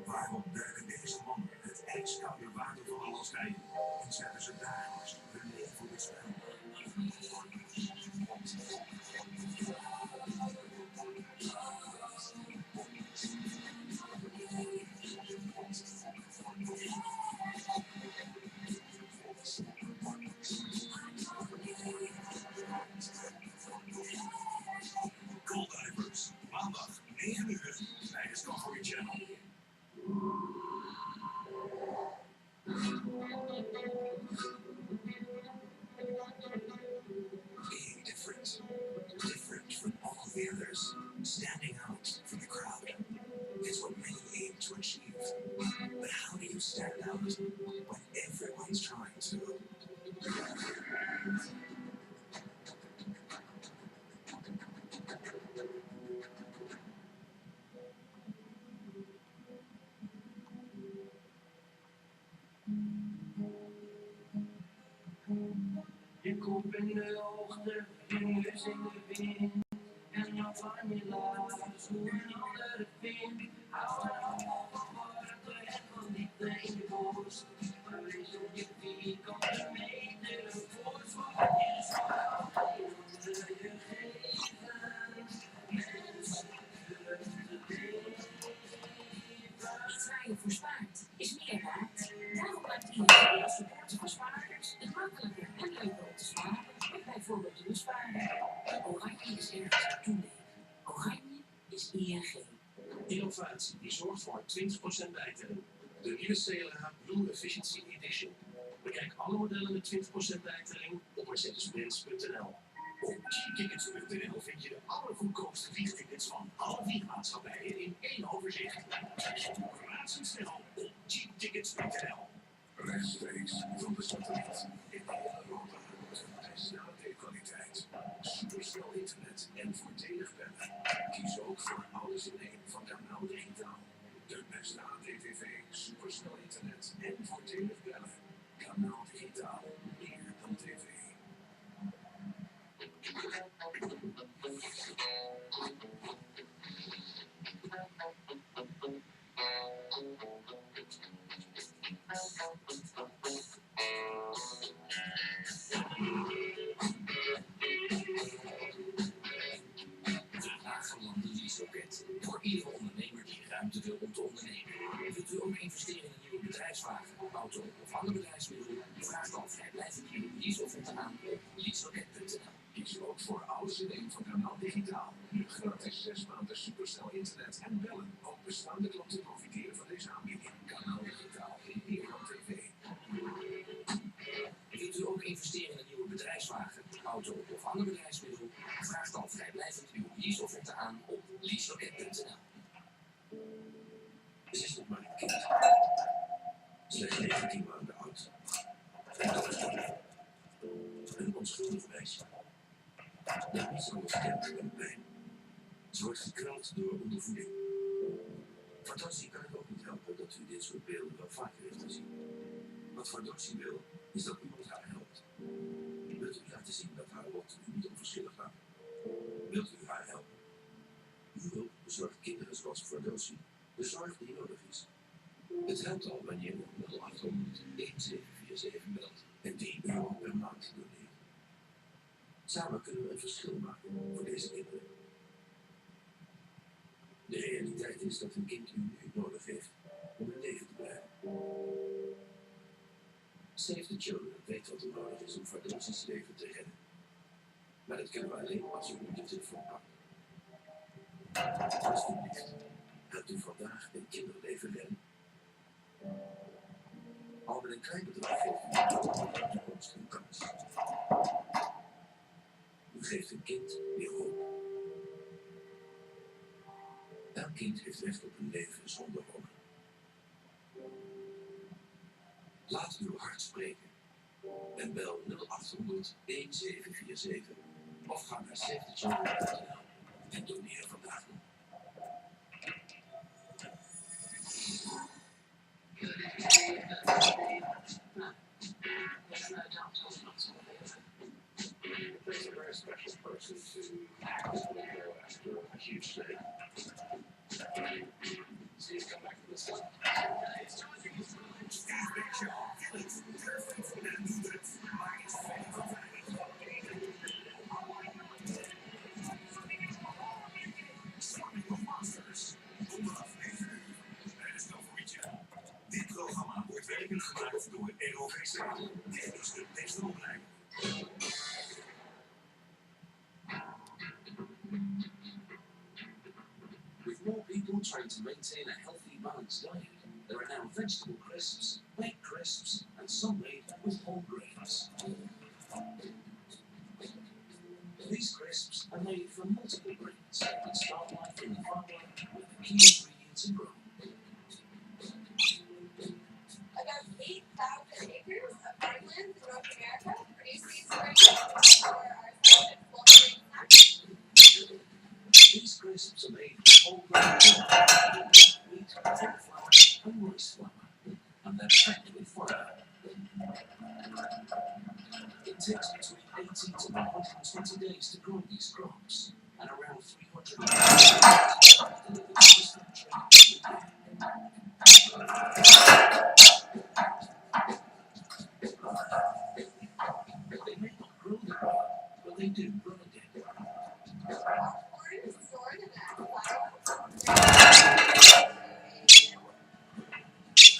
Waarom duiken deze mannen het ijskoude water van Alaska in en zetten ze dagelijks hun leven op het spel? Cool Divers, maandag 9 uur bij de Discovery Channel.
Je kop in de hoogte, je neus in de wind. En dan van je laars, hoe een andere vindt. Hou er allemaal van warmte en van diepte in je borst. Wees op je vierkante meter, een voorsprong is waar anderen je geven. Mensen kunnen leven.
Iets waar je voor spaart is meer waard. Daarom maakt iedereen als supporter van spaarders het makkelijker en leuker om te sparen. Met bijvoorbeeld de spaarder. Oranje is ergens naartoe leven. Oranje is ING.
Innovatie die zorgt voor 20% bijtelling. De nieuwe CLA Blue Efficiency Edition. Bekijk alle modellen met 20% bijtelling op mercedes-benz.nl. Op gtickets.nl vind je de allergoedkoopste vliegtickets van alle vliegmaatschappijen in één overzicht. Razendsnel op gtickets.nl.
Rechtstreeks van de satelliet in heel Europa. Snelle kwaliteit, supersnel internet en voordelig bellen. Kies ook voor alles in één van Kanaal Digitaal. De beste ADTV, supersnel internet en voordelig bellen. Kanaal Digitaal, meer dan tv.
Leaseloket. Voor iedere ondernemer die ruimte wil om te ondernemen. Wilt u ook investeren in een nieuwe bedrijfswagen, auto of ander bedrijfsmiddel? Vraag dan vrijblijvend uw leaseofferte aan op leaseloket.nl.
Kies ook voor alles in één van Kanaal Digitaal. Nu gratis 6 maanden supersnel internet en bellen. Ook bestaande klanten profiteren van deze aanbieding. Kanaal Digitaal, meer dan tv.
Wilt u ook investeren in een nieuwe bedrijfswagen, auto of ander bedrijfsmiddel? Vraag dan vrijblijvend uw leaseofferte aan op leaseloket.nl.
Ze is nog maar een kind. Slechts 19 maanden oud. Een onschuldig meisje. Dat niets anders kent dan pijn. Ze wordt gekweld door ondervoeding. Voor Dorothy kan het ook niet helpen dat u dit soort beelden wel vaker heeft gezien. Wat voor Dorothy wil, is dat iemand haar helpt. Wilt u laten zien dat haar lot u niet onverschillig laat? Wilt u haar helpen? Uw hulp bezorgt kinderen zoals voor Dorothy de zorg die nodig is. Het helpt al wanneer u 0800 1747 belt en €3 per maand doneert. Samen kunnen we een verschil maken voor deze kinderen. De realiteit is dat een kind u nu nodig heeft om in leven te blijven. Save the Children weet wat er nodig is om Fardosi's leven te redden. Maar dat kunnen we alleen als u de telefoon pakt. Alsjeblieft, helpt u vandaag een kinderleven redden. Al met een klein bedrag geeft u de toekomst een kans. U geeft een kind weer hoop. Elk kind heeft recht op een leven zonder honger. Laat uw hart spreken en bel 0800 1747 of ga naar savethechildren.nl en doneer vandaag nog.
It takes a very special person to actually go after a huge snake. See, he's come back to this one.
Dit programma wordt werkelijk gemaakt door ROVC. Dit is de beste opleiding.
With more people trying to maintain a healthy, balanced diet, there are now vegetable crisps, baked crisps, and some made with whole grains. These crisps are made from multiple grains and start life in the farmland with the key ingredients in growing.
About 8,000 acres of farmland in North America produce these grains for our food and full grain snacks.
These crisps are made with whole grain wheat, corn flour, and rice flour, and they're packed with fiber. It takes requires between 80 to 120 days to grow these crops, and around 300 delivered to this factory every year. They may not grow the grain, but they do run again.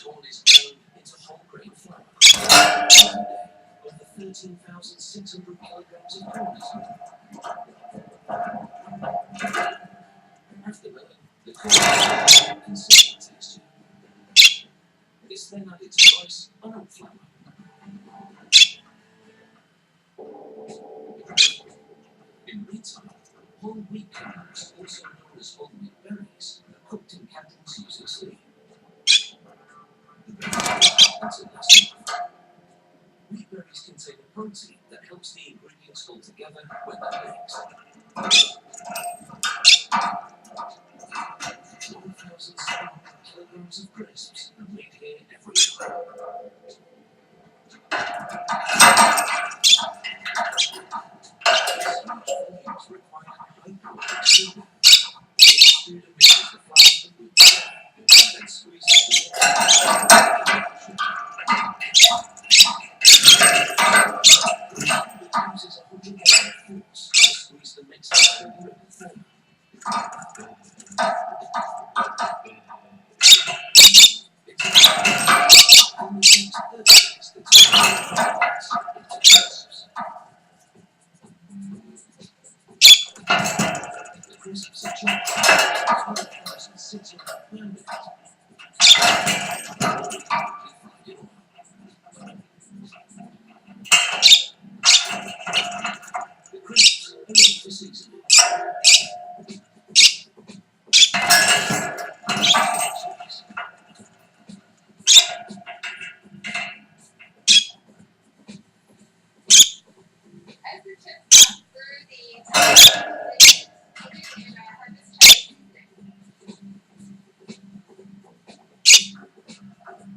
Corn is grown into whole grain flour. One day, over 13,600 kilograms of corn is made. After milling, the corn has a consistent texture. It's then added to rice and oat flour. In the meantime, whole wheat kernels, also known as whole wheat berries, are cooked in candles using steam. The berries are until lasting. Wheat berries contain a protein that helps the ingredients hold together when they're mixed. 1,700 kilograms of crisps are made here every year. These volumes require a high-powered extruder. The extruder mixes the flour and wheat together, and then squeezes the mix. It uses 100 power force to squeeze the mix together and make it thin. It only takes 30 minutes to turn the ingredients into crisps. The crisps are chopped 12,600 per minute. Fried in oil. The crisps are ready for seasoning.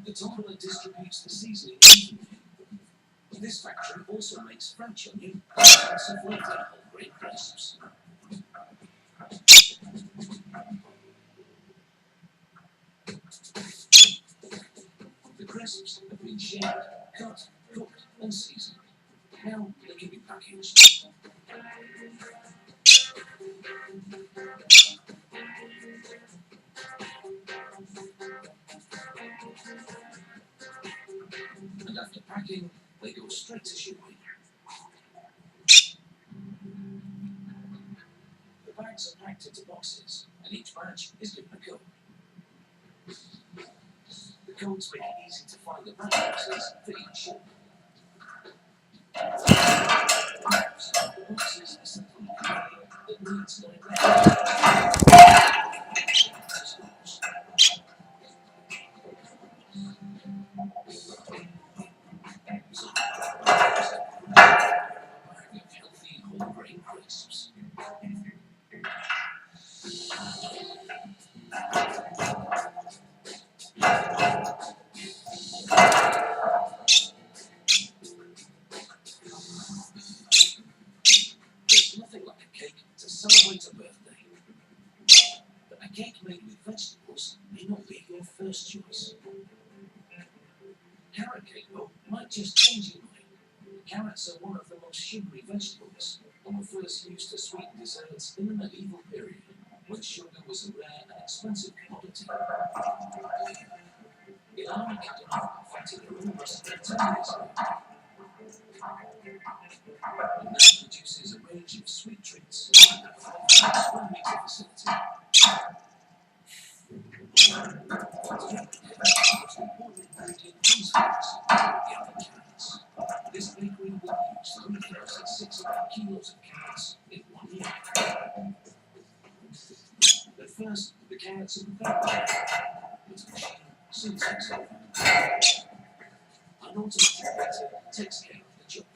The tumbler distributes the seasoning evenly. This factory also makes French onion and soufflé whole grain crisps. The crisps have been shaved, cut, cooked, and seasoned. Now they can be packaged. And after packing, they go straight to shipping. The bags are packed into boxes, and each batch is given a code. The codes make it easy to find the batch boxes for each shipment. The boxes are sent on a conveyor that leads directly to stores. Healthy whole grain crisps. There's nothing like a cake to celebrate a birthday. But a cake made with vegetables may not be your first choice. Carrot cake, though, might just change your mind. Carrots are one of the most sugary vegetables and were first used to sweeten desserts in the medieval period, when sugar was a rare and expensive commodity. Ilana Kadanoff perfected her own recipe 10 years ago, and now produces a range of sweet treats in a 500-square-meter facility. The most important ingredient these days are carrots. This bakery will use 3,600 kilos of carrots in 1 year. At first, the carrots are prepared, but a machine soon takes over. An automatic grater takes care of the job.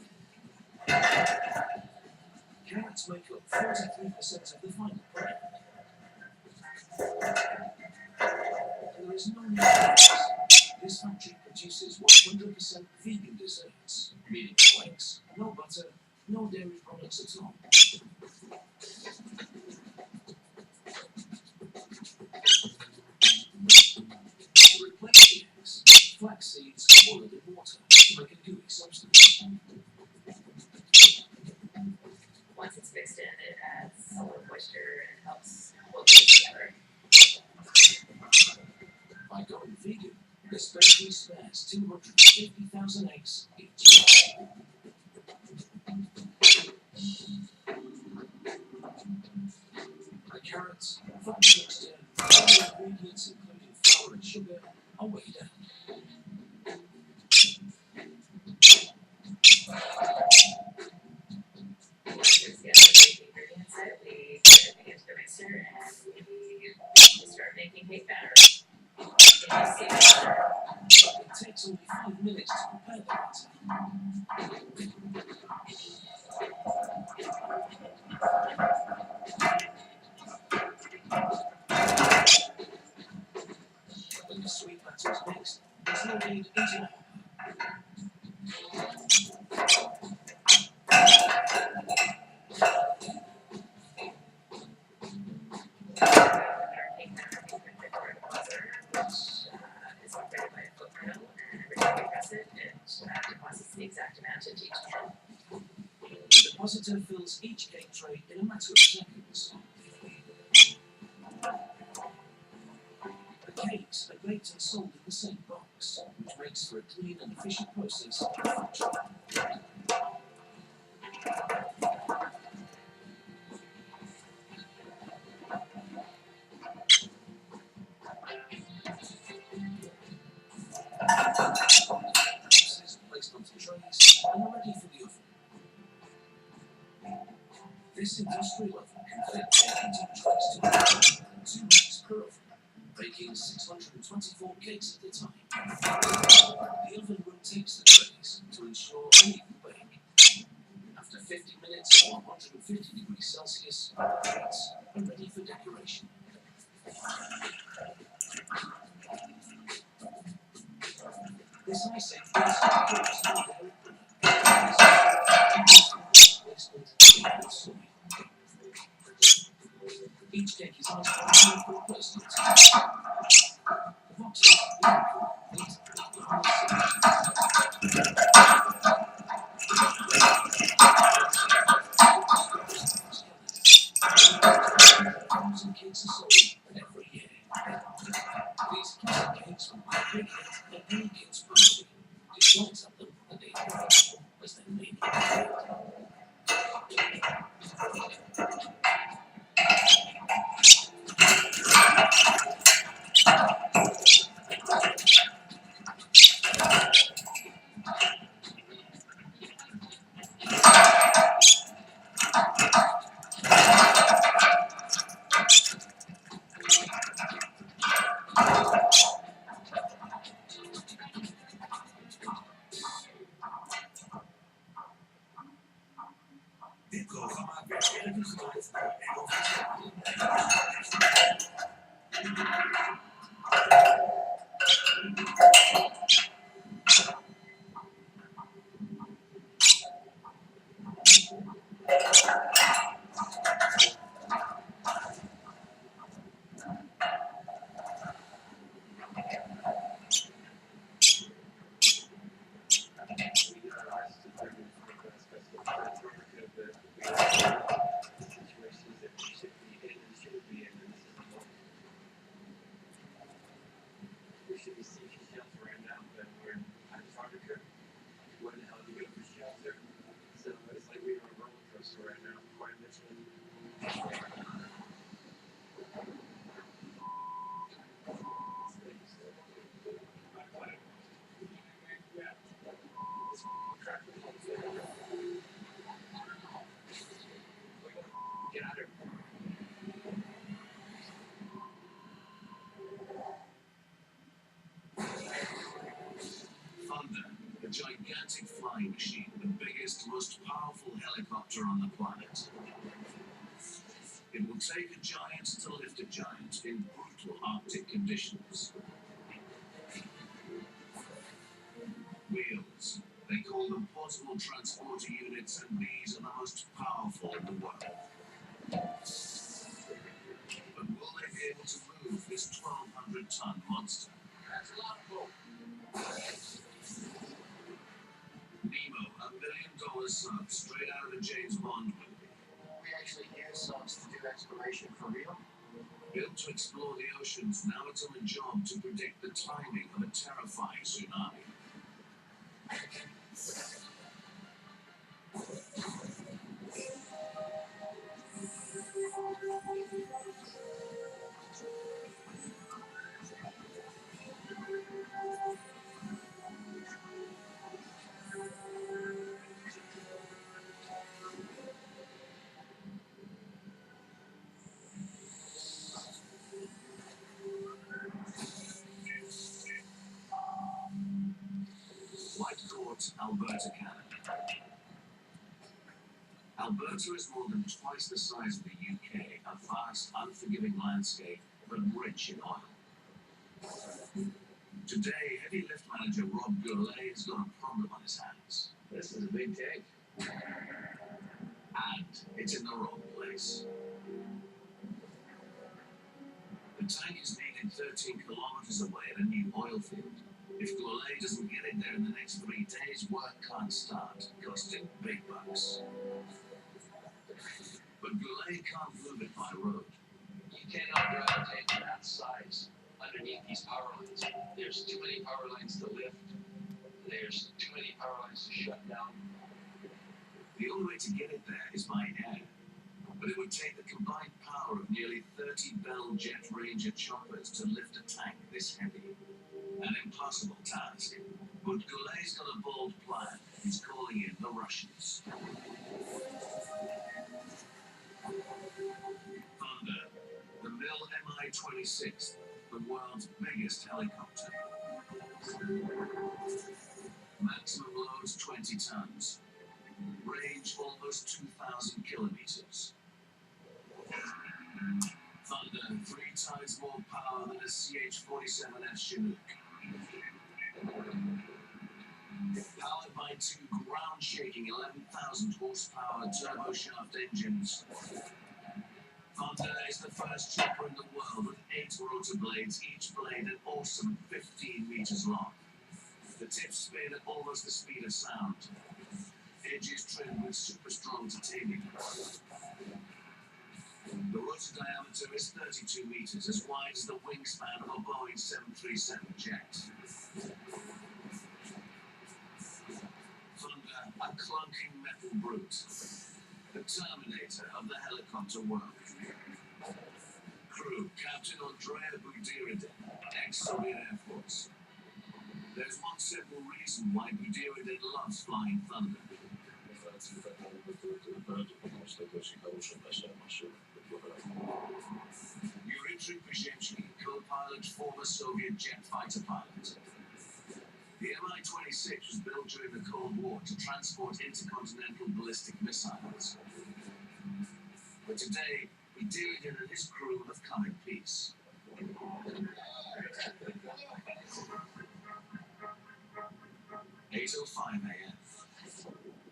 Carrots make up 43% of the final product. And there is no need for this. This factory produces 100% vegan desserts, meaning no eggs, no butter, no dairy products at all. To replace the eggs, flax seeds are boiled in water to make a gooey substance.
Once it's mixed in, it adds a little moisture and helps hold it together.
By going vegan, this bakery spares 250,000 eggs each. The carrots, flax mixture, and other ingredients including flour and sugar are weighed out.
Once it's got the ingredients in, we put everything into the mixer and we start making cake batter.
It takes only 5 minutes to prepare the batter. When the sweet batter is mixed, it's loaded into a hopper.
Our cake batter we put it into our depositor, which is operated by a foot pedal, and every time we press it, it deposits the exact amount into each can.
The depositor fills each cake tray in a matter of seconds. The cakes are baked and sold in the same box, which makes for a clean and efficient process of factory. Boxes placed onto trays and are ready for the oven. This industrial oven can fit 82 trays to the and 2 racks per oven, baking 624 cakes at a time. The oven rotates the trays to ensure an even bake. After 50 minutes at 150 degrees Celsius, the cakes are ready for decoration. This icing is produced in dairy products. Each cake is iced by a local person. The boxes are neat and thousand cakes are sold every year. These classic cakes from my big hit at any kid's party. Dislikes of them and they was their main ingredient.
Dit programma werd mede gemaakt door
a gigantic flying machine, the biggest, most powerful helicopter on the planet. It will take a giant to lift a giant in brutal Arctic conditions.
Wheels. They call them portable transporter units, and these are the most powerful in the world. But will they be able to move this 1,200-ton monster?
That's a lot of rope.
Nemo, $1 million sub straight out of a James Bond movie.
We actually use subs to do exploration for real.
Built to explore the oceans, now it's on a job to predict the timing of a terrifying tsunami. Whitecourt, Alberta, Canada. Alberta is more than twice the size of the UK, a vast, unforgiving landscape, but rich in oil. Today, heavy lift manager Rob Goulet has got a problem on his hands.
This is a big tank.
And it's in the wrong place. The tank is needed 13 kilometers away at a new oil field. If Goulet doesn't get it there in the next 3 days, work can't start, costing big bucks. But Goulet can't move it by road.
You cannot drive a tank of that size underneath these power lines. There's too many power lines to lift. There's too many power lines to shut down.
The only way to get it there is by air. But it would take the combined power of nearly 30 Bell Jet Ranger choppers to lift a tank this heavy. An impossible task. But Goulet's got a bold plan. He's calling in the Russians. Thunder, the Mill Mi-26, the world's biggest helicopter. Maximum loads 20 tons. Range almost 2,000 kilometers. Thunder, 3 times more power than a CH-47F Chinook. Powered by 2 ground-shaking 11,000 horsepower turboshaft engines. Thunder is the first chopper in the world with 8 rotor blades, each blade an awesome 15 meters long. The tips spin at almost the speed of sound. Edges trimmed with super strong titanium. The rotor diameter is 32 meters, as wide as the wingspan of a Boeing 737 jet. Thunder, a clunking metal brute. The Terminator of the helicopter world. Crew, Captain Andrea Budiradin, ex-Soviet Air Force. There's one simple reason why Budiradin loves flying Thunder. Yuri Przemysl, co-pilot, former Soviet jet fighter pilot. The Mi-26 was built during the Cold War to transport intercontinental ballistic missiles. But today, Budiradin and his crew have come in peace. 8:05 a.m.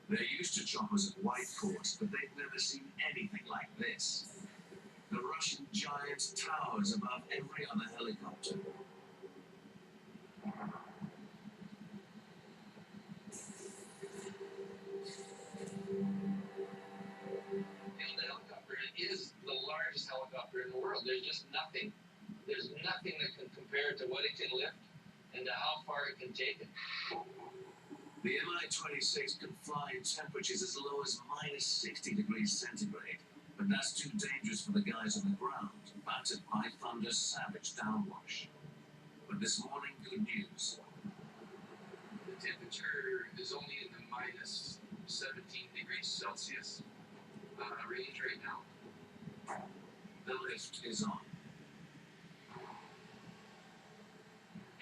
They're used to choppers at Whitecourt, but they've never seen anything like this. The Russian giant towers above every other helicopter.
The helicopter is the largest helicopter in the world. There's just nothing. There's nothing that can compare to what it can lift and to how far it can take it.
The Mi-26 can fly in temperatures as low as minus 60 degrees centigrade, but that's too dangerous for the guys on the ground, battered by Thunder's savage downwash. But this morning, good news.
The temperature is only in the minus 17 degrees Celsius range right now.
The lift is on.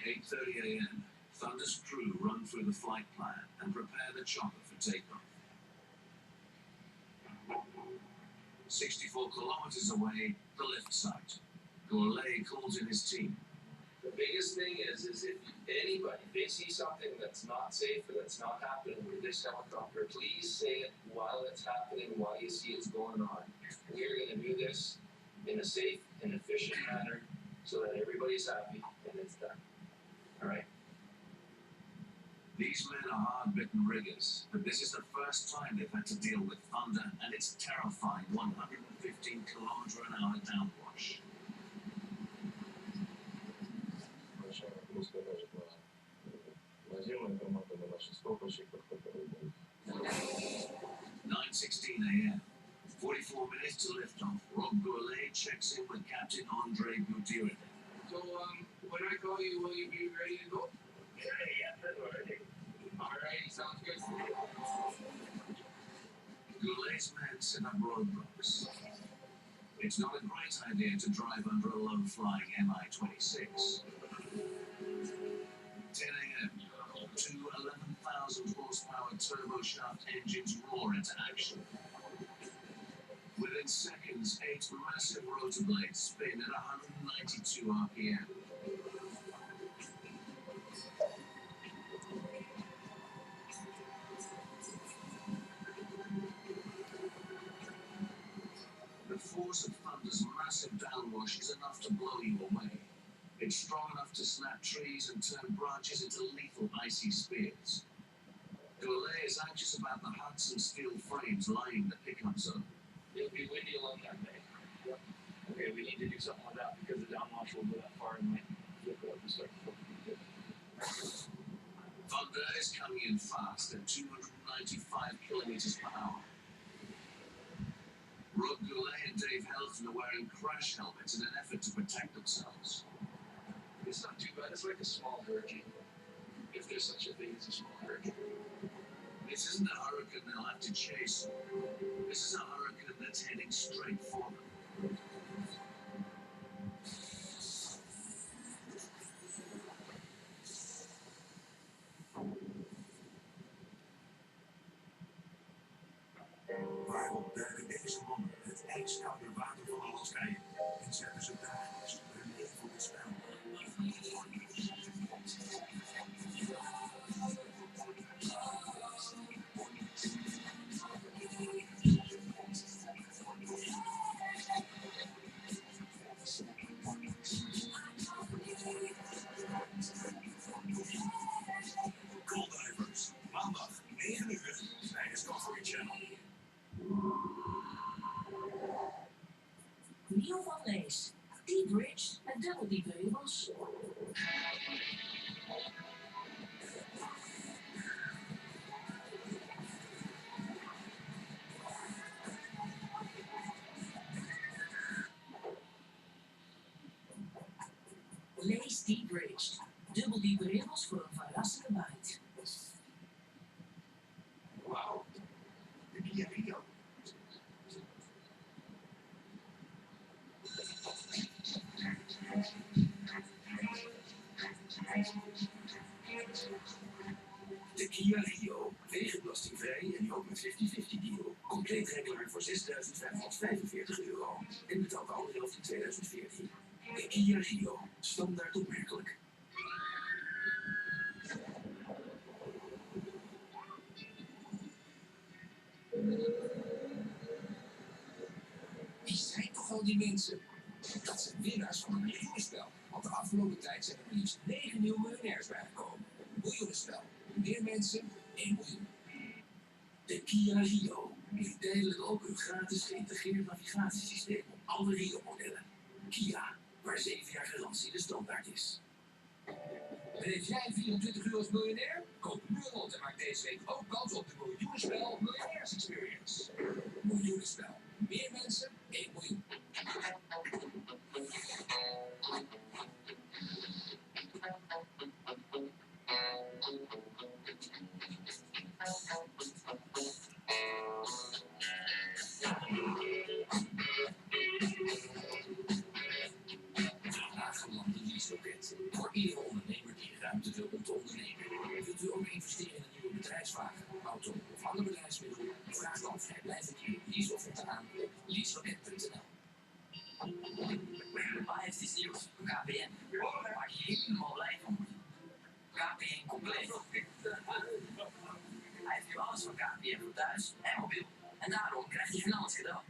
8:30 a.m. Thunder's crew run through the flight plan and prepare the chopper for takeoff. 64 kilometers away, the lift site. Goulet calls in his team.
The biggest thing is if anybody, they see something that's not safe or that's not happening with this helicopter, please say it while it's happening, while you see it's going on. We're going to do this in a safe and efficient manner so that everybody's happy and it's done. All right?
These men are hard-bitten riggers, but this is the first time they've had to deal with thunder and its terrifying 115 km/h downwash.
На зиму информатор на наших стопорщиках, которые будут.
9:16 a.m. 44 minutes to liftoff. Rob Gourlay checks in with Captain Andre Gutierrez.
So, when I call you, will you be ready to go?
Yeah, that's already.
Alright, sounds good.
Goulet's men set up roadblocks. It's not a great idea to drive under a low-flying Mi-26. 10 a.m. Two 11,000 horsepower turboshaft engines roar into action. Within seconds, 8 massive rotor blades spin at 192 RPM. The force of Thunder's massive downwash is enough to blow you away. It's strong enough to snap trees and turn branches into lethal icy spears. Goulet is anxious about the Hudson steel frames lining the pickup zone.
It'll be windy along that day. Yep. Okay, we need to do something with that because the downwash will go that far and might flip it up and start to
Thunder is coming in fast at 295 kilometers per hour. Rob Goulet and Dave Helton are wearing crash helmets in an effort to protect themselves.
It's not too bad. It's like a small hurricane. If there's such a thing as a small hurricane.
This isn't a hurricane they'll have to chase. This is a hurricane that's heading straight for them. Waarom duiken deze mannen het ijskoude water van Alaska in en zetten ze dagelijks hun leven op het spel? Divers, maandag 9 uur bij Discovery Channel.
Nieuw van Lees. T-Bridge met dubbel die beugels. Lees T-Bridge. Dubbel die beugels voor een verrassende bite.
Wauw, de Kia Rio. De Kia Rio, wegenbelastingvrij en nu ook met 50-50 deal. Compleet rijklaar voor €6.545 en betaalt de andere helft in 2014. De Kia Rio, standaard opmerkelijk.
Wie zijn toch al die mensen? Dat zijn winnaars van een miljoenenspel. Want de afgelopen tijd zijn er maar liefst 9 nieuwe miljonairs bijgekomen. Miljoenenspel. Meer mensen, 1 miljoen.
De Kia Rio biedt tijdelijk ook een gratis geïntegreerd navigatiesysteem op alle Rio-modellen. Kia, waar 7 jaar garantie de standaard is.
Beleef jij 24 uur als miljonair? Koop nu rond en maak deze week ook kans op de miljoenenspel Miljonairs Experience. Miljoenenspel. Meer mensen, 1 miljoen.
Aangelande leaseloket. Voor iedere ondernemer die ruimte wil om te ondernemen. Wilt u ook investeren in een nieuwe bedrijfswagen, auto of ander bedrijfsmiddel? Vraag dan vrijblijvend uw leaseofferte aan op leaseloket.nl.
Maar het is nieuws. KPN. Maak je
helemaal blij van worden. KPN compleet. Hij heeft nu alles van KPN voor thuis en mobiel. En daarom krijgt hij van alles cadeau.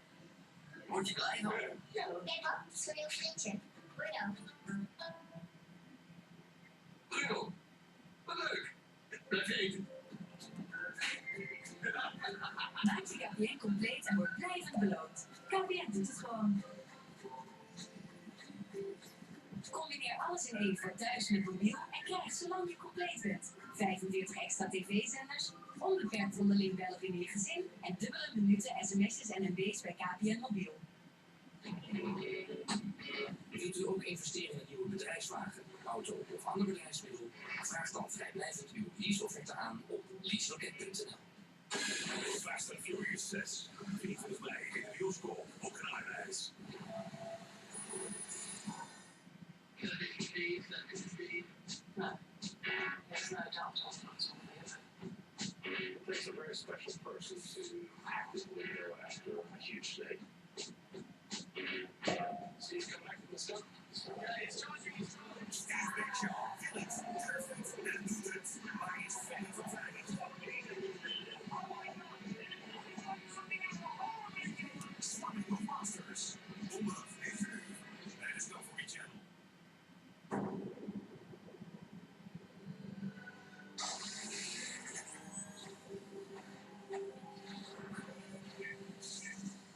Word je blij van?
Kijk wat, het is een nieuw vriendje. Bruno.
Bruno, wat leuk. Blijf eten. Maak je KPN compleet en word blijvend beloond. KPN doet het gewoon. Combineer alles in één voor thuis met mobiel en krijg zolang je compleet bent. 45 extra tv-zenders, onbeperkt onderling bellen binnen je gezin en dubbele minuten, sms'jes en MB's bij KPN mobiel. Wilt u ook investeren in een nieuwe bedrijfswagen, auto of ander bedrijfsmiddel? Vraag dan vrijblijvend uw leaseofferte aan op leaseloket.nl.
Fast and Furious 6. 24 mei in de bioscoop op Kanarijs.
Takes a very special person to actively go after a huge snake. Steve, come back to this stuff.
Steve Big Show. Felix, perfect. En doet het. Maar is fan van veilig. Swapping of Monsters. Donderdag 9 uur. Bij de Discovery Channel.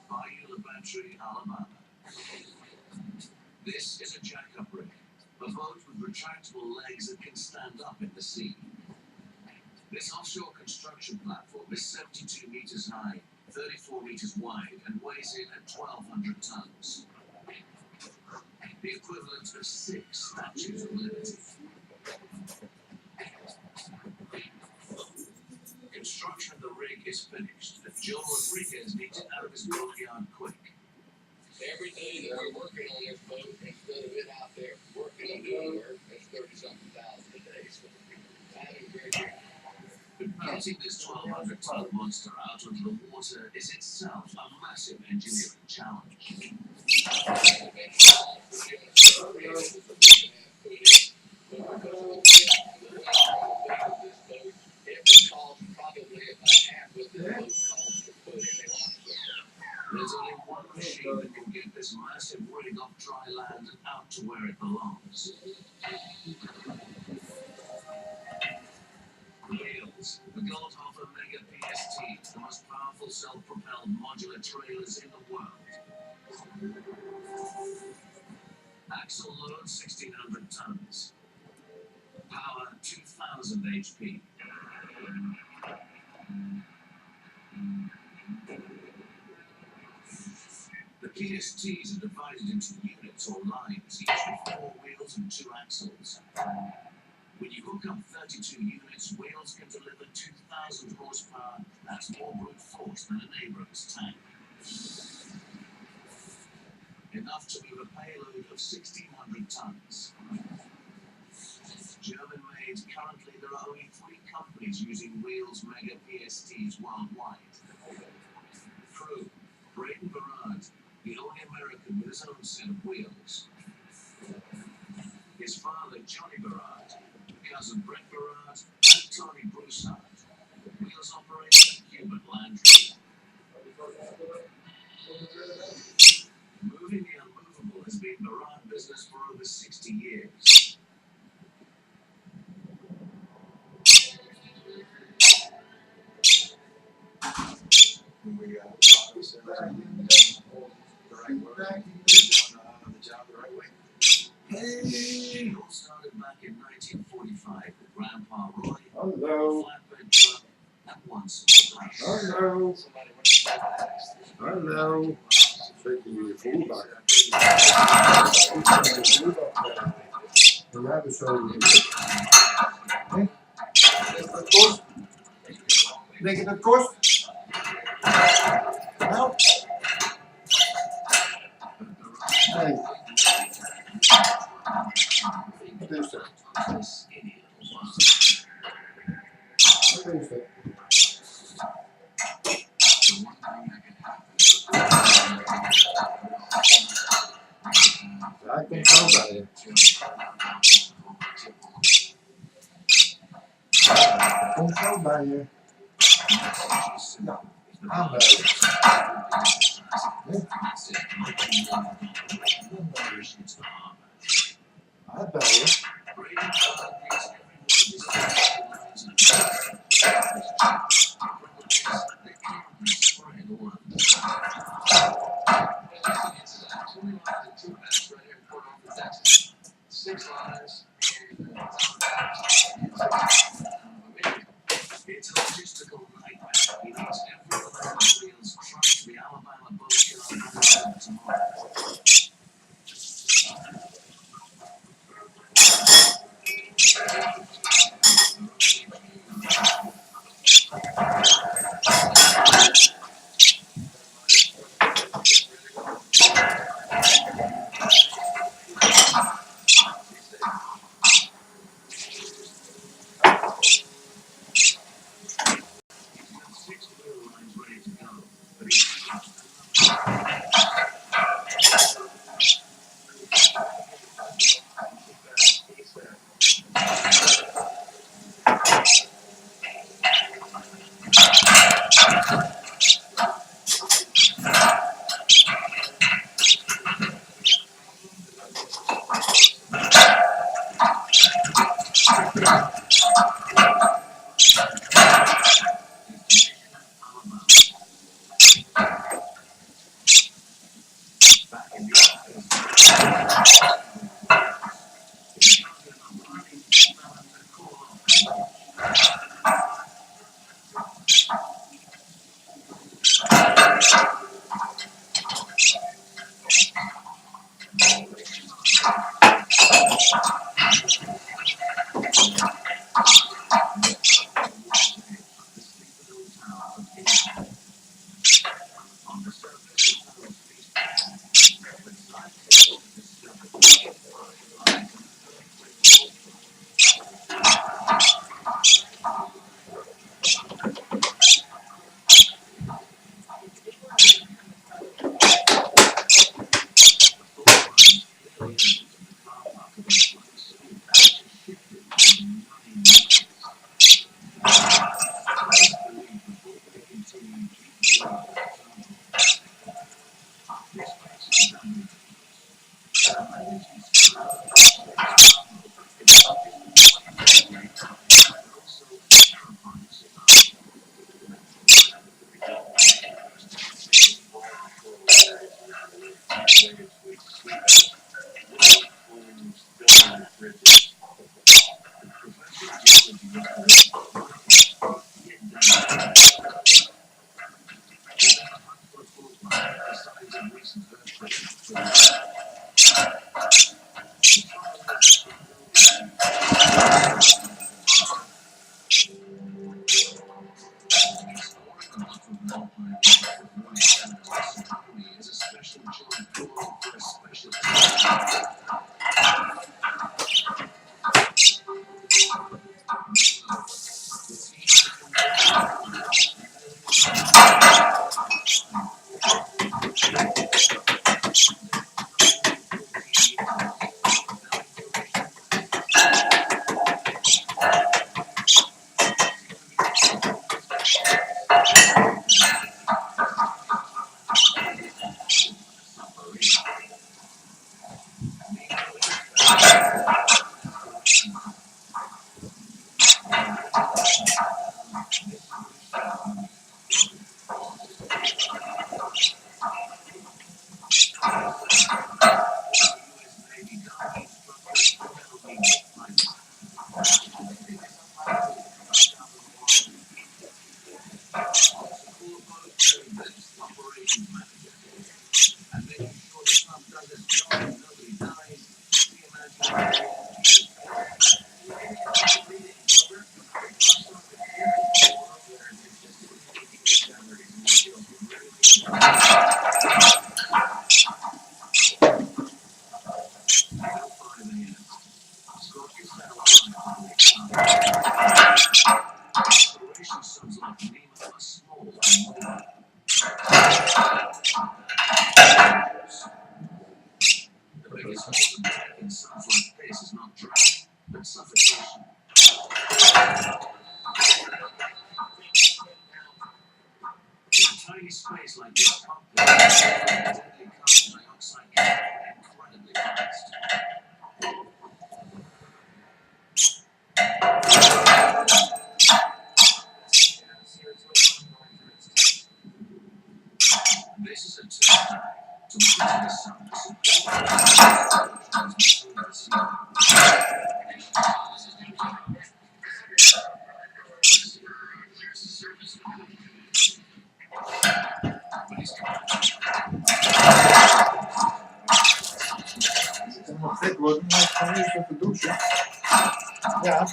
Bayou Battery, Alabama. This is a jack-up rig, a boat with retractable legs that can stand up in the sea. This offshore construction platform is 72 meters high, 34 meters wide, and weighs in at 1,200 tons. The equivalent of 6 Statues of Liberty. Construction of the rig is finished, and Joe Rodriguez needs it out of his boatyard quick.
Every day that we're working on this boat, instead of it out there working and doing work, it's 30-something thousand a day. So time is very good.
But getting this 1,200-ton monster out of the water is itself a massive engineering challenge. There's only one machine that can get this massive rig off dry land and out to where it belongs. Wheels, the Goldhofer Mega PST, the most powerful self-propelled modular trailers in the world. Axle load 1,600 tons. Power 2,000 HP. The PSTs are divided into units or lines, each with 4 wheels and 2 axles. When you hook up 32 units, wheels can deliver 2,000 horsepower. That's more brute force than a Abrams tank. Enough to move a payload of 1,600 tons. German-made, currently there are only 3 companies using Wheels Mega PSTs worldwide. Crew, Braden Berard, the only American with his own set of wheels. His father, Johnny Berard, cousin Brett Berard, and Tony Broussard, wheels operator, Hubert Landry. Moving the unmovable has been Berard business for over 60 years.
When we got ourselves the right work, the job the right way.
It all started back in 1945 with Grandpa Roy,
Hello.
a flatbed truck, and once a
Hello. Hallo. Zeker in je voerbak. Ja, dus zo. Nee? Dat kost? Denk je dat kost? Nou? Nee. Wat is dat? Wat is dat? Ja, ik kom zo bij je. aanbijen. Nou, aanbijen. Uitbijen.
Six lines and it's a logistical nightmare. He needs every letter of wheels trucked to the Alabama boat yard tomorrow. The biggest holes in the back in Sun's like faces deadly carbon dioxide incredibly fast. This is a test dive to monitor the sun to support transmission of the sea.
Het kan nog gek worden, maar ik ga eerst even douchen. Ja.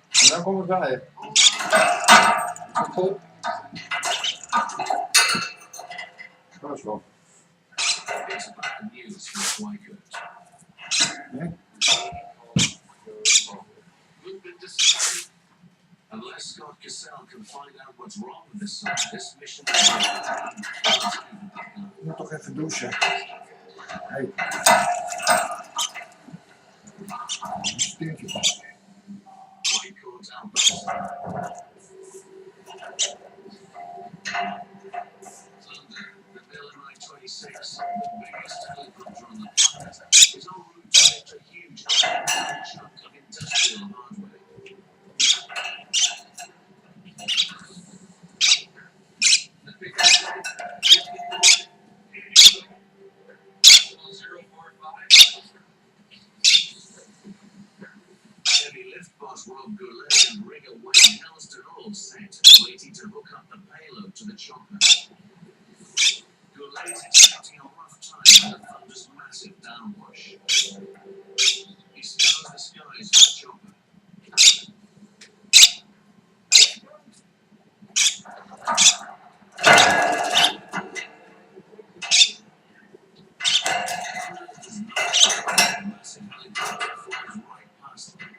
En dan kom ik bij. Goed. Dat is wel.
It's bad news for Whitecoat.
Nee?
Movement disappointed. Unless Scott Cassell can find out what's wrong with the sun, this mission will
Ik moet toch even douchen. Hey. Stinkt je van.
Whitecoat Alberta. Thunder, the Bill I-26, the biggest helicopter on the planet, is en route to lift a huge chunk of industrial hardware. The biggest 045. Heavy lift boss Rob Goulet and rigger Wayne Helston all set, waiting to hook up the payload to the chopper. Goulet is expecting a rough time with the Thunder's massive downwash. He scours the skies for the chopper. The massive helicopter flies right past them.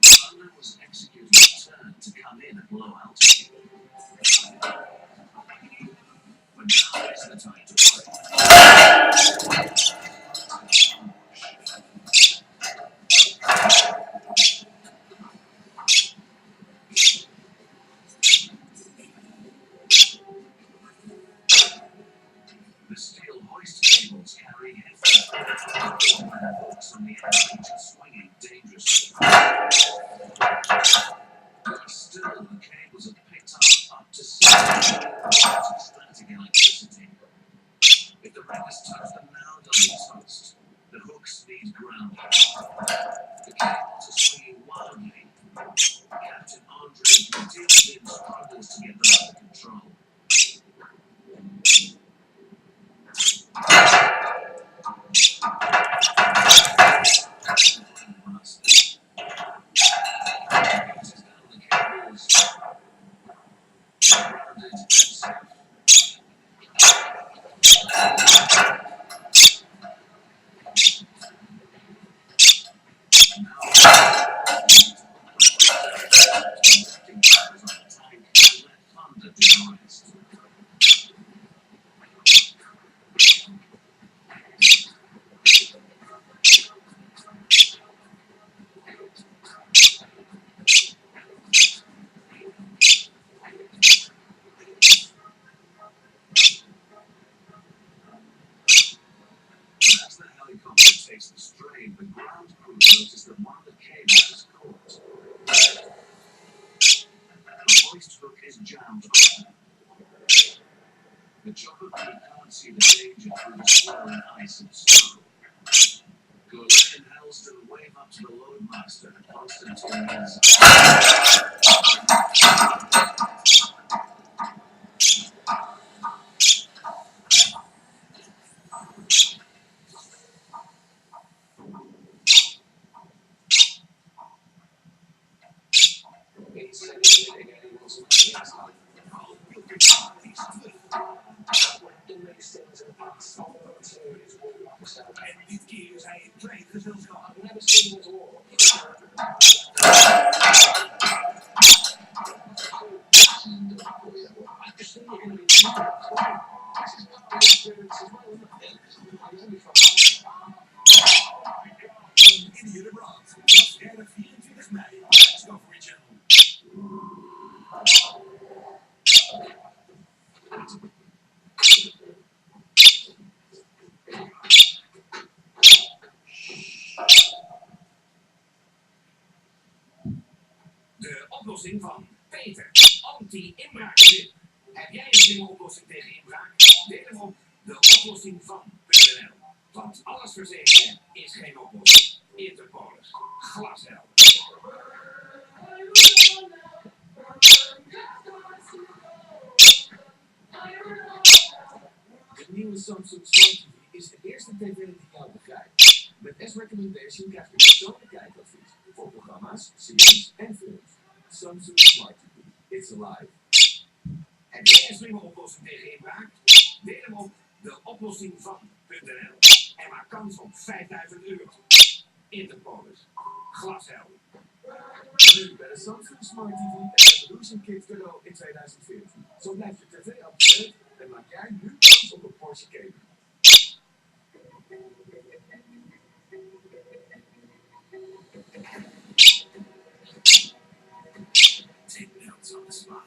Thunder was executing a turn to come in at low altitude. But now is the time to worry. The steel hoist cables carry hefty hooks on the end, swinging dangerously. But still, the cables have picked up to 60 volts of static electricity. If the wreckers touch them now, they'll be toast. The hooks need grounding. The cables are swinging wildly. Captain Andre Gudin struggles to get them under control. Takes the strain, the ground crew notice that one of the cables is caught. The hoist hook is jammed open. The chopper crew can't see the danger through the swirling ice and snow. Goulet and Helston wave up to the loadmaster, Constantine Nelson. En dit keer is hij in klein gezelschap. We hebben zin in het horen. In de brand. Vrijdag 24 mei. Discovery Channel. De oplossing van Peter. Anti-inbraaktip. Heb jij een slimme oplossing tegen inbraak? Deel hem op deoplossingvan.nl. Want alles verzekeren is geen oplossing. Interpolis. Glashelder. De nieuwe Samsung Smart TV is de eerste tv die jou begrijpt. Met S-Recommendation krijg je persoonlijk kijkadvies voor programma's, series en films. Samsung Smart TV. It's alive. Heb jij een slimme oplossing tegen inbraak? Deel hem op deoplossingvan.nl en maak kans op €5000. Interpolis. Glashelder. Nu bij de Samsung Smart TV en Revolution Kit cadeau in 2014. Zo blijft je tv up-to-date en maak jij nu kans op een Porsche Cayman. Take notes on the spot.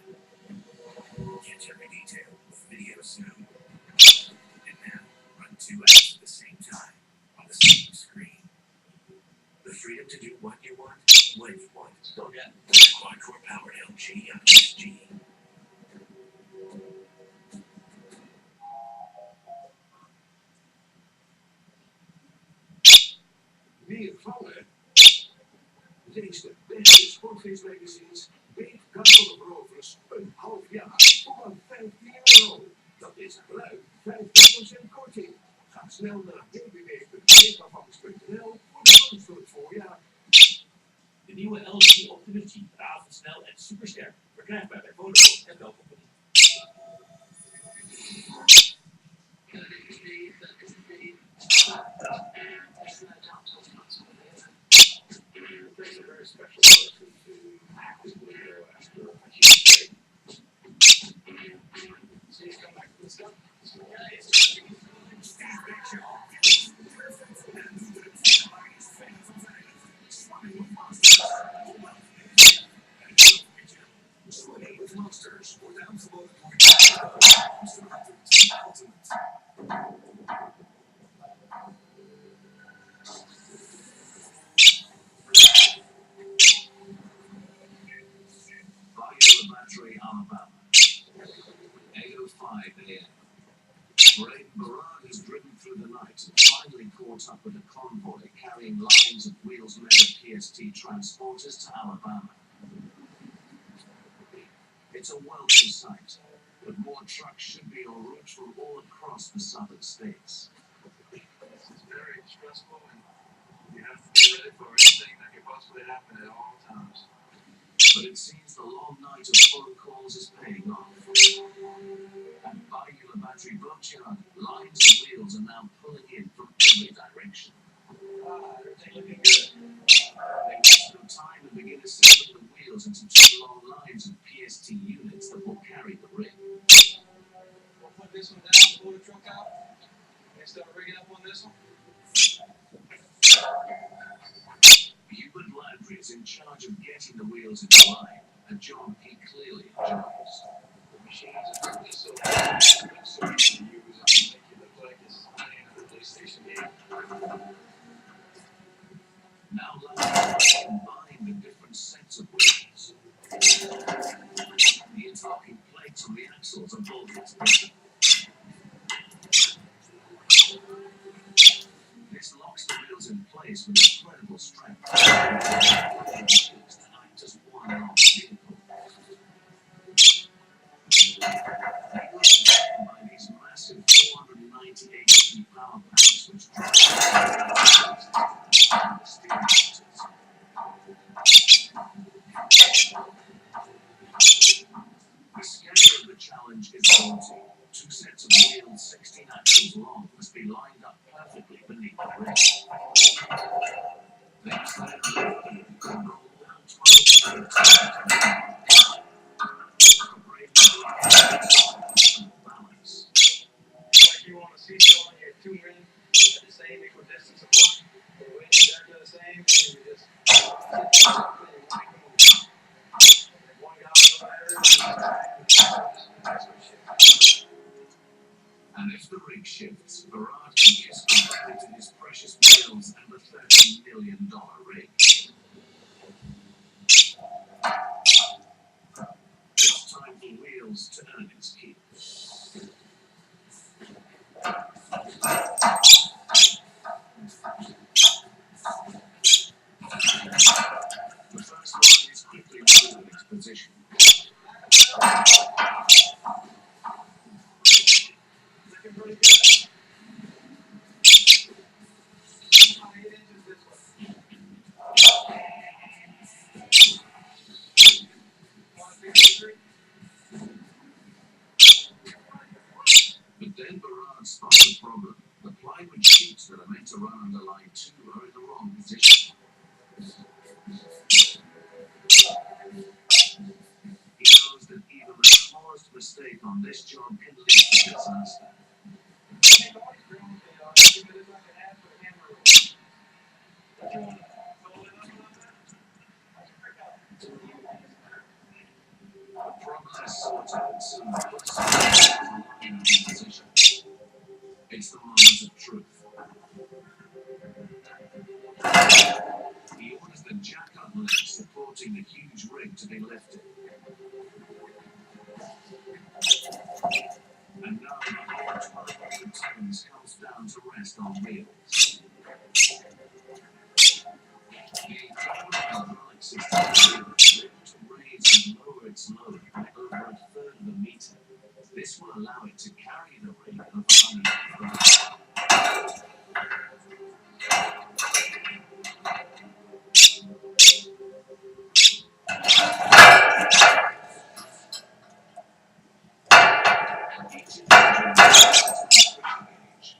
Catch every detail with video soon. And now, run 2 apps at the same time on the same screen. The freedom to do what you want, when you want. Don't get quad-core powered LG on ESG. Meer vallen? Lees de beste sportfeestmagazines, Beet Kantelenrovers, een half jaar voor maar €15. Dat is ruim 50% korting. Ga snel naar www.beetavangst.nl voor de vangst voor het voorjaar. De nieuwe LG Optimus G, razendsnel en supersterk. Verkrijgbaar bij Vodafone en Belcompany. There's a very special person to act as Leo after a huge break. So he's come back to the stuff. Steve Big Show. Swimming with monsters. Wordt aangeboden door Monster Hunter Ultimate. Valuable Battery, Alabama. 8:05 a.m. Rain Barrage has driven through the night and finally caught up with a convoy carrying lines of Wheels Mega PST transporters to Alabama. It's a welcome sight, but more trucks should be en route from all across the southern states.
It's very stressful, and you have to be ready for anything that could possibly happen at all times.
But it seems the long night of phone calls is paying off. At Valuable Battery Boatyard, lines of wheels are now pulling in from every direction.
Everything looking good.
They waste no time and begin assembling the wheels into 2 long lines of PST units that will carry the rig.
We'll put this one down, pull the truck out, and start rigging up on this one.
Hubert Landry is in charge of getting the wheels into line, a job he clearly enjoys.
The machines are just so fast, so you can use them to make it look like it's playing a PlayStation game.
Now Landry combine the different sets of wheels. The interlocking plates on the axles are bolted together. This locks the wheels in place with incredible strength. To act as one long vehicle. They are controlled by these massive 498 HP power packs which drive the steering motors. The scale of the challenge is daunting. 2 sets of wheels 16 axles long must be lined They said they can roll down 12 balance.
Like you want to see someone your two men at the same equal distance apart, the way exactly the same, and you just sit there and you want to move. And one guy over there, that's what shit.
And if the rig shifts, Berard can use compared to his precious bills and the $30 million rig. It's time for Wheels to earn its keep. The first line is quickly removing its position.
Looking pretty good. 8 inches this way. Want to see the tree?
But then Berard spots a problem. The plywood sheets that are meant to run under line 2 are in the wrong position. He knows that even the smallest mistake on this job can lead to disaster.
Hey, boys, bring it, give it like an ass with a hammer. Don't you want to fold it up a little bit?
The problem is sorted and soon puts the line in position. It's the moment of truth. He orders the jack-up leg supporting the huge rig to be lifted. And now the whole 1,200 tons comes down to rest on wheels. The hydraulic system is able to raise and lower its load by over a third of a meter. This will allow it to carry the rig over uneven ground.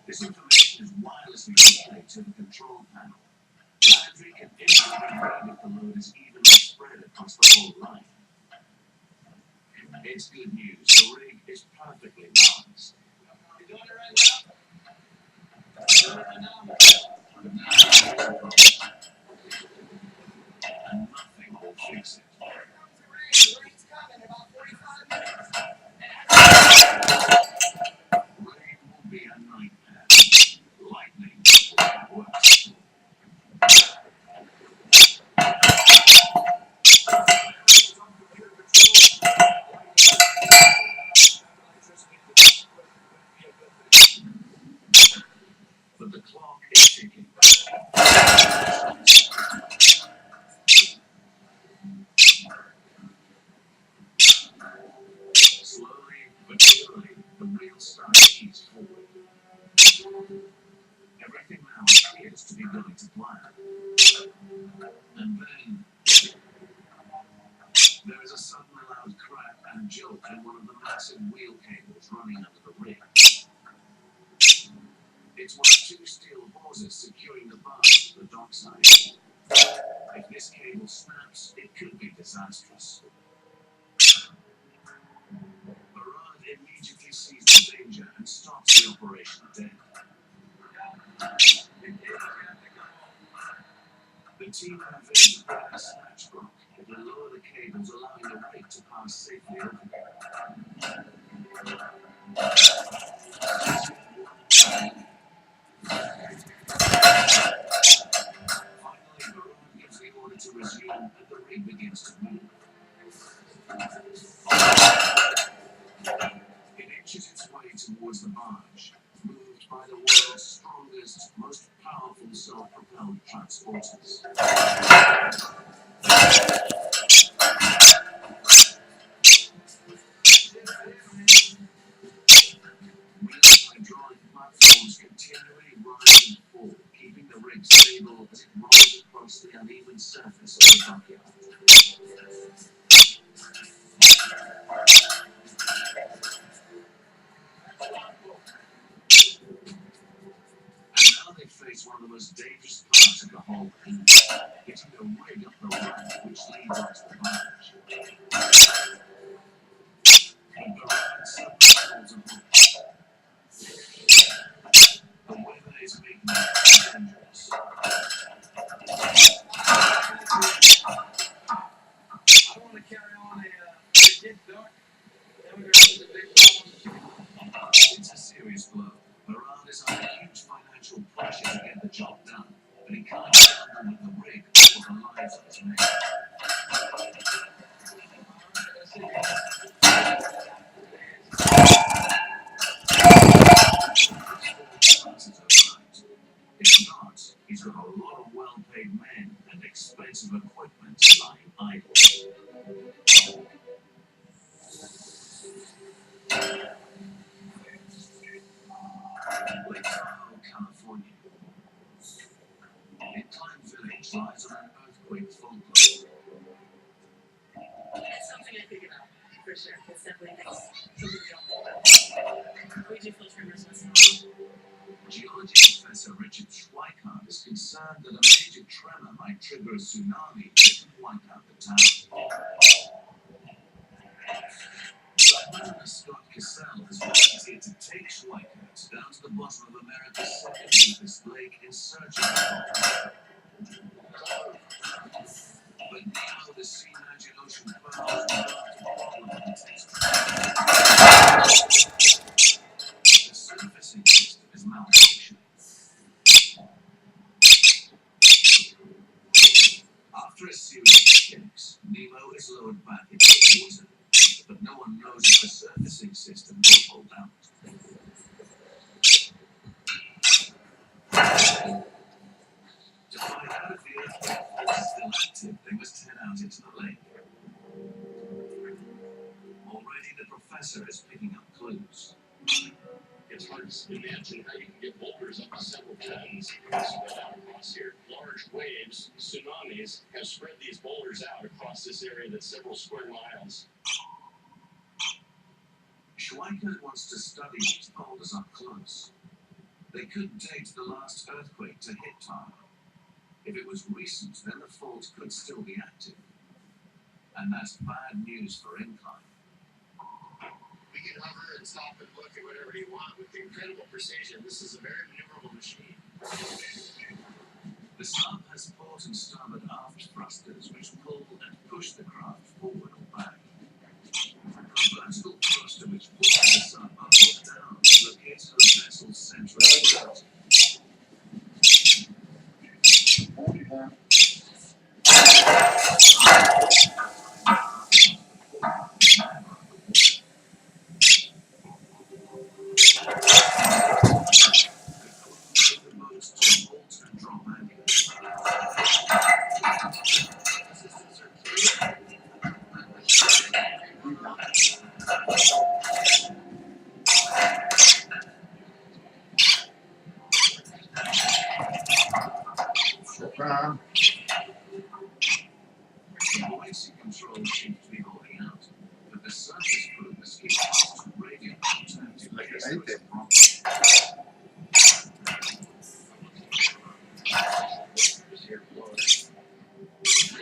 This information is wirelessly relayed to the control panel. Landry can instantly read if the load is evenly spread across the whole line. It's good news. The rig is perfectly balanced.
You doing it right now? Doing it right now?
And nothing will fix it.
The rain's coming in about 45 minutes.
Rain will be a nightmare. Lightning will be worse. But the clock is ticking. Slowly but surely, the wheels start to ease forward. Everything now appears to be going to plan. And then there is a sudden loud crack and jolt in one of the massive wheel cables running under the rig. It's one of 2 steel hawsers securing the bars to the dockside. If this cable snaps, it could be disastrous. Berard immediately sees the danger and stops the operation dead. The team invades the snatch block. It will lower the cables, allowing the rig to pass safely over. Finally, Berard gives the order to resume, and the rig begins to move. It inches its way towards the barge, moved by the world's strongest, most powerful self-propelled transporters. Wheel's hydraulic platforms continually rise and fall, keeping the rig stable as it rolls across the uneven surface of the dockyard. And now they face
is one of the most dangerous parts of the whole thing. Getting the rig up the ramp which leads onto the barge. But the ride suddenly pulls a hook. The weather is making it dangerous.
I don't want to carry on a big duck. Then we're going to have a big problem.
It's a serious blow. Barad is under huge financial pressure to get the job done, but he can't abandon with the rig or the lives of his men. If not, he's got a lot of well-paid men and expensive equipment lying idle. Lake Tahoe, California. Incline Village lies on an earthquake fault line.
It's something I think about, for sure. It's definitely something we don't think about. We do feel tremors once in a while.
Geology professor Richard Schweikart is concerned that a major tremor might trigger a tsunami that could wipe out the town. Blackman Scott Cassell has volunteered to take Schweikart down to the bottom of America's second deepest lake in search of the fault. But now the sea-magic ocean pearls will have to problem with the text. The surfacing system is malfunctioning. After a series of shakes, Nemo is lowered back into the water, but no one knows if the surfacing system will hold out. To find out if the earthquake force is still active, they must head out into the lake. Already the professor is picking up clues.
It's hard to imagine how you can get boulders up to several tons spread out across here. Large waves, tsunamis, have spread these boulders out across this area that's several square miles.
Schweikart wants to study these boulders up close. They could date the last earthquake to hit Tahoe. If it was recent, then the fault could still be active. And that's bad news for Incline.
We can hover and stop and look at whatever you want with incredible precision. This is a very maneuverable machine.
The sub has port and starboard aft thrusters which pull and push the craft forward or back. A vertical thruster which pulls the sub up or down is located on the vessel's central throat. The buoyancy control seems to be holding out, but the surface crew must keep constant radio contact in case there is a problem.
Here below us. As a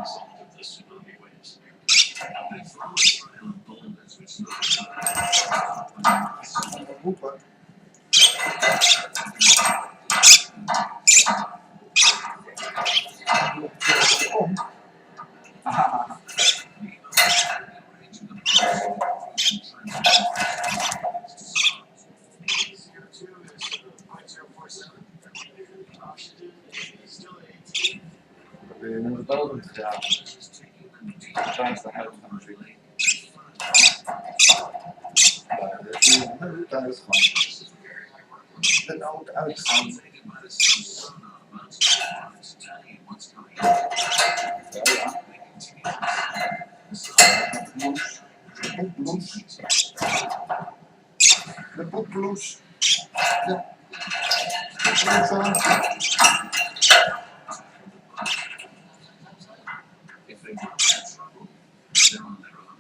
result of the tsunami waves.
They follow a trail of boulders which look
Roepen. Weer naar de bodem gegaan. Daar is de helft natuurlijk. Dat is weer een uitgang. Een oude uitgang. De boekbloes. Ja.
If they want that trouble, they're on their own.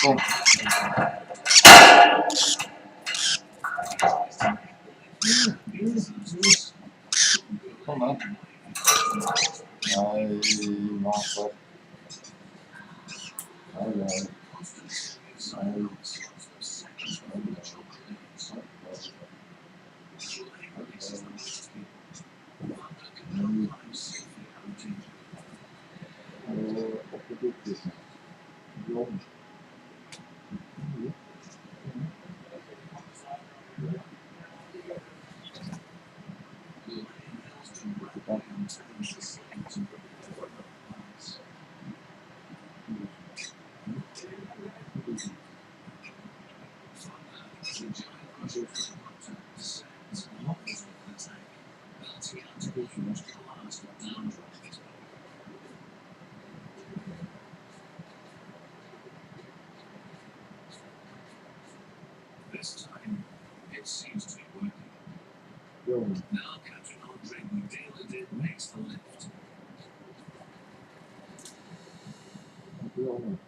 Kom. Kom dan. Nee, wacht. Hallo. Hallo. Op de boek zitten. Jong.
This time, it seems to be working.
Jong.
Now Captain Andre Boudeladin makes the lift.
Jong.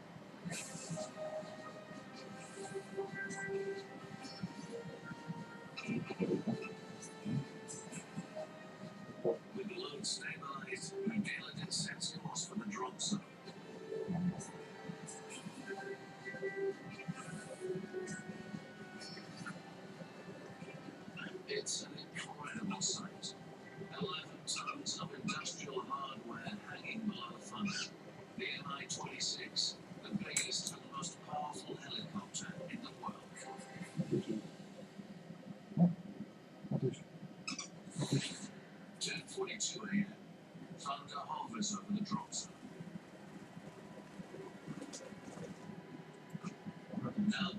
With the load stabilized, Boudeladin sets course for the drop zone. It's an incredible sight. 11 tons of industrial hardware hanging below thunder. The Mi-26, the biggest and most powerful helicopter in the world.
Wat is?
10:42 a.m. Thunder hovers over the drop zone. Now